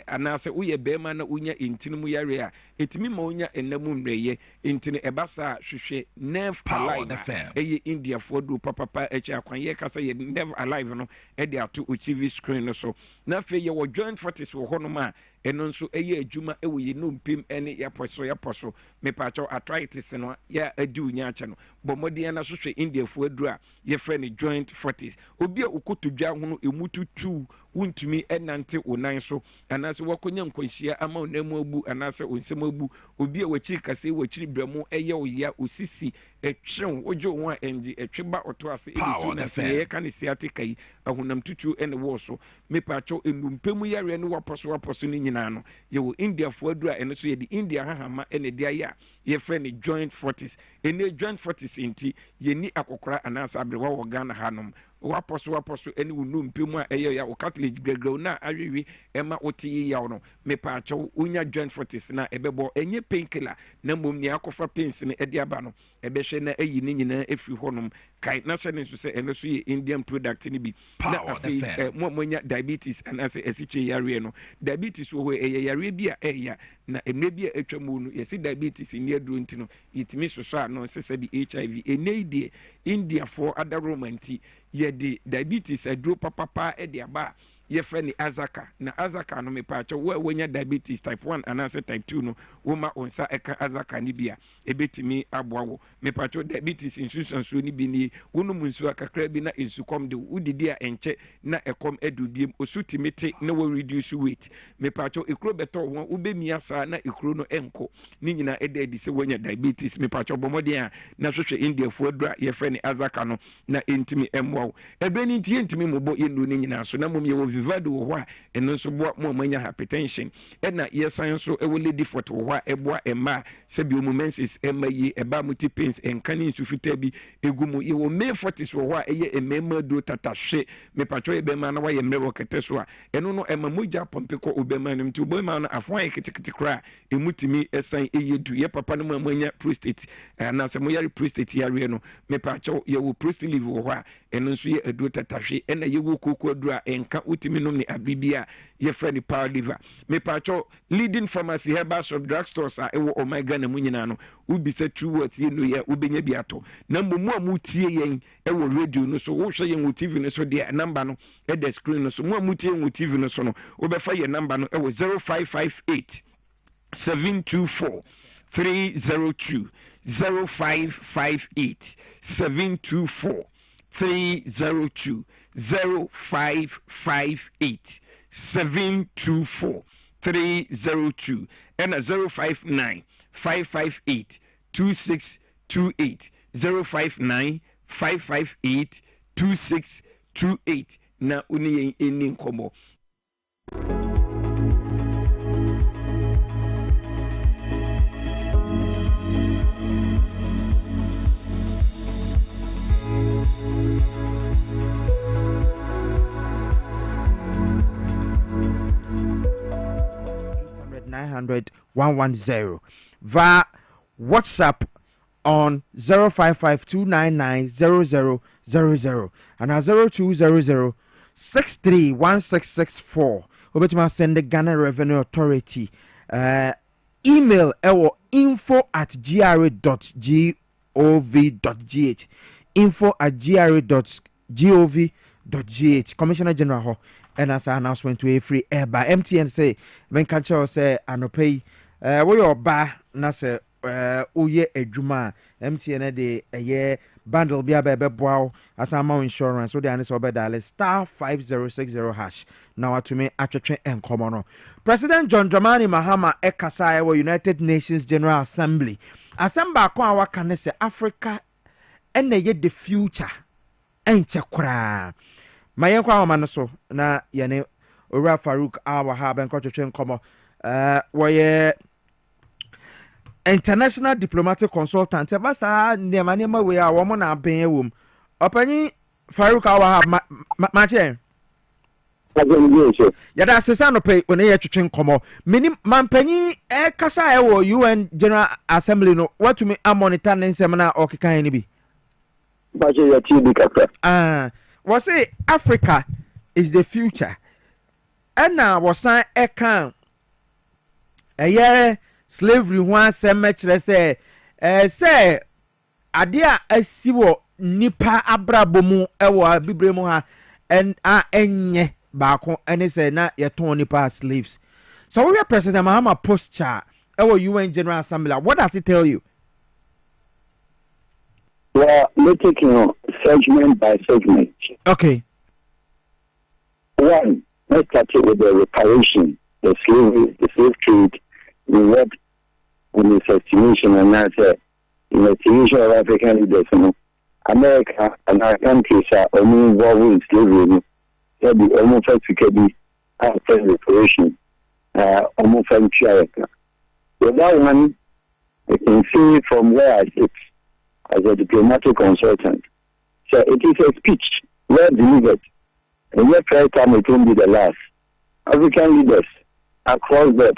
anaasɛ woyɛ bɛrima na wonya ntini mu yare a ɛtumi ma wonya ɛnamu mmerɛyɛ ntini ɛba saa hwehwɛ nerve alive ɛyɛ indiafoɔ duro papapa akyi akwan yɛ kasa yɛ nerve alive no ɛde ato o TV screen no so na afei yɛwɔ joint fortis wɔ hɔnom a ɛno nso ɛyɛ adwuma ɛwɔ yɛ nompem ɛne yɛpɔ so mepaakyɛw arthritis no yɛ adi wo nyaakyɛ no bɔ mmɔden na hwehwɛ indiafoɔ aduro a yɛfrɛ no joint fortis obi a wokɔtodwa ho no ɛmu tutu wontumi ɛnante wo nan so anaasɛ wakɔnya nkwanhyia ama wo nan mu abu anaasɛ wo nsɛm abu obi a wakyiri kase wakyiri brɛmu ɛyɛ wo ya osisi ɛtwew wogye wo ho a ɛngye ɛtwe ba ɔto ase ɛbi so na sɛ yɛka ne sciatica yi ahonam tutuo ɛne wɔ so mepaakyɛw ɛnumpɛ mu yareɛ no wapɔ so no nyinaa no yɛwɔ indiafoɔ aduru a ɛno so yɛde india hahama ɛne de ayɛ a yɛfrɛ no joint fortis ɛnɛ joint fortis nti yɛni akɔkora anaasɛ aberewa wɔ ghana hanom wapɔ so ɛne wo numpɛ mu a ɛyɛ ya wo catholic grɛgrɛw na awewe ɛma wote yi yaw no mepaakyɛw wonya joint fortis na ɛbɛbɔ ɛnyɛ painkiller na mmom nea akɔfa pains no ɛde aba no ɛbɛhwɛ na ayi ne nyinaa ɛfiri hɔnom kae na hyɛ ne nso sɛ ɛno so yɛ indian product no bi na afei mo a moanya diabetes anaasɛ ɛsikye yareɛ no diabetes wɔ hɔ ɛyɛ yareɛ bi a ɛyɛ na mmerɛ bi a atwa mu no yɛsɛ diabetes nni aduro nti no yɛtumi soso a no sɛ sɛ bi hiv ɛnɛ yi deɛ indiafoɔ adaroma nti yɛde diabetes aduro papapa ɛde aba a yɛfrɛ ne azaka na azaka no mepaakyɛ wo a woanya diabetes type 1 anaasɛ type 2 no woma wo nsa ɛka azaka no bi a ɛbɛtumi aboa wo mepaakyɛ diabetes nsusuansuo no bi nie wonom nsuo kakra bi na nsukɔm de wodidi a ɛnkyɛ na ɛkɔm adu biem osu tumi te na wo reduce weight mepaakyɛ ekuro bɛtɔ ho wobɛmia saa na ekuro no ɛnkɔ ne nyinaa ɛda adi sɛ woanya diabetes mepaakyɛ bɔmmɔden a na hwehwɛ indiafoɔ aduru a yɛfrɛ ne azaka no na ɛntumi ɛmmoa wo ɛberɛ no nti yɛntumi mmobɔ yɛnnuo no nyinaa so na mmom yɛwɔ vivado wɔ hɔ a ɛno nso boa mo amanya hypertension ɛna yɛsan nso ɛwɔ lady fort wɔ hɔ a ɛboa ɛma sɛ bio menses ɛma yi ɛba mo ti pains ɛnka ne nsu fitaa bi egu mu yɛwɔ male fortis wɔ hɔ a ɛyɛ mmarima do tatahwe mepatwɔ yɛ bɛma na wayɛ mmerɛ wɔ kɛtɛ so a ɛno no ɛma mogya pɔmpe kɔ obɛma no nti obɛma no afo ayɛ ketekete koraa ɛmu tumi ɛsan ɛyɛ du yɛ papa no mu amanya prostate anaasɛ moyare prostate yareɛ no mepatwɔ yɛwɔ prostate live wɔ hɔ a ɛno nso yɛ aduro tatahwe ɛna yɛwɔ koko aduro a ɛnka wotumi nom ne abibi a yɛfrɛ ne power liver mepatwɔ leading pharmacy herbal shop drug stores a ɛwɔ omega na mu nyinaa no wobisa true worth yɛno yɛ wobɛnya bi atɔ na mmom a motie yɛn ɛwɔ radio no so wohwɛ yɛn wɔ tv no so deɛ number no ɛda screen no so mo a motie yɛn wɔ tv no so no wobɛfa yɛ number no ɛwɔ 0558 724 302 0558 724 302 0558 724 302 and 059 558 2628 059 558 2628 na uni eni nkomo 900-110 via WhatsApp on 055-299-0000 and 0200-631664. Obetuma send the Ghana Revenue Authority email info@gra.gov.gh info@gra.gov.gh Commissioner General ho and as an announcement to a free air by MTN say men catch us say anopay we your ba na say oye adwuma MTN de ye bundle bia be boa as amount insurance so the answer be dial *5060 hash now to me atwetwe enkomo no President John Dramani Mahama ekasa we United Nations General Assembly asamba ko awaka ne say Africa ene ye the future enche kra mayen kwa ma no so na yene Ora Farouk Awaha ben twetwe enkomo we international diplomatic consultant basa nema we a wo mo na ben ewom opanyi Farouk Awaha ma che yada sesa no pay one ye twetwe nkomo mini mampanyi kasa e wo UN General Assembly no what me a monitor nsem na okekan ni bi ba je ya ti bi kaka we say Africa is the future ɛna wɔsan ɛka ɛyɛ slavery ho asɛm kyerɛ sɛ sɛ ade a asi wɔ nipa abrabɔ mu ɛwɔ abibre mu ha ɛnyɛ baako ɛne sɛ na yɛtɔn nipa slaves. So we are President Mahama posture our UN General Assembly. What does it tell you? Well, we're taking segment by segment. Okay. One, let's start with the reparation, the slave trade, in what in its estimation and that's in the estimation of African leaders, America and our countries are only involved in slavery. They'll be almost to be after reparation. Almost America. So that one, I can see from where I sit as a diplomatic consultant. So it is a speech well delivered. And yet, first time it won't be the last. African leaders across the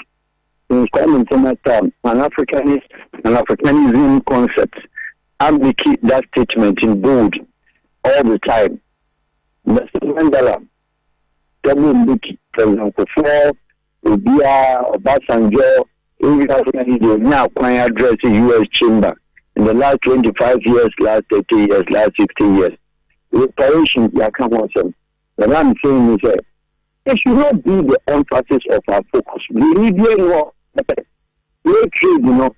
international time, Africanism concept, advocate that statement in bold all the time. Mr. Mandela, W.M.B. President Kufuor, Obia, Obasanjo, every African leader now can address the U.S. chamber in the last 25 years, last 30 years, last 60 years. Reparation, what I'm saying is that it should not be the emphasis of our focus. We need more. We trade, and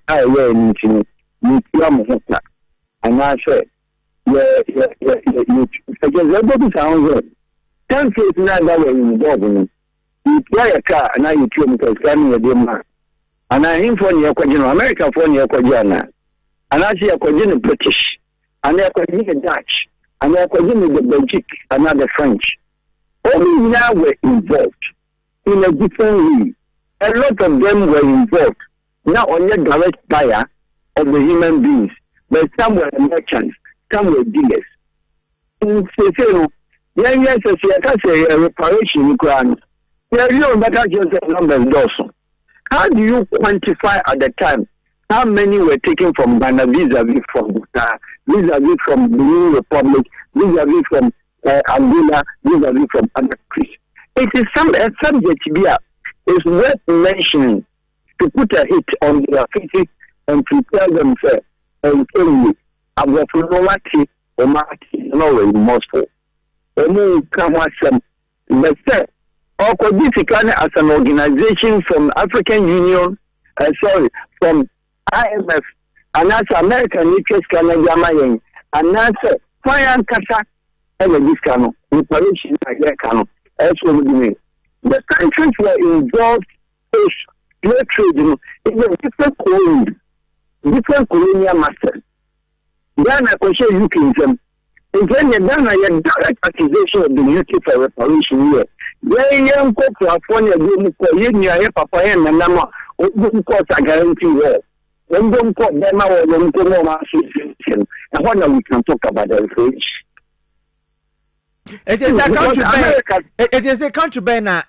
I say, everybody sounds good. Countries now that were involved in you buy a car and now you kill me because I'm a dear man. And I am for your America for your Quajana. And I see a Quajana British, and they're Quajana Dutch, and they're Quajana the Belgic, and now the French. Only now were involved in a different way. A lot of them were involved, not only direct buyer of the human beings, but some were merchants, some were dealers. In Sefero, yes, I can say a reparation requirement. There is no better just numbers also. How do you quantify at the time how many were taken from Ghana vis-a-vis from Bhutan, vis-a-vis from the Benin Republic, vis-a-vis from Angola, vis-a-vis from other countries? It is a subject here is worth mentioning to put a hit on their faces and prepare themselves and tell you, I'm going to no remorseful. But as an organization from African Union, from IMF, and as American Interest Canada, and as Fire Kasa, and this cano, reparation, the countries were involved in slave trade in a different colonial masters. Ghana, I show you them. And then Ghana, a direct accusation of the UK for reparation here. When young people are for you, Papa, and Nama, don't cause a guarantee war. When don't call them out, don't go more association. And when we can talk about the reparation. It is a country ban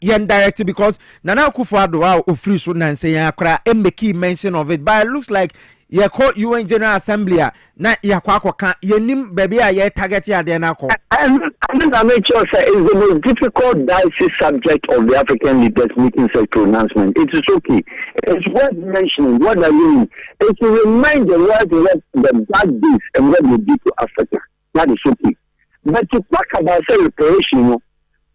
yen directly because Nana Akufo-Addo ofri so nan say akra make mention of it, but it looks like ye call UN General Assembly na yakwa kan yenim baby a ye target ya de na ko. And I make sure say is the most difficult dicey subject of the African leaders meeting such pronouncement. It is okay. It's worth mentioning what I mean. It's to remind the world what the bad deeds and what they did to Africa. That is okay. But to talk about reparation,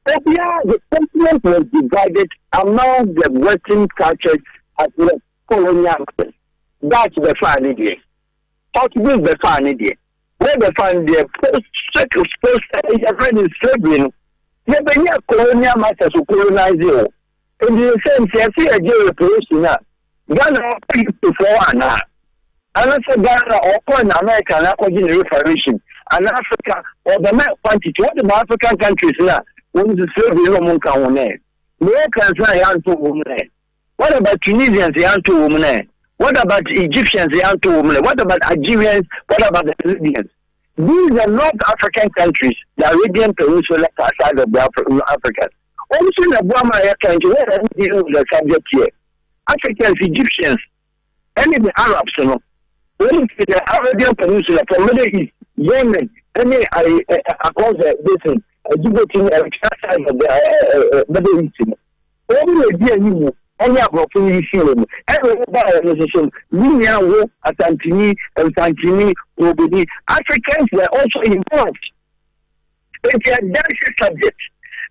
the continent was divided among the Western cultures as well as colonial. That's the final idea. How to build the final idea? Where the final idea post slavery. You have colonial masters who colonize you. In the sense, you see a jail reparation now. Ghana before and now. And I said Ghana or in America and according to reparation. And Africa, or the main quantity, what the African countries now, when the slavery no more can women. Americans are young to women. What about Tunisians, young to women? What about Egyptians, young to women? What about Algerians? What about the Libyans? These are North African countries, the Arabian Peninsula outside of the Africans. Also, the Burma country, where are we dealing with the subject here? Africans, Egyptians, any the Arabs, you know, the Arabian Peninsula from Middle East. Yemen, across the basin, debating a side of the East. Only a dear you, any opportunity film, everybody organization, Linia, Asantini, and Santini, Obedi. Africans were also involved. It's a delicate subject.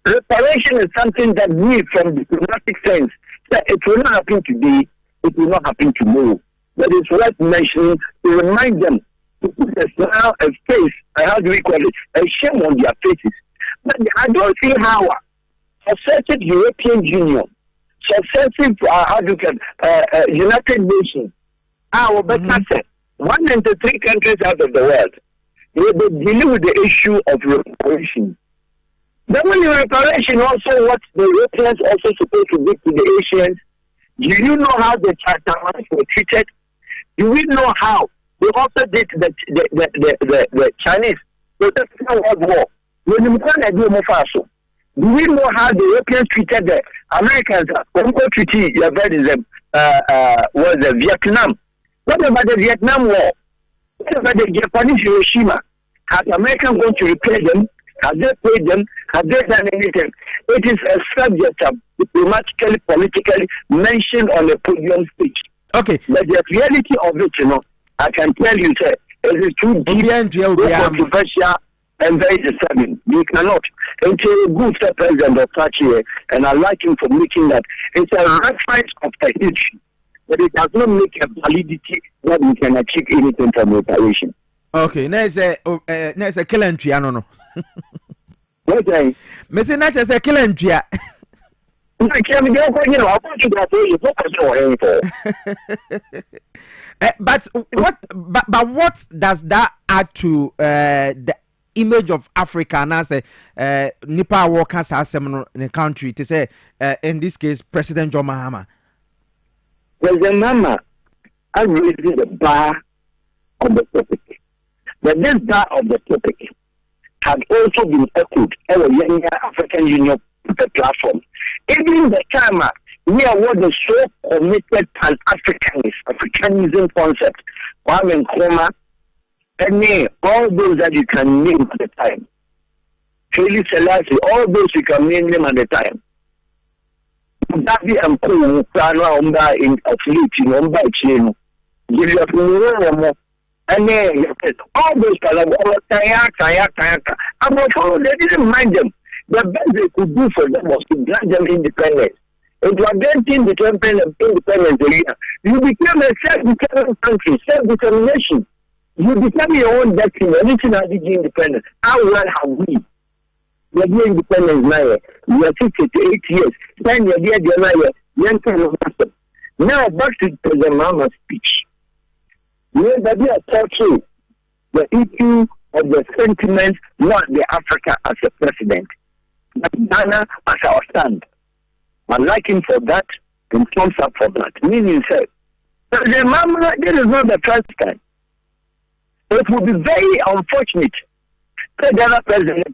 Reparation is something that we, from diplomatic sense, that it will not happen today, it will not happen tomorrow. But it's worth mentioning to remind them to put a smile, a face, how do we call it, a shame on their faces. But I don't see how successive European Union, successive United Nations, our better said, 193 countries out of the world, they dealing with the issue of reparation. Then when the reparation also what the Europeans also supposed to give to the Asians, do you know how the Chinese were treated? Do we know how they also did the Chinese the Second World War? When you do we know how the Europeans treated the Americans? When we treated was the Vietnam. What about the Vietnam War? What about the Japanese Hiroshima? Has America going to repair them? Have they paid them? Have they done anything? It is a subject of diplomatically, politically mentioned on a podium speech. Okay. But the reality of it, I can tell you, sir, it is too deep, controversial, and very disturbing. You cannot. Until a good president of such here, and I like him for making that. It's a reference of the history, but it does not make a validity that we can achieve anything from reparation. Okay, there's a killing tree, no. What I Missing not as a killing tree. But what does that add to the image of Africa and as a Nipa workers as in the country to say in this case President John Mahama? President Mahama has raised the bar of the topic. But this bar of the topic had also been echoed by the Young African Union platform. Even the time we are what the so committed Africanism concept, Kwame Nkrumah, and all those that you can name at the time. Haile Selassie, all those you can name them at the time. Davi and Kuru, Prana, Omba in Athlete, Omba Chino, Julius Muro, and then all those Kayaka. I'm not sure they didn't mind them. The best they could do for them was to grant them independence. If you are granting the independence, you become a self-determined country, self-determination. You become your own destiny. Anything has been independent. How well have we? We are doing independence now. We are 68 years. 10 years, now back to the Mama's speech. Nobody are touching the issue of the sentiments, not the Africa as a president, but Ghana as our stand. I like him for that and thumbs up for that. Meaning, sir, the Mama, this is not the first time. It would be very unfortunate. The Ghana president